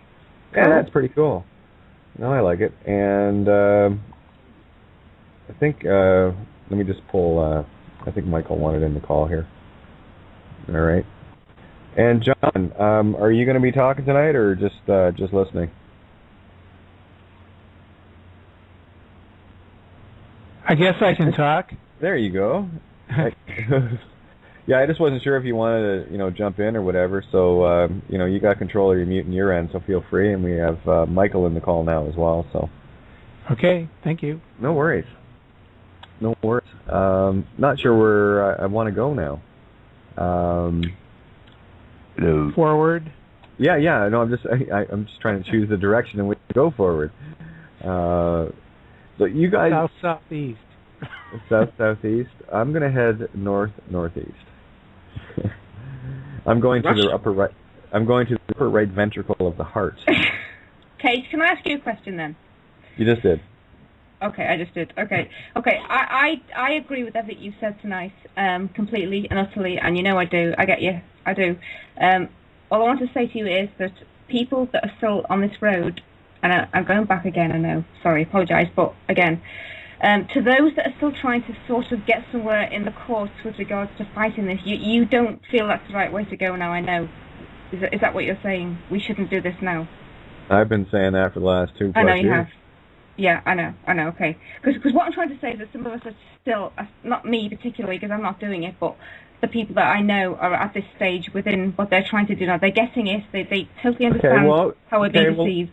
Yeah, that's pretty cool. No, I like it. And I think let me just pull. I think Michael wanted in the call here. All right. And John, are you going to be talking tonight, or just listening? I guess I can talk. There you go. Yeah, I just wasn't sure if you wanted to, jump in or whatever. So, you got control of your mute in your end, so feel free. And we have Michael in the call now as well. So. Okay, thank you. No worries. Not sure where I want to go now. Forward. Yeah. No, I'm just trying to choose the direction in which to go forward. So you guys. Southeast. Southeast. I'm gonna head northeast. I'm going to the upper right. I'm going to the upper right ventricle of the heart. Okay, can I ask you a question then? You just did. Okay, I just did. Okay. I agree with everything you said tonight, completely and utterly, and I do. I get you. I do. All I want to say to you is that people that are still on this road, and I'm going back again, I know, sorry, apologise, but again, To those that are still trying to sort of get somewhere in the courts with regards to fighting this, you don't feel that's the right way to go now, I know. Is that what you're saying? We shouldn't do this now? I've been saying that for the last 2+ years. I know you have. Yeah, I know, okay. Because what I'm trying to say is that some of us are still, not me particularly, because I'm not doing it, but the people that I know are at this stage within what they're trying to do now. They're getting it. They totally understand how we're being deceived.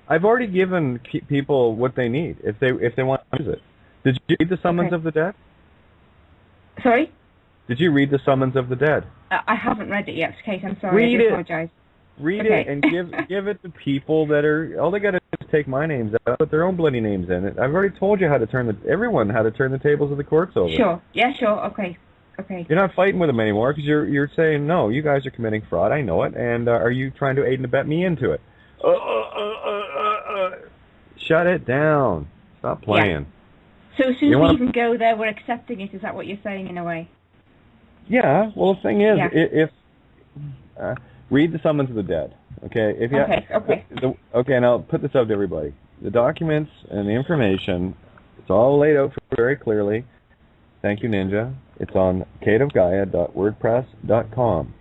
I've already given people what they need if they want to use it. Did you read the Summons of the Dead? Sorry? Did you read the Summons of the Dead? I haven't read it yet, Kate. I'm sorry. I apologize. Read it and give it to people that are. All they got to do is take my names out, put their own bloody names in it. I've already told you how to turn the tables of the courts over. Sure. Yeah. Sure. Okay. You're not fighting with them anymore because you're saying no. You guys are committing fraud. I know it. And are you trying to aid and abet me into it? Shut it down. Stop playing. Yeah. So as soon as we even go there, we're accepting it. Is that what you're saying in a way? Yeah. Well, the thing is, if read the Summons of the Dead. Okay. Okay. And I'll put this out to everybody. The documents and the information, it's all laid out very clearly. Thank you, Ninja. It's on kateofgaia.wordpress.com.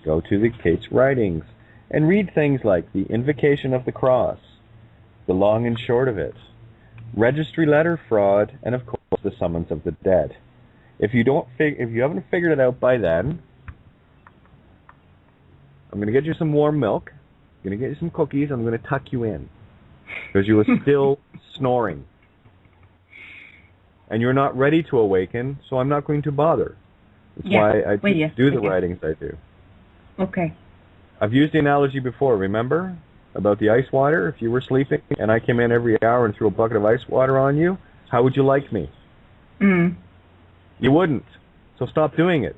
Go to the Kate's writings and read things like the Invocation of the Cross, the long and short of it, registry letter fraud, and of course the Summons of the Dead. If you haven't figured it out by then, I'm going to get you some warm milk. I'm going to get you some cookies. I'm going to tuck you in because you were still snoring. And you're not ready to awaken, so I'm not going to bother. That's why I do the writings I do. Okay. I've used the analogy before, remember? About the ice water. If you were sleeping and I came in every hour and threw a bucket of ice water on you, how would you like me? You wouldn't. So stop doing it.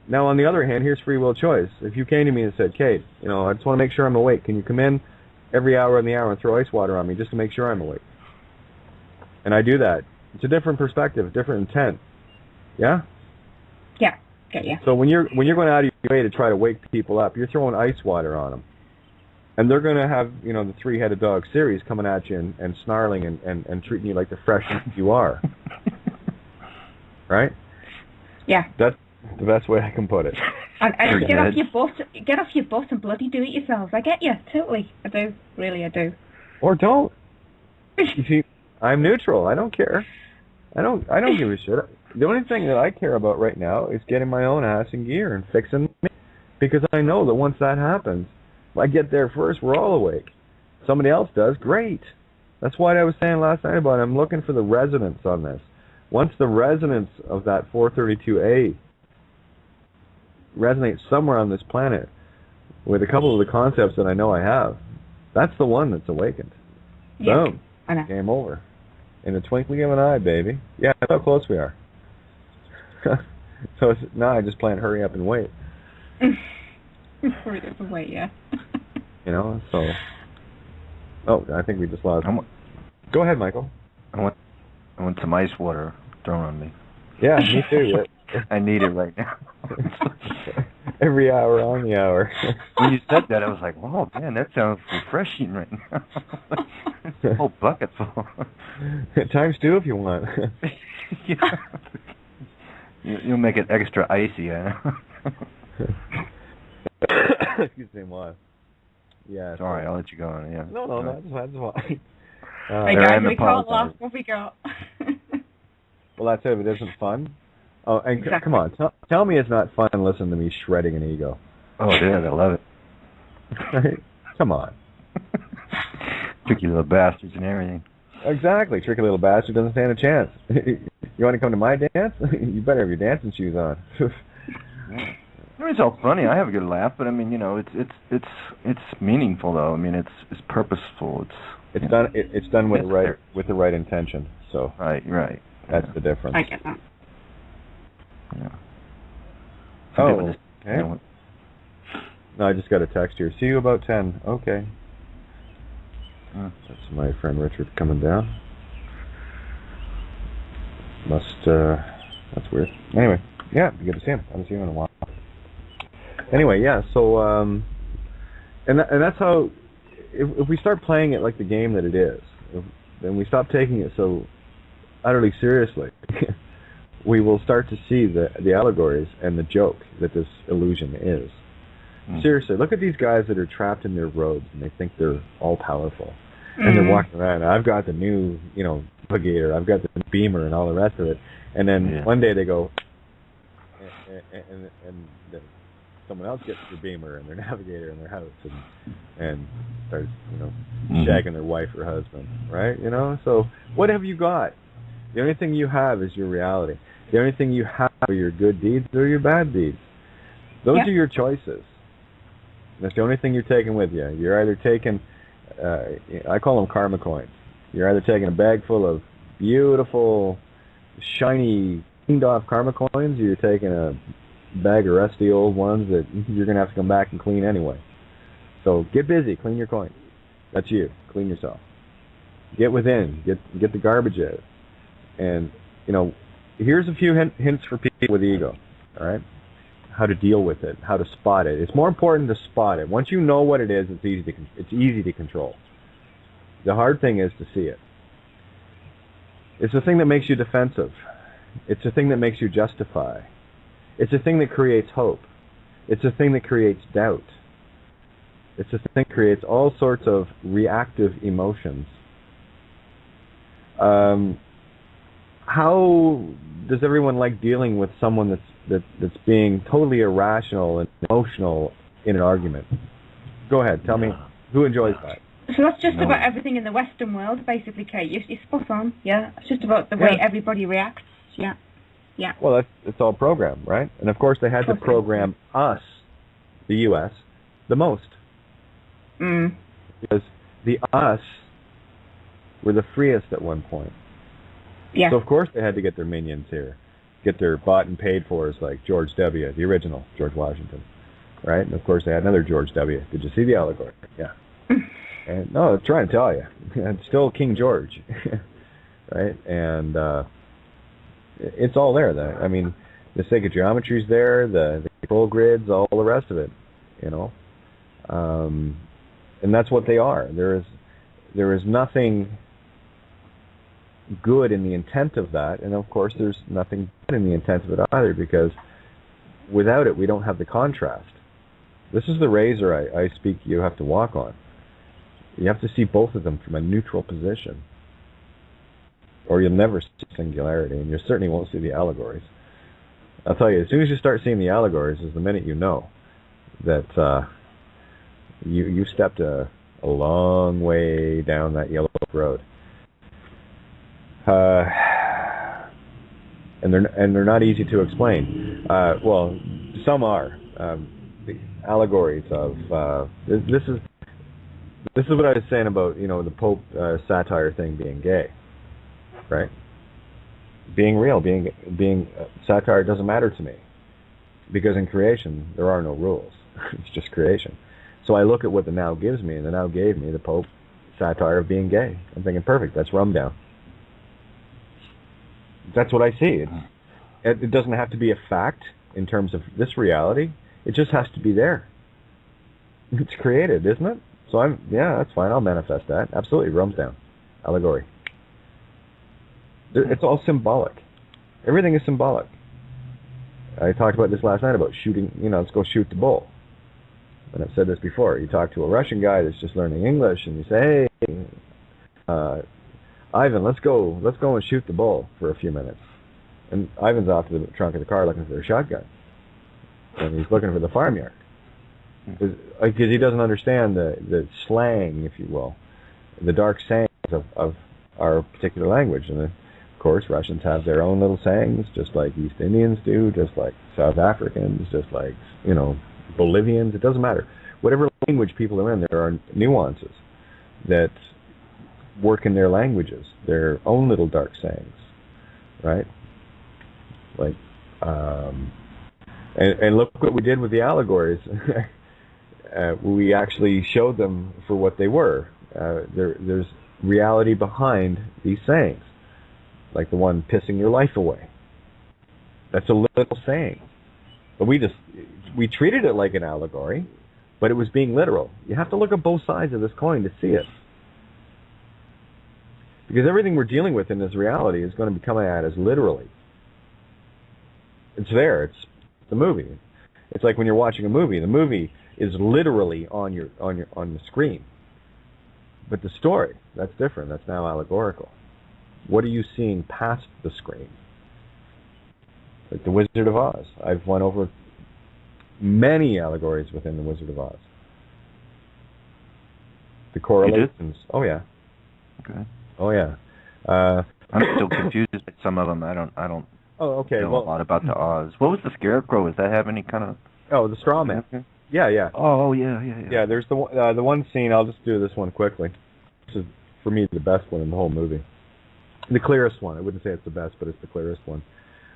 Now, on the other hand, here's free will choice. If you came to me and said, Kate, I just want to make sure I'm awake. Can you come in every hour in the hour and throw ice water on me just to make sure I'm awake? And I do that. It's a different perspective, different intent. Yeah? Yeah. Okay, yeah. So when you're going out of your way to try to wake people up, you're throwing ice water on them. And they're going to have, the three-headed dog series coming at you and snarling and treating you like the fresh you are. Right? Yeah. That's the best way I can put it. And get off your butt and bloody do it yourselves. I get you, totally. I do. Really, I do. Or don't. You see, I'm neutral. I don't care. I don't give a shit. The only thing that I care about right now is getting my own ass in gear and fixing me. Because I know that once that happens, if I get there first, we're all awake. Somebody else does, great. That's what I was saying last night about I'm looking for the resonance on this. Once the resonance of that 432A resonates somewhere on this planet with a couple of the concepts that I know I have, that's the one that's awakened. Yeah, boom. I know. Game over. In the twinkling of an eye, baby. Yeah, that's how close we are. So now I just plan hurry up and wait. Hurry up and wait, yeah. So... Oh, I think we just lost... Go ahead, Michael. I want some ice water thrown on me. Yeah, me too. I need it right now. Every hour on the hour. When you said that, I was like, "Oh man, that sounds refreshing right now." A whole bucket full. Times two if you want. You'll make it extra icy, Excuse me, what? Yeah. Sorry, I'll let you go on. Yeah. No, that's fine. Hey guys, we can't laugh. What we got? Well, that's it. If it isn't fun. Oh, and come on, tell me it's not fun listening to me shredding an ego. Oh, it is. I love it. Come on. Tricky little bastards and everything. Exactly. Tricky little bastard doesn't stand a chance. You want to come to my dance? You better have your dancing shoes on. It's all funny. I have a good laugh, but I mean, it's meaningful though. I mean, it's purposeful. It's done with the right intention. So right. That's the difference. I get that. Yeah. Oh, okay. No, I just got a text here. See you about 10. Okay. That's my friend Richard coming down. That's weird. Anyway, yeah, you get to see him. I haven't seen him in a while. Anyway, yeah, so, and that's how, if we start playing it like the game that it is, then we stop taking it so, utterly seriously, we will start to see the allegories and the joke that this illusion is. Seriously, look at these guys that are trapped in their robes and they think they're all powerful. And they're walking around, I've got the new, navigator, I've got the beamer and all the rest of it. And then one day they go, and someone else gets their beamer and their navigator in their house and starts, shagging their wife or husband, right? So what have you got? The only thing you have is your reality. The only thing you have are your good deeds or your bad deeds. Those are your choices. That's the only thing you're taking with you. You're either taking, I call them karma coins. You're either taking a bag full of beautiful, shiny, cleaned off karma coins, or you're taking a bag of rusty old ones that you're going to have to come back and clean anyway. So get busy, clean your coins. That's you. Clean yourself. Get within. Get the garbage out. And, here's a few hints for people with ego, all right? How to deal with it, how to spot it. It's more important to spot it. Once you know what it is, it's easy to control. The hard thing is to see it. It's the thing that makes you defensive. It's the thing that makes you justify. It's the thing that creates hope. It's the thing that creates doubt. It's the thing that creates all sorts of reactive emotions. How does everyone like dealing with someone that's being totally irrational and emotional in an argument? Go ahead, tell me, who enjoys that? So that's just about everything in the Western world, basically, Kate. You're spot on, yeah. It's just about the way everybody reacts, yeah. Well, it's all programmed, right? And of course they had to program us, the U.S., the most. Because the us were the freest at one point. Yeah. So of course they had to get their minions here, get their bought and paid fors like George W., the original George Washington, right? And of course they had another George W. Did you see the allegory? Yeah. And no, I'm trying to tell you, it's still King George, right? And it's all there. The sacred geometry's there, the control grids, all the rest of it, and that's what they are. There is nothing good in the intent of that, and of course there's nothing good in the intent of it either, because without it we don't have the contrast. This is the razor I speak you have to walk on. You have to see both of them from a neutral position, or you'll never see singularity, and you certainly won't see the allegories. I'll tell you, as soon as you start seeing the allegories is the minute you know that you stepped a long way down that yellow road. And they're not easy to explain. Well, some are. The allegories of this is what I was saying about the Pope satire thing being gay, right? Being real, being satire doesn't matter to me, because in creation there are no rules. It's just creation. So I look at what the now gives me, and the now gave me the Pope satire of being gay. I'm thinking, perfect, that's rum down. That's what I see. It doesn't have to be a fact in terms of this reality. It just has to be there. It's created, isn't it? So that's fine. I'll manifest that. Absolutely, rum's down. Allegory. It's all symbolic. Everything is symbolic. I talked about this last night about shooting. Let's go shoot the bull. And I've said this before. You talk to a Russian guy that's just learning English, and you say, "Hey, Ivan, let's go and shoot the bull for a few minutes." And Ivan's off to the trunk of the car looking for a shotgun, and he's looking for the farmyard, because he doesn't understand the slang, if you will, the dark sayings of our particular language. And of course, Russians have their own little sayings, just like East Indians do, just like South Africans, just like Bolivians. It doesn't matter. Whatever language people are in, there are nuances that work in their languages, their own little dark sayings, right? Like, and look what we did with the allegories. We actually showed them for what they were. There's reality behind these sayings, like the one pissing your life away. That's a little saying, but we treated it like an allegory, but it was being literal. You have to look at both sides of this coin to see it. Because everything we're dealing with in this reality is going to be coming at us literally. It's there. It's the movie. It's like when you're watching a movie. The movie is literally on the screen. But the story, that's different. That's now allegorical. What are you seeing past the screen? Like the Wizard of Oz. I've went over many allegories within the Wizard of Oz. The correlations. Oh yeah. Okay. Oh yeah. I'm still confused with some of them. I don't Oh, okay. know a lot about the Oz. What was the Scarecrow? Does that have any kind of... Oh, the straw man. Yeah. Oh, yeah. Yeah, there's the one scene, I'll just do this one quickly. This is, for me, the best one in the whole movie. The clearest one. I wouldn't say it's the best, but it's the clearest one.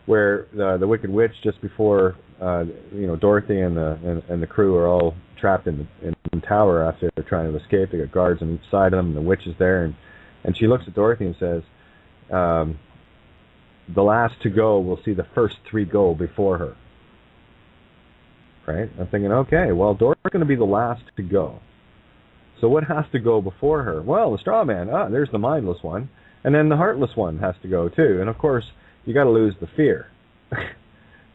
Where the Wicked Witch, just before Dorothy and the crew are all trapped in the tower after they're trying to escape. They got guards on each side of them, and the witch is there, and she looks at Dorothy and says, the last to go will see the first three go before her. Right? I'm thinking, okay, well, Dorothy's going to be the last to go. So what has to go before her? Well, the straw man. There's the mindless one. And then the heartless one has to go, too. And, of course, you got to lose the fear.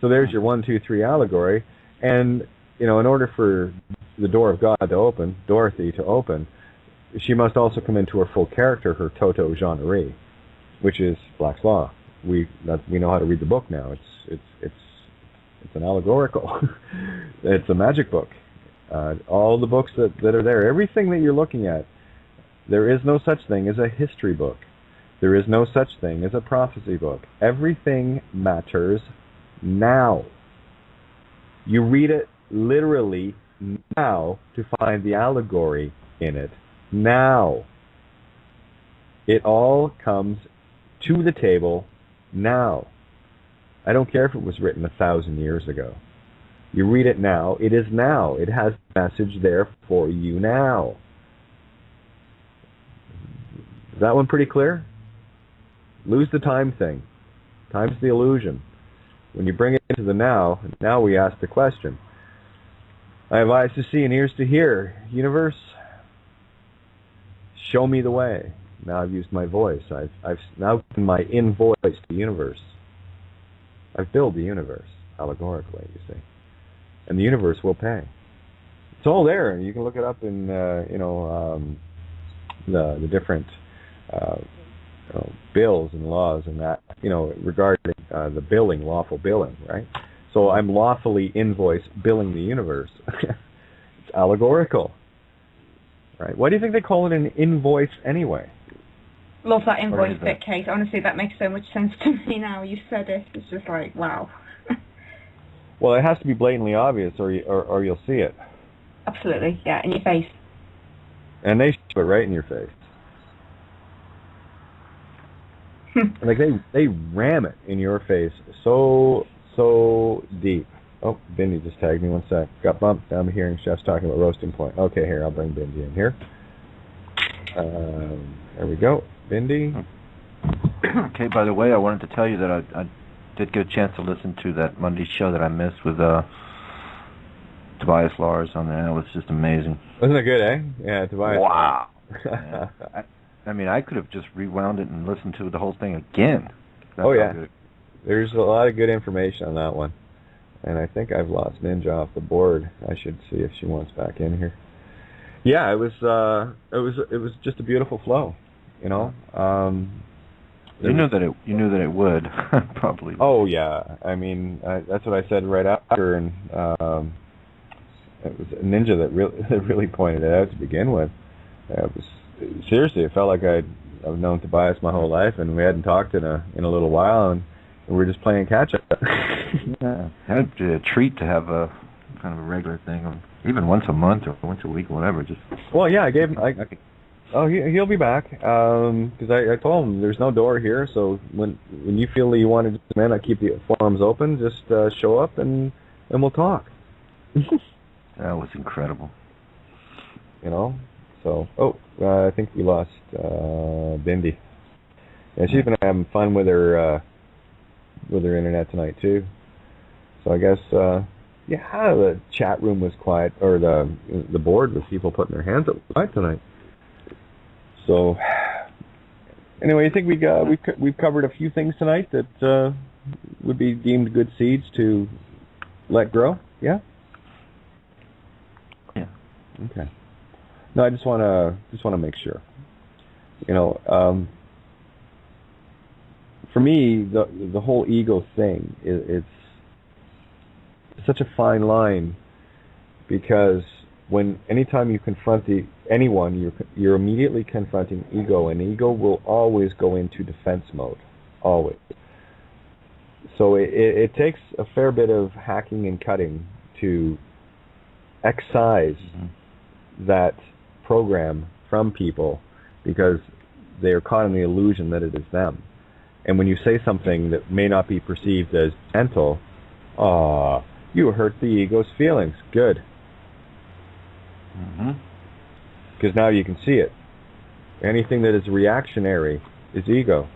So there's your 1, 2, 3 allegory. And, in order for the door of God to open, Dorothy to open, she must also come into her full character, her Toto Genrerie, which is Black's Law. We know how to read the book now. It's an allegorical. It's a magic book. All the books that are there, everything that you're looking at, there is no such thing as a history book. There is no such thing as a prophecy book. Everything matters now. You read it literally now to find the allegory in it. Now. It all comes to the table now. I don't care if it was written 1,000 years ago. You read it now. It is now. It has a message there for you now. Is that one pretty clear? Lose the time thing. Time's the illusion. When you bring it into the now we ask the question. I have eyes to see and ears to hear. Universe, show me the way. Now I've used my voice. I've now given my invoice to the universe. I've billed the universe, allegorically, you see. And the universe will pay. It's all there. You can look it up in, the different bills and laws and that, regarding the billing, lawful billing, right? So I'm lawfully billing the universe. It's allegorical, right? Why do you think they call it an invoice anyway? Love that invoice bit, Kate. Honestly, that makes so much sense to me now. You said it. It's just like, wow. Well, it has to be blatantly obvious, or you'll see it. Absolutely, yeah, in your face. And they shove it right in your face. Like they ram it in your face so deep. Oh, Bindi just tagged me 1 sec. Got bumped. Now I'm hearing chefs talking about roasting point. Okay, here, I'll bring Bindi in here. There we go. Bindi. Okay, by the way, I wanted to tell you that I did get a chance to listen to that Monday show that I missed with Tobias Lars on there. It was just amazing. Wasn't it good, eh? Yeah, Tobias. Wow. Yeah. I could have just rewound it and listened to the whole thing again. That's good. There's a lot of good information on that one. And I think I've lost Ninja off the board. I should see if she wants back in here. Yeah, it was just a beautiful flow, You knew that it would probably. Oh yeah, that's what I said right after, and it was Ninja that really pointed it out to begin with. Seriously, it felt like I've known Tobias my whole life, and we hadn't talked in a little while, and we were just playing catch up. Yeah, it's a treat to have a kind of a regular thing, even once a month or once a week, or whatever. Just. Well, yeah, I gave him. He'll be back because I told him there's no door here, so when you feel that you want to come in, I keep the forums open. Just show up and we'll talk. That was incredible. So I think we lost Bindi. Yeah, she's been having fun with her internet tonight too. So I guess the chat room was quiet, or the board with people putting their hands up quiet tonight. So Anyway, I think we've covered a few things tonight that would be deemed good seeds to let grow. Yeah. Yeah. Okay. No, I just want to make sure. For me, the whole ego thing it's such a fine line, because anytime you confront anyone, you're immediately confronting ego, and ego will always go into defense mode, always. So it takes a fair bit of hacking and cutting to excise that program from people, because they are caught in the illusion that it is them. And when you say something that may not be perceived as gentle, you hurt the ego's feelings. Good. Because now you can see it. Anything that is reactionary is ego.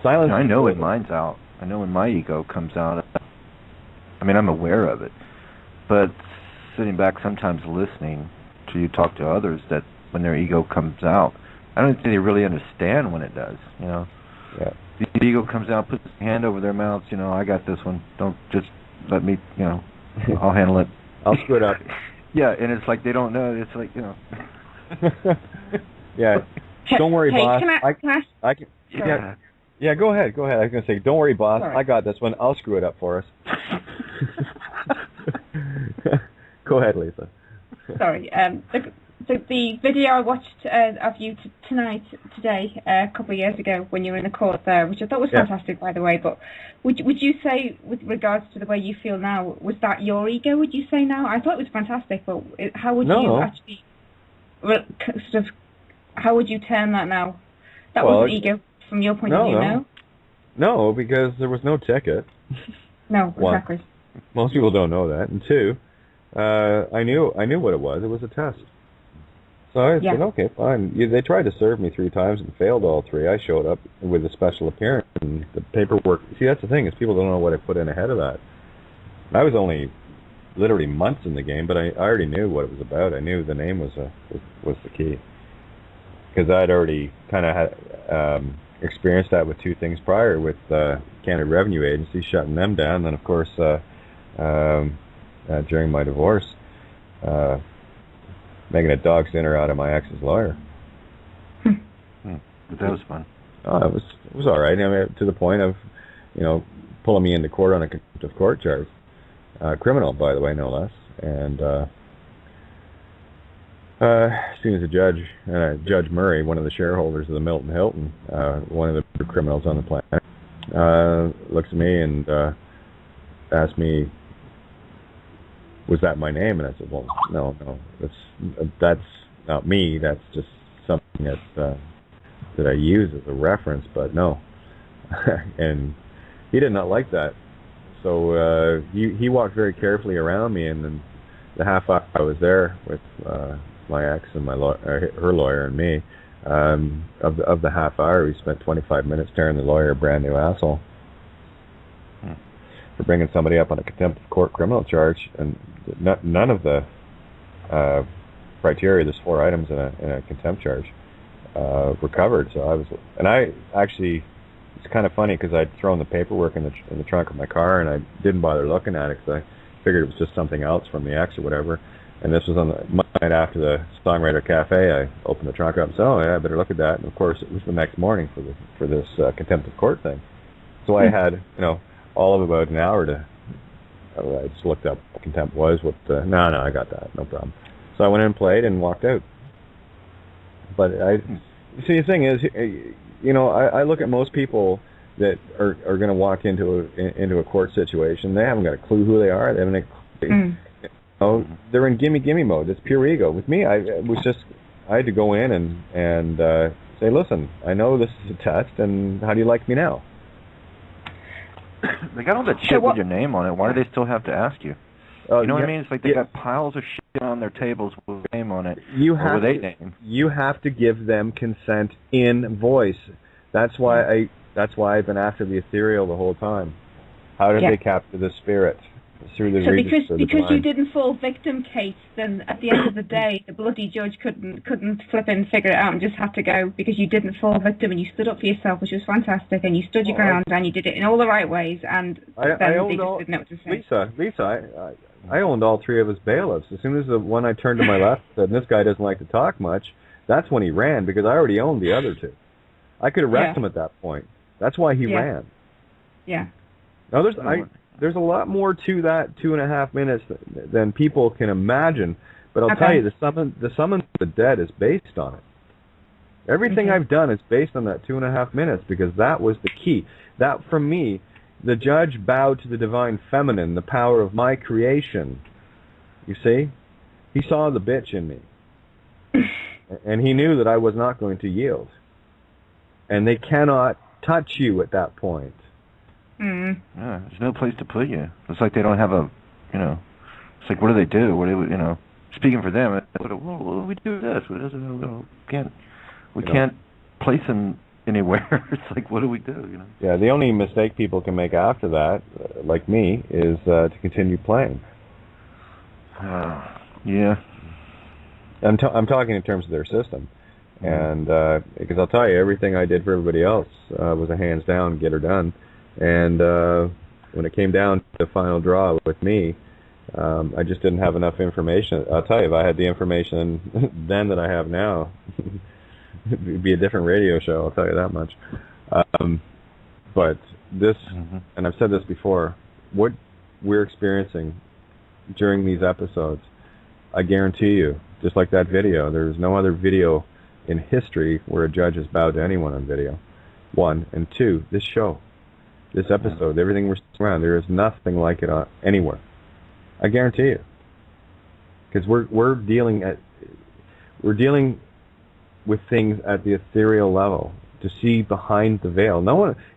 Silence. I know when mine's out. I know when my ego comes out. I mean, I'm aware of it. But sitting back sometimes listening to you talk to others, that when their ego comes out, I don't think they really understand when it does, Yeah. The ego comes out, puts his hand over their mouths, I got this one. Don't just let me, I'll handle it. I'll screw it up. Yeah, and it's like they don't know. It's like, Yeah. Don't worry, boss. Can I Yeah, go ahead. I was going to say, don't worry, boss. Sorry. I got this one. I'll screw it up for us. Go ahead, Lisa. Sorry. The video I watched of you today, a couple of years ago, when you were in the court there, which I thought was fantastic, by the way, but would you say, with regards to the way you feel now, was that your ego, would you say now? I thought it was fantastic, but how would you actually, how would you term that now? That wasn't ego from your point of view, no? No, because there was no ticket. No, exactly. One, most people don't know that. And two, I knew what it was. It was a test. So I said, okay, fine. They tried to serve me 3 times and failed all 3. I showed up with a special appearance and the paperwork. See, that's the thing, is people don't know what I put in ahead of that. I was only literally months in the game, but I already knew what it was about. I knew the name was the key, because I'd already kind of had experienced that with 2 things prior, with Canada Revenue Agency shutting them down, and then of course during my divorce, making a dog's dinner out of my ex's lawyer. But that was fun. Oh, it was all right. I mean, to the point of, pulling me into court on a contempt of court charge, criminal, by the way, no less. And as soon as the judge, Judge Murray, one of the shareholders of the Milton Hilton, one of the criminals on the planet, looks at me and asked me, was that my name? And I said, well, no, that's not me. That's just something that I use as a reference, but no. And he did not like that. So he walked very carefully around me, and then the half hour I was there with my ex and her lawyer and me, of the half hour, we spent 25 minutes tearing the lawyer a brand new asshole for bringing somebody up on a contempt of court criminal charge, and none of the criteria. There's 4 items in a contempt charge were covered. So I actually, it's kind of funny, because I'd thrown the paperwork in the trunk of my car, and I didn't bother looking at it, because I figured it was just something else from the ex or whatever. And this was on the night after the Songwriter Cafe. I opened the trunk up and said, oh yeah, I better look at that. And of course, it was the next morning for this contempt of court thing. So I had all of about an hour to. I just looked up what contempt was. No, I got that, no problem. So I went in and played and walked out. But see, the thing is, I look at most people that are going to walk into a court situation. They haven't got a clue who they are. They haven't. They're in gimme mode. It's pure ego. With me, I had to go in and say, listen, I know this is a test, and how do you like me now? They got all that shit with your name on it. Why do they still have to ask you? You know what I mean? It's like they got piles of shit on their tables with your name on it. You have to give them consent in voice. That's why I've been after the ethereal the whole time. How did they capture the spirit? through the So regions of the because you divine. didn't fall victim, Kate, then at the end of the day, the bloody judge couldn't flip and figure it out and just had to go because you didn't fall victim and you stood up for yourself, which was fantastic, and you stood your ground and you did it in all the right ways, and I then they owned just all, didn't know what to say. Lisa, I owned all three of his bailiffs. As soon as the one I turned to my left said, this guy doesn't like to talk much, that's when he ran, because I already owned the other two. I could arrest him at that point. That's why he ran. Yeah. Now, there's a lot more to that 2.5 minutes than people can imagine, but I'll tell you, the summon of the dead is based on it. Everything I've done is based on that 2.5 minutes, because that was the key. That, for me, the judge bowed to the divine feminine, the power of my creation. You see? He saw the bitch in me. And he knew that I was not going to yield. And they cannot touch you at that point. Yeah, there's no place to put you. It's like they don't have a, it's like, what do they do? What do speaking for them, what do we do with this? We can't place them anywhere. It's like, what do we do? Yeah, the only mistake people can make after that, like me, is to continue playing. Yeah. I'm talking in terms of their system. And because I'll tell you, everything I did for everybody else was a hands down, get her done. And when it came down to the final draw with me, I just didn't have enough information. I'll tell you, if I had the information then that I have now, it'd be a different radio show, I'll tell you that much. But this, and I've said this before, what we're experiencing during these episodes, I guarantee you, just like that video, there's no other video in history where a judge has bowed to anyone on video. One. And two, this show, this episode, everything we're seeing around, there is nothing like it anywhere. I guarantee you. Because we're dealing with things at the ethereal level, to see behind the veil.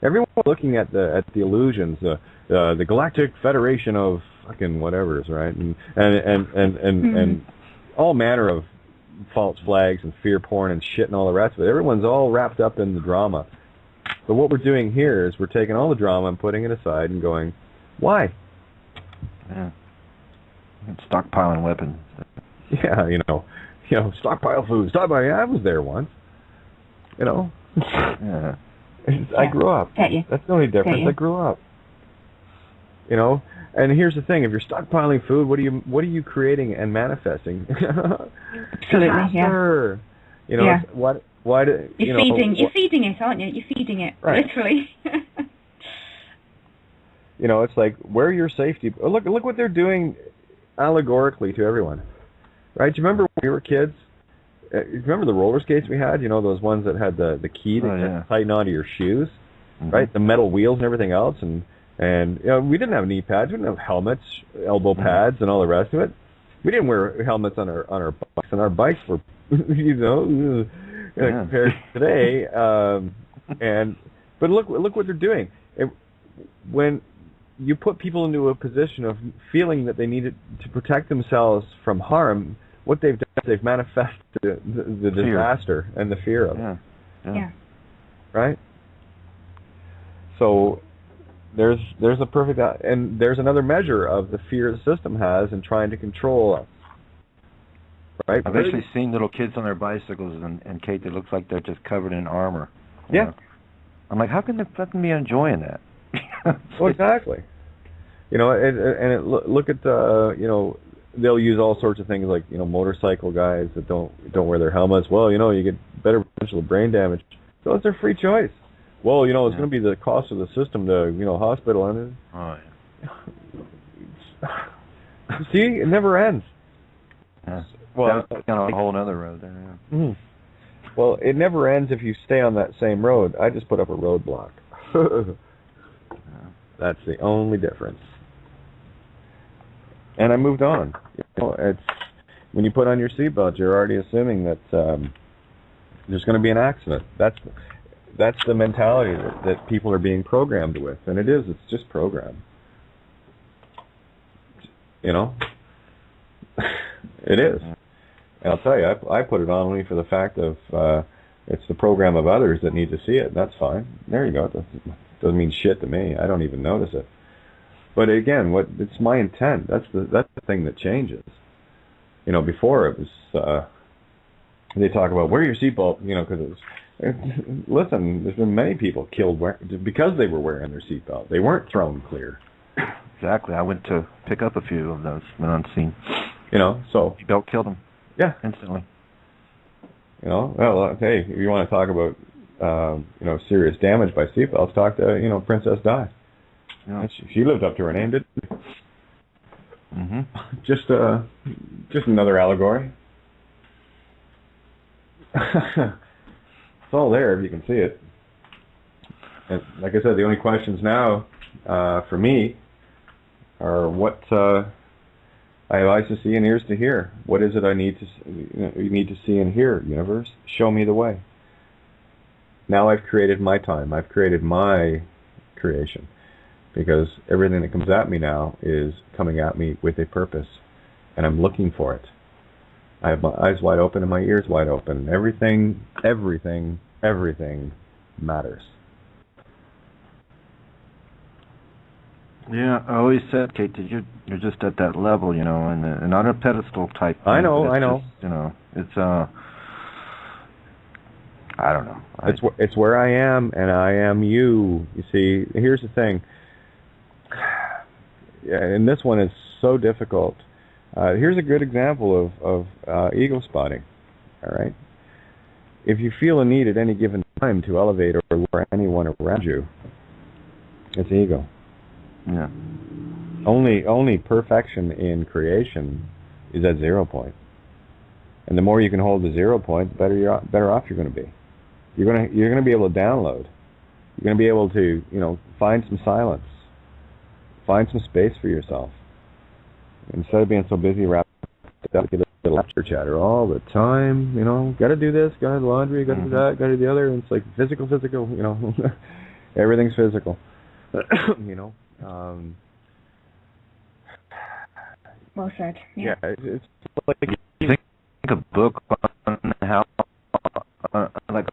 Everyone looking at the illusions, the Galactic Federation of fucking whatever's, right, and all manner of false flags and fear porn and shit and all the rest of it. Everyone's all wrapped up in the drama. But what we're doing here is we're taking all the drama and putting it aside and going, why? Yeah. Stockpiling weapons. Yeah, stockpile food. I was there once. Yeah. I grew up. That's the only difference. I grew up. And here's the thing: if you're stockpiling food, what are you creating and manifesting? Absolutely, yeah. Why do you're feeding it, aren't you? You're feeding it, right. Literally. It's like, where your safety. Look what they're doing allegorically to everyone, right? Do you remember when we were kids? You remember the roller skates we had? Those ones that had the key that tighten onto your shoes, right? The metal wheels and everything else, and we didn't have knee pads, we didn't have helmets, elbow pads, and all the rest of it. We didn't wear helmets on our bikes, and our bikes were, compared to today. But look what they're doing. When you put people into a position of feeling that they need to protect themselves from harm, what they've done is they've manifested the disaster and the fear of it. Yeah. Right? So there's a perfect, and there's another measure of the fear the system has in trying to control us. Right? I've actually seen little kids on their bicycles, and Kate, it looks like they're just covered in armor. Yeah. I'm like, how can they fucking be enjoying that? Well, exactly. Look at they'll use all sorts of things like motorcycle guys that don't wear their helmets. Well, you get better potential of brain damage. So it's their free choice. Well, it's going to be the cost of the system to hospital and. Oh yeah. See, it never ends. Yeah. Well, that's on a whole other road there. Yeah. Mm-hmm. Well, it never ends if you stay on that same road. I just put up a roadblock. That's the only difference. And I moved on. It's when you put on your seatbelt, you're already assuming that there's going to be an accident. That's the mentality that people are being programmed with, and it is. It's just programmed. It is. And I'll tell you, I put it on only for the fact of it's the program of others that need to see it. And that's fine. There you go. It doesn't mean shit to me. I don't even notice it. But again, it's my intent. That's the thing that changes. Before it was they talk about wear your seatbelt, because listen, there's been many people killed because they were wearing their seatbelt. They weren't thrown clear. Exactly. I went to pick up a few of those when on scene. So seatbelt killed them. Yeah, instantly. Well, hey, if you want to talk about serious damage by seatbelts, talk to Princess Di. Yeah. She lived up to her name, didn't she? Mm-hmm. Just another allegory. It's all there if you can see it. And like I said, the only questions now for me are what I have eyes to see and ears to hear. What is it I need to you need to see and hear, universe? Show me the way. Now I've created my time. I've created my creation. Because everything that comes at me now is coming at me with a purpose. And I'm looking for it. I have my eyes wide open and my ears wide open. Everything matters. Yeah, I always said, Kate, that you're just at that level, and not a pedestal type thing. I know. Just, it's I don't know. It's where I am, and I am you. You see, here's the thing. Yeah, and this one is so difficult. Here's a good example of ego spotting. All right. If you feel a need at any given time to elevate or lower anyone around you, it's ego. Yeah. Only perfection in creation is at 0 point. And the more you can hold the 0 point, the better off you're going to be. You're going to be able to download. You're going to be able to find some silence. Find some space for yourself. Instead of being so busy wrapped up with a little lecture chatter all the time, got to do this, got to do laundry, got to do that, got to do the other, and it's like physical, everything's physical. Well said. Yeah, it's like you think a book on how, like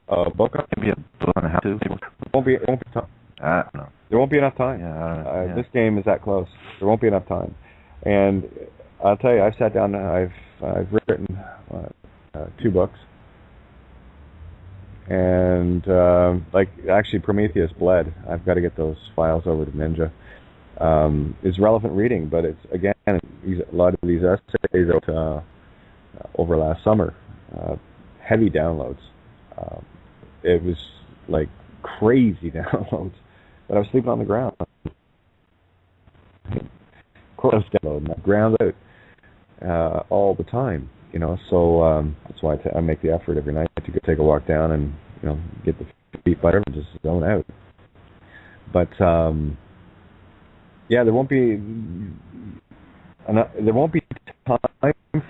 a book on maybe a book on how to. It won't be time. I don't know. There won't be enough time. Yeah, This game is that close. There won't be enough time. And I'll tell you, I've sat down and I've written 2 books. And actually Prometheus Bled, I've got to get those files over to Ninja. Is relevant reading, but it's again a lot of these essays over last summer, heavy downloads. It was like crazy downloads. But I was sleeping on the ground. Of course, I was downloading that ground out all the time, So that's why I make the effort every night to go take a walk down and get the feet whatever, just zone out. But there won't be time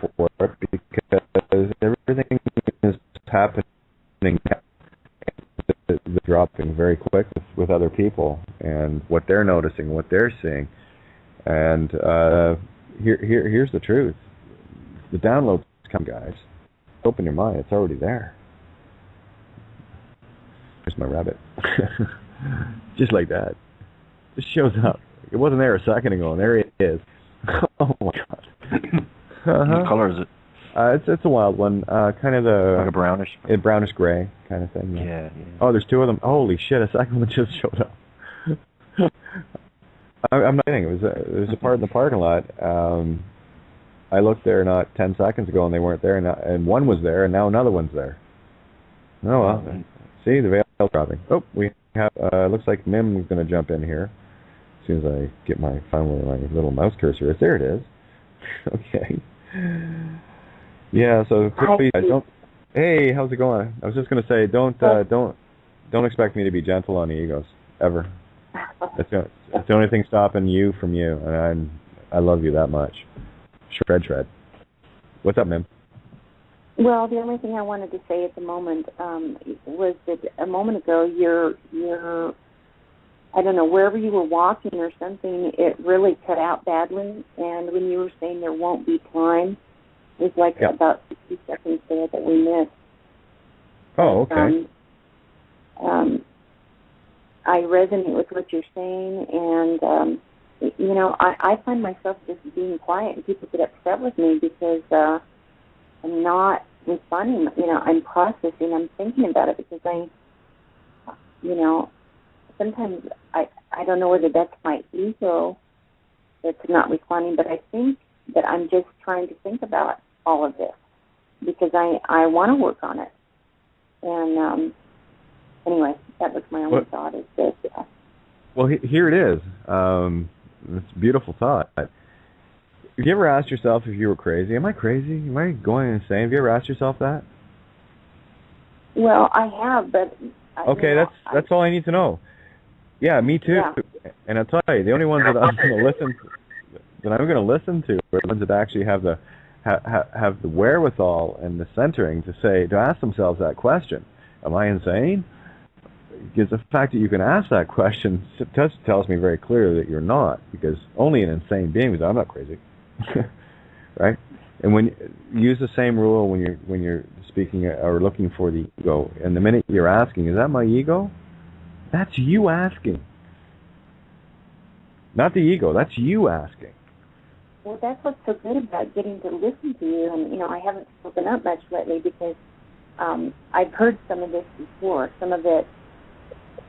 for it because everything is happening. They're dropping very quick with other people and what they're noticing, what they're seeing. And here's the truth. The downloads come, guys. Open your mind. It's already there. There's my rabbit. Just like that. Just shows up. It wasn't there a second ago, and there it is. Oh, my God. What color is it? It's a wild one, kind of like a brownish, brownish gray kind of thing. Yeah. Oh, there's 2 of them. Holy shit! A second one just showed up. I'm not kidding. There's a part in the parking lot. I looked there not 10 seconds ago, and they weren't there, and one was there, and now another one's there. Oh well. See, the veil's dropping. Oh, we have. Looks like Mim is going to jump in here as soon as I get my little mouse cursor. There it is. Okay. Yeah, so quickly, don't. Hey, how's it going? I was just going to say, don't expect me to be gentle on the egos ever. It's the only thing stopping you from you, and I love you that much. Shred. What's up, Mim? Well, the only thing I wanted to say at the moment was that a moment ago, you're I don't know, wherever you were walking or something, it really cut out badly. And when you were saying there won't be time, it was like about 60 seconds there that we missed. Oh, okay. I resonate with what you're saying, and I find myself just being quiet, and people get upset with me because I'm not responding. I'm processing, I'm thinking about it because sometimes I don't know whether that's my ego that's not responding, but I think that I'm just trying to think about all of this because I want to work on it. And anyway, that was my only thought. Is that? Well, here it is. It's a beautiful thought. Have you ever asked yourself if you were crazy? Am I crazy? Am I going insane? Have you ever asked yourself that? Well, I have, but okay, that's all I need to know. Yeah, me too. Yeah. And I'll tell you, the only ones that I'm going to listen to are the ones that actually have the wherewithal and the centering to ask themselves that question. Am I insane? Because the fact that you can ask that question tells me very clearly that you're not, because only an insane being would say, I'm not crazy. Right? And when you use the same rule when you're speaking or looking for the ego, and the minute you're asking, is that my ego? That's you asking. Not the ego, that's you asking. Well, that's what's so good about getting to listen to you. And, I haven't spoken up much lately because I've heard some of this before, some of it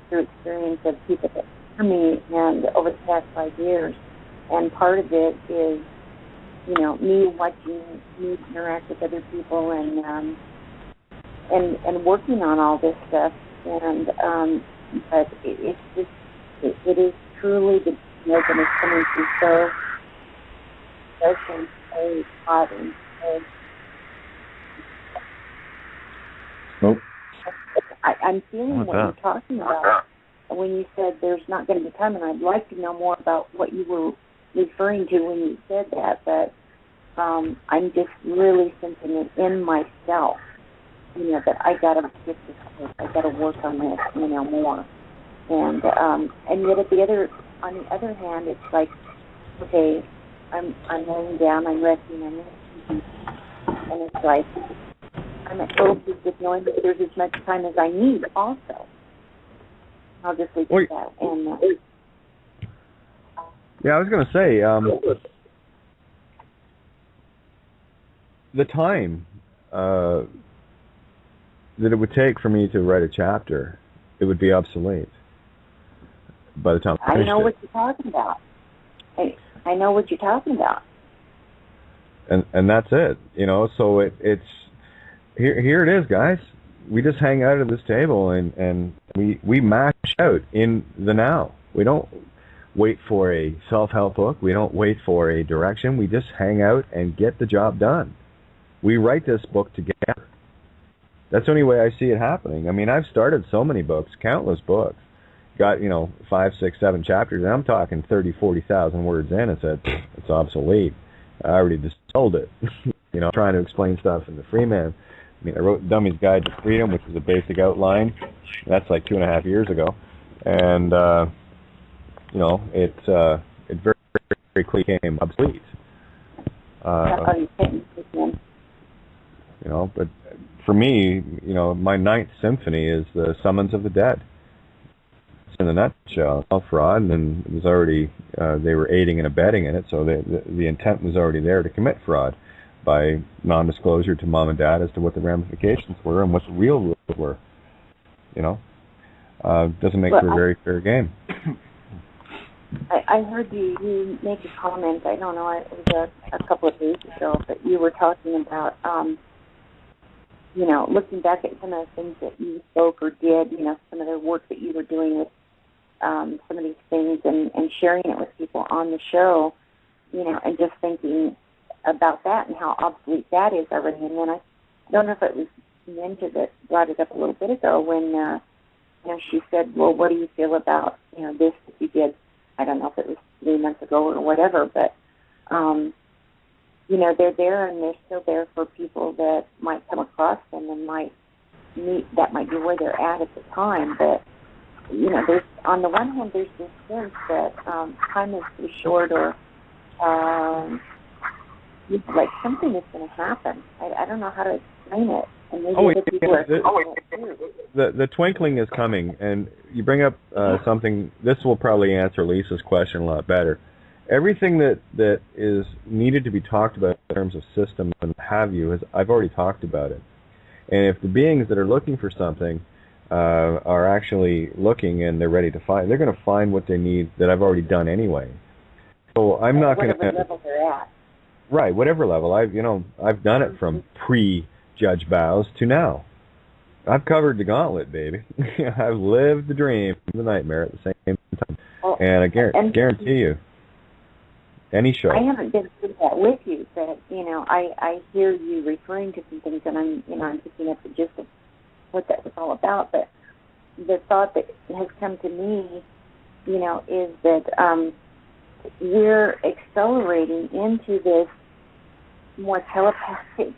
through experience of people that hear me and over the past 5 years. And part of it is, me watching me interact with other people and working on all this stuff. And but it's just, it is truly the that is coming through so fresh and so hot and so. Nope. I'm feeling what you're talking about when you said there's not going to be time, and I'd like to know more about what you were referring to when you said that, but I'm just really sensing it in myself, that I got to get this, I got to work on this, more. And yet on the other hand, it's like, okay, I'm laying down, I'm resting, and it's like, I'm at total peace with knowing that there's as much time as I need also. I'll just leave it at that. And, yeah, I was going to say, the time that it would take for me to write a chapter, it would be obsolete by the time I know what you're talking about. I know what you're talking about. And that's it, so it's here it is, guys. We just hang out at this table and we mash out in the now. We don't wait for a self-help book. We don't wait for a direction. We just hang out and get the job done. We write this book together. That's the only way I see it happening. I mean, I've started so many books, countless books. Got, 5, 6, 7 chapters, and I'm talking 30, 40,000 words in. It's obsolete. I already just sold it. Trying to explain stuff in the Freeman. I mean, I wrote Dummy's Guide to Freedom, which is a basic outline. That's like 2.5 years ago. And, it very, very quickly became obsolete. But for me, my 9th symphony is the Summons of the Dead. It's in a nutshell. It's all fraud, and it was already, they were aiding and abetting in it, so the intent was already there to commit fraud by non-disclosure to mom and dad as to what the ramifications were and what the real rules were. Doesn't make for a very fair game. I heard you make a comment, I don't know, it was a couple of days ago, but you were talking about, looking back at some of the things that you spoke or did, some of the work that you were doing with some of these things and sharing it with people on the show, and just thinking about that and how obsolete that is already. And then I don't know if it was Ninja that brought it up a little bit ago when, she said, well, what do you feel about, this that you did, I don't know if it was 3 months ago or whatever, but, they're there and they're still there for people that might come across them and that might be where they're at the time. But, there's, on the one hand, there's this sense that time is too short or, like something is going to happen. I don't know how to explain it. And maybe other people are the twinkling is coming, and you bring up something. This will probably answer Lisa's question a lot better. Everything that is needed to be talked about in terms of system and have you, I've already talked about it. And if the beings that are looking for something are actually looking and they're ready to find, they're going to find what they need that I've already done anyway. So I'm not going to. Whatever level they're at. Right, whatever level. I've done it from pre-Judge Bows to now. I've covered the gauntlet, baby. I've lived the dream, the nightmare at the same time. Well, and I guarantee you, any show. I haven't been through that with you, but I hear you referring to some things, and I'm picking up the gist of what that was all about. But the thought that has come to me, is that we're accelerating into this more telepathic,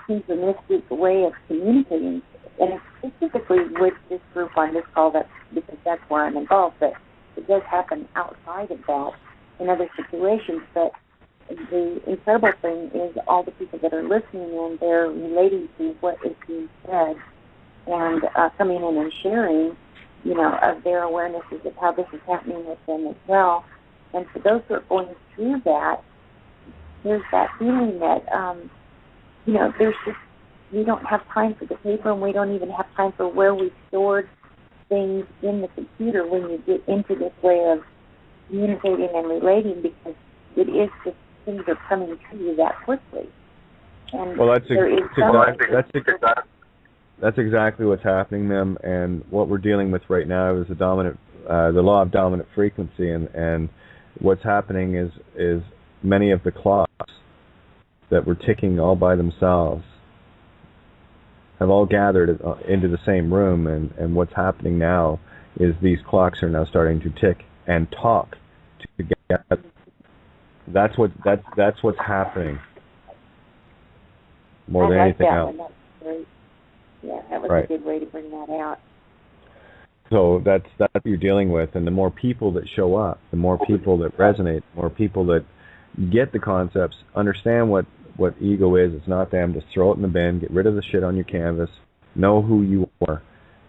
synchronistic way of communicating, and specifically with this group I just call that because that's where I'm involved. But it does happen outside of that in other situations. But the incredible thing is all the people that are listening in, they're relating to what is being said and coming in and sharing, of their awarenesses of how this is happening with them as well. And for those who are going through that, there's that feeling that, there's just, we don't have time for the paper, and we don't even have time for where we stored things in the computer when you get into this way of communicating and relating, because it is just things are coming to you that quickly. And well, that's exactly what's happening, ma'am. And what we're dealing with right now is the law of dominant frequency, and what's happening is many of the clocks that were ticking all by themselves have all gathered into the same room, and what's happening now is these clocks are now starting to tick and talk together. That's what's happening more than anything else. That's great. Yeah, that was right. A good way to bring that out. So that's what you're dealing with, and the more people that show up, the more people that resonate, the more people that get the concepts, understand what ego is. It's not them. Just throw it in the bin, get rid of the shit on your canvas, know who you are,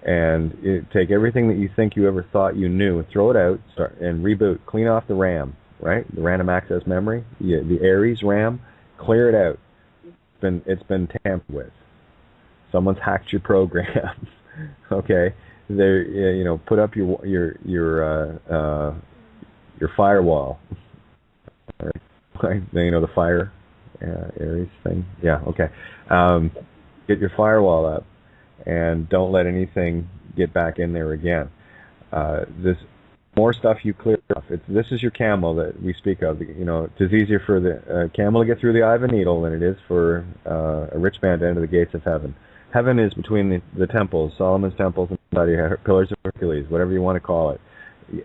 and take everything that you think you ever thought you knew, throw it out, start and reboot, clean off the RAM, right? The random access memory, the Aries RAM, clear it out. It's been tampered with. Someone's hacked your program. Okay, put up your firewall. Right? The fire Aries thing. Yeah. Okay. Get your firewall up, and don't let anything get back in there again. This more stuff you clear off. This is your camel that we speak of. It's easier for the camel to get through the eye of a needle than it is for a rich man to enter the gates of heaven. Heaven is between the temples, Solomon's temples, and the pillars of Hercules, whatever you want to call it.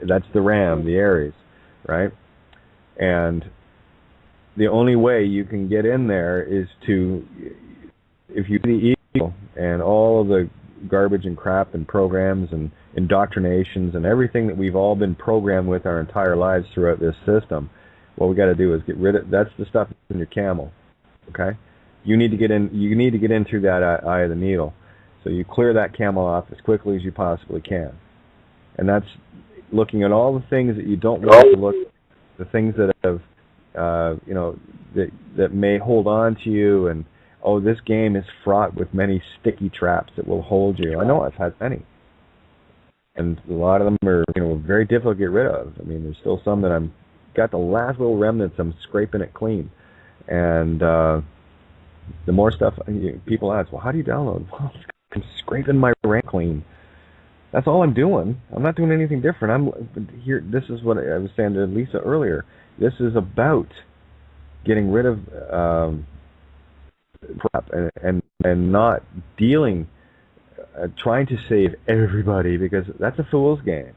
That's the Ram, the Aries, right? And the only way you can get in there is if you see the ego and all of the garbage and crap and programs and indoctrinations and everything that we've all been programmed with our entire lives throughout this system, what we got to do is get rid of. That's the stuff in your camel, okay? You need to get in. You need to get in through that eye of the needle. So you clear that camel off as quickly as you possibly can, and that's looking at all the things that you don't want to look, the things that have, that may hold on to you, and this game is fraught with many sticky traps that will hold you. I know I've had many, and a lot of them are very difficult to get rid of. I mean, there's still some that I'm got the last little remnants. I'm scraping it clean, and the more stuff people ask, well, how do you download? Well, I'm scraping my RAM clean. That's all I'm doing. I'm not doing anything different. Here. This is what I was saying to Lisa earlier. This is about getting rid of crap and not dealing, trying to save everybody, because that's a fool's game.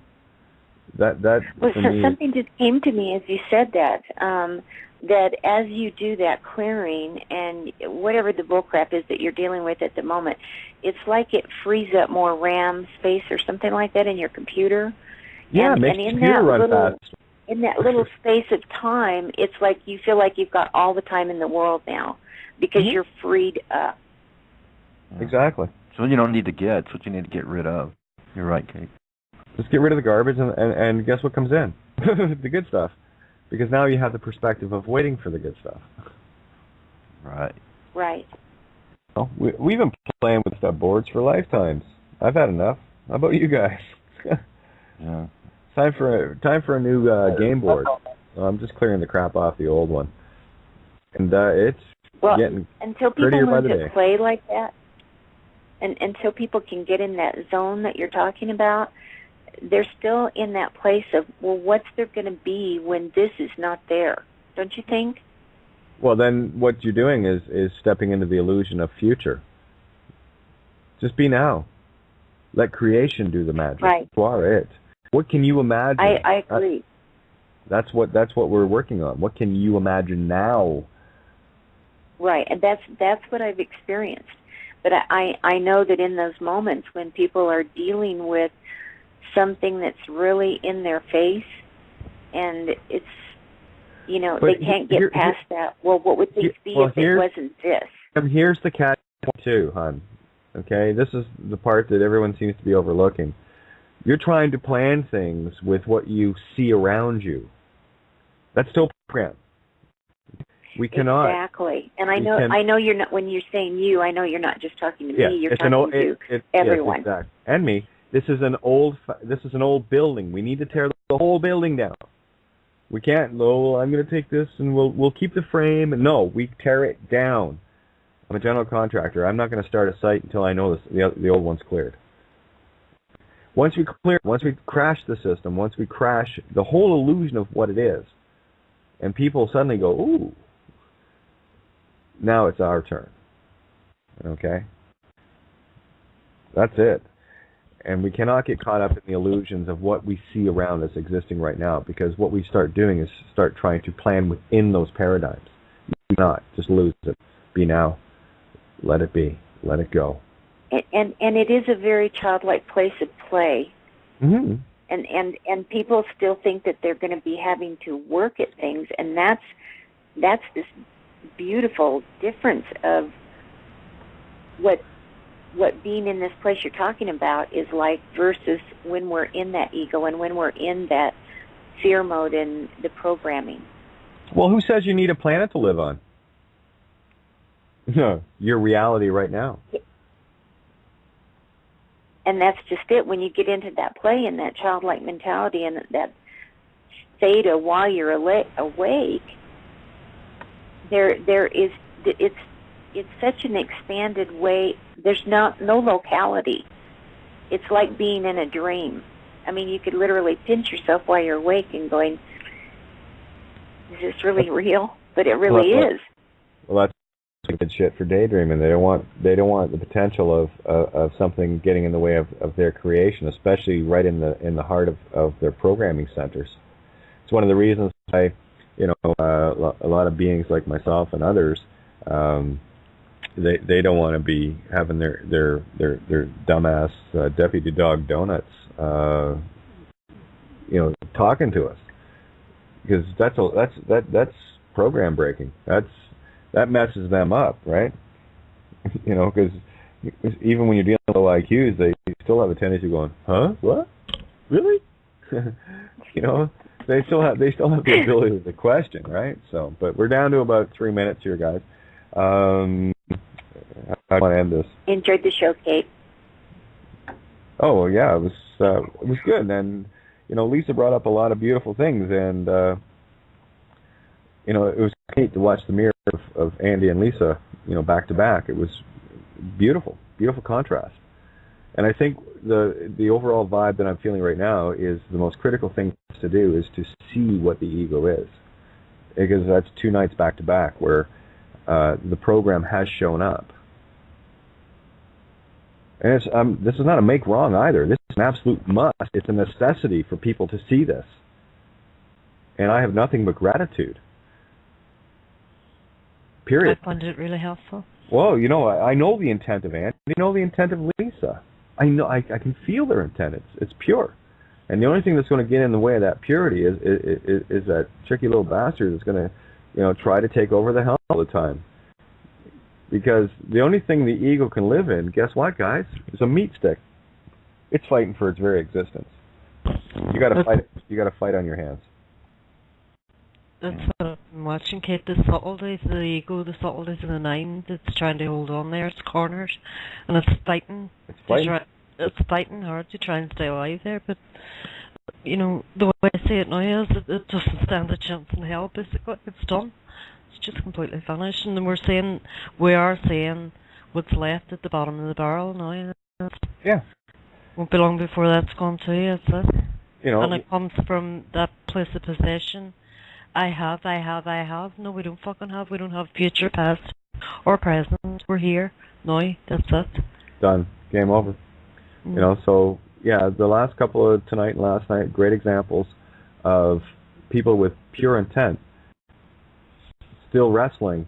Something just came to me as you said that. That as you do that clearing and whatever the bullcrap is that you're dealing with at the moment, it's like it frees up more RAM space or something like that in your computer. Yeah, it makes the computer run fast. In that little space of time, it's like you feel like you've got all the time in the world now because you're freed up. Yeah. Exactly. So you don't need to get. It's what you need to get rid of. You're right, Kate. Just get rid of the garbage, and guess what comes in? The good stuff. Because now you have the perspective of waiting for the good stuff. Right. Right. Well, we've been playing with stuff boards for lifetimes. I've had enough. How about you guys? Yeah. Time for a new game board. I'm just clearing the crap off the old one, and it's getting until people prettier by learn the to day. play like that, and until people can get in that zone that you're talking about, they're still in that place of, well, what's there going to be when this is not there? Don't you think? Well, then what you're doing is stepping into the illusion of future. Just be now. Let creation do the magic. Right. You are it. What can you imagine? I agree. That's what we're working on. What can you imagine now? Right, and that's what I've experienced. But I know that in those moments when people are dealing with something that's really in their face, and it's, they can't get past that. Well, what would things be if it wasn't this? And here's the catch too, hon. Okay, this is the part that everyone seems to be overlooking. You're trying to plan things with what you see around you. That's still program. We cannot. Exactly. And I know you're not, when you're saying you, I know you're not just talking to me, you're talking to everyone. Yes, exactly. And me. This is an old building. We need to tear the whole building down. We can't, I'm going to take this and we'll keep the frame. No, we tear it down. I'm a general contractor. I'm not going to start a site until I know the old one's cleared. Once we crash the system, once we crash the whole illusion of what it is, and people suddenly go, ooh, now it's our turn. Okay? That's it. And we cannot get caught up in the illusions of what we see around us existing right now, because what we start doing is start trying to plan within those paradigms. Do not. Just lose it. Be now. Let it be. Let it go. And it is a very childlike place of play. Mm-hmm. And people still think that they're going to be having to work at things, and that's this beautiful difference of what being in this place you're talking about is like versus when we're in that ego and when we're in that fear mode in the programming. Well, who says you need a planet to live on? No, your reality right now. And that's just it. When you get into that play and that childlike mentality and that theta while you're awake, there is, it's such an expanded way. There's no locality. It's like being in a dream. I mean, you could literally pinch yourself while you're awake and going, is this really real? But it really is. Well, that's good shit for daydreaming. They don't want the potential of something getting in the way of their creation, especially right in the heart of their programming centers. It's one of the reasons why, a lot of beings like myself and others, they don't want to be having their dumbass deputy dog donuts, talking to us, because that's program breaking. That messes them up, right? Because even when you're dealing with low IQs, they still have a tendency of going, huh? What? Really? They still have the ability to question, right? So, but we're down to about 3 minutes here, guys. I want to end this. Enjoyed the show, Kate. Oh yeah, it was good, and Lisa brought up a lot of beautiful things, and it was great to watch the mirror of Andy and Lisa, back to back. It was beautiful contrast. And I think the overall vibe that I'm feeling right now is the most critical thing to do is to see what the ego is, because that's 2 nights back to back where the program has shown up. And this is not a make wrong either. This is an absolute must. It's a necessity for people to see this. And I have nothing but gratitude. Period. I found it really helpful. Well, I know the intent of Andy. I know the intent of Lisa. I know I can feel their intent. It's pure. And the only thing that's going to get in the way of that purity is that tricky little bastard that's going to, try to take over the helm all the time. Because the only thing the ego can live in, guess what, guys? Is a meat stick. It's fighting for its very existence. You got to fight. You got to fight on your hands. That's what I'm watching, Kate. The subtleties of the ego, the subtleties of the mind that's trying to hold on there. It's cornered, and it's fighting. It's fighting. It's fighting hard to try and stay alive there. But you know, the way I see it now is that it doesn't stand a chance in hell. Basically, it's done. It's just completely finished, and we are seeing what's left at the bottom of the barrel now. Yeah. Won't be long before that's gone too. Is it? You know. And it comes from that place of possession. I have. No, we don't fucking have. We don't have future, past, or present. We're here now. That's it. Done. Game over. You know. So yeah, the last couple of tonight and last night, great examples of people with pure intent still wrestling,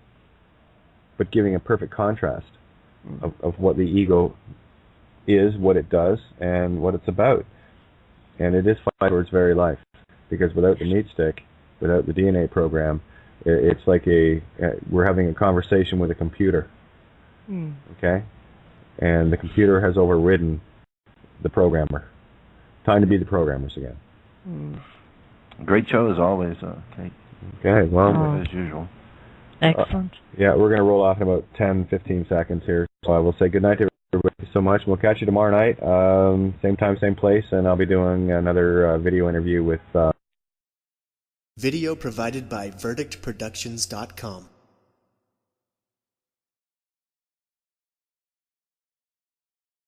but giving a perfect contrast of what the ego is, what it does, and what it's about. And it is fight for its very life. Because without the meat stick, without the DNA program, it's like we're having a conversation with a computer. Okay? And the computer has overridden the programmer. Time to be the programmers again. Great show as always, Kate. Okay, well, as usual. Excellent. Yeah, we're going to roll off in about 10, 15 seconds here. So I will say good night to everybody. Thank you so much. We'll catch you tomorrow night, same time, same place, and I'll be doing another video interview with... Video provided by VerdictProductions.com.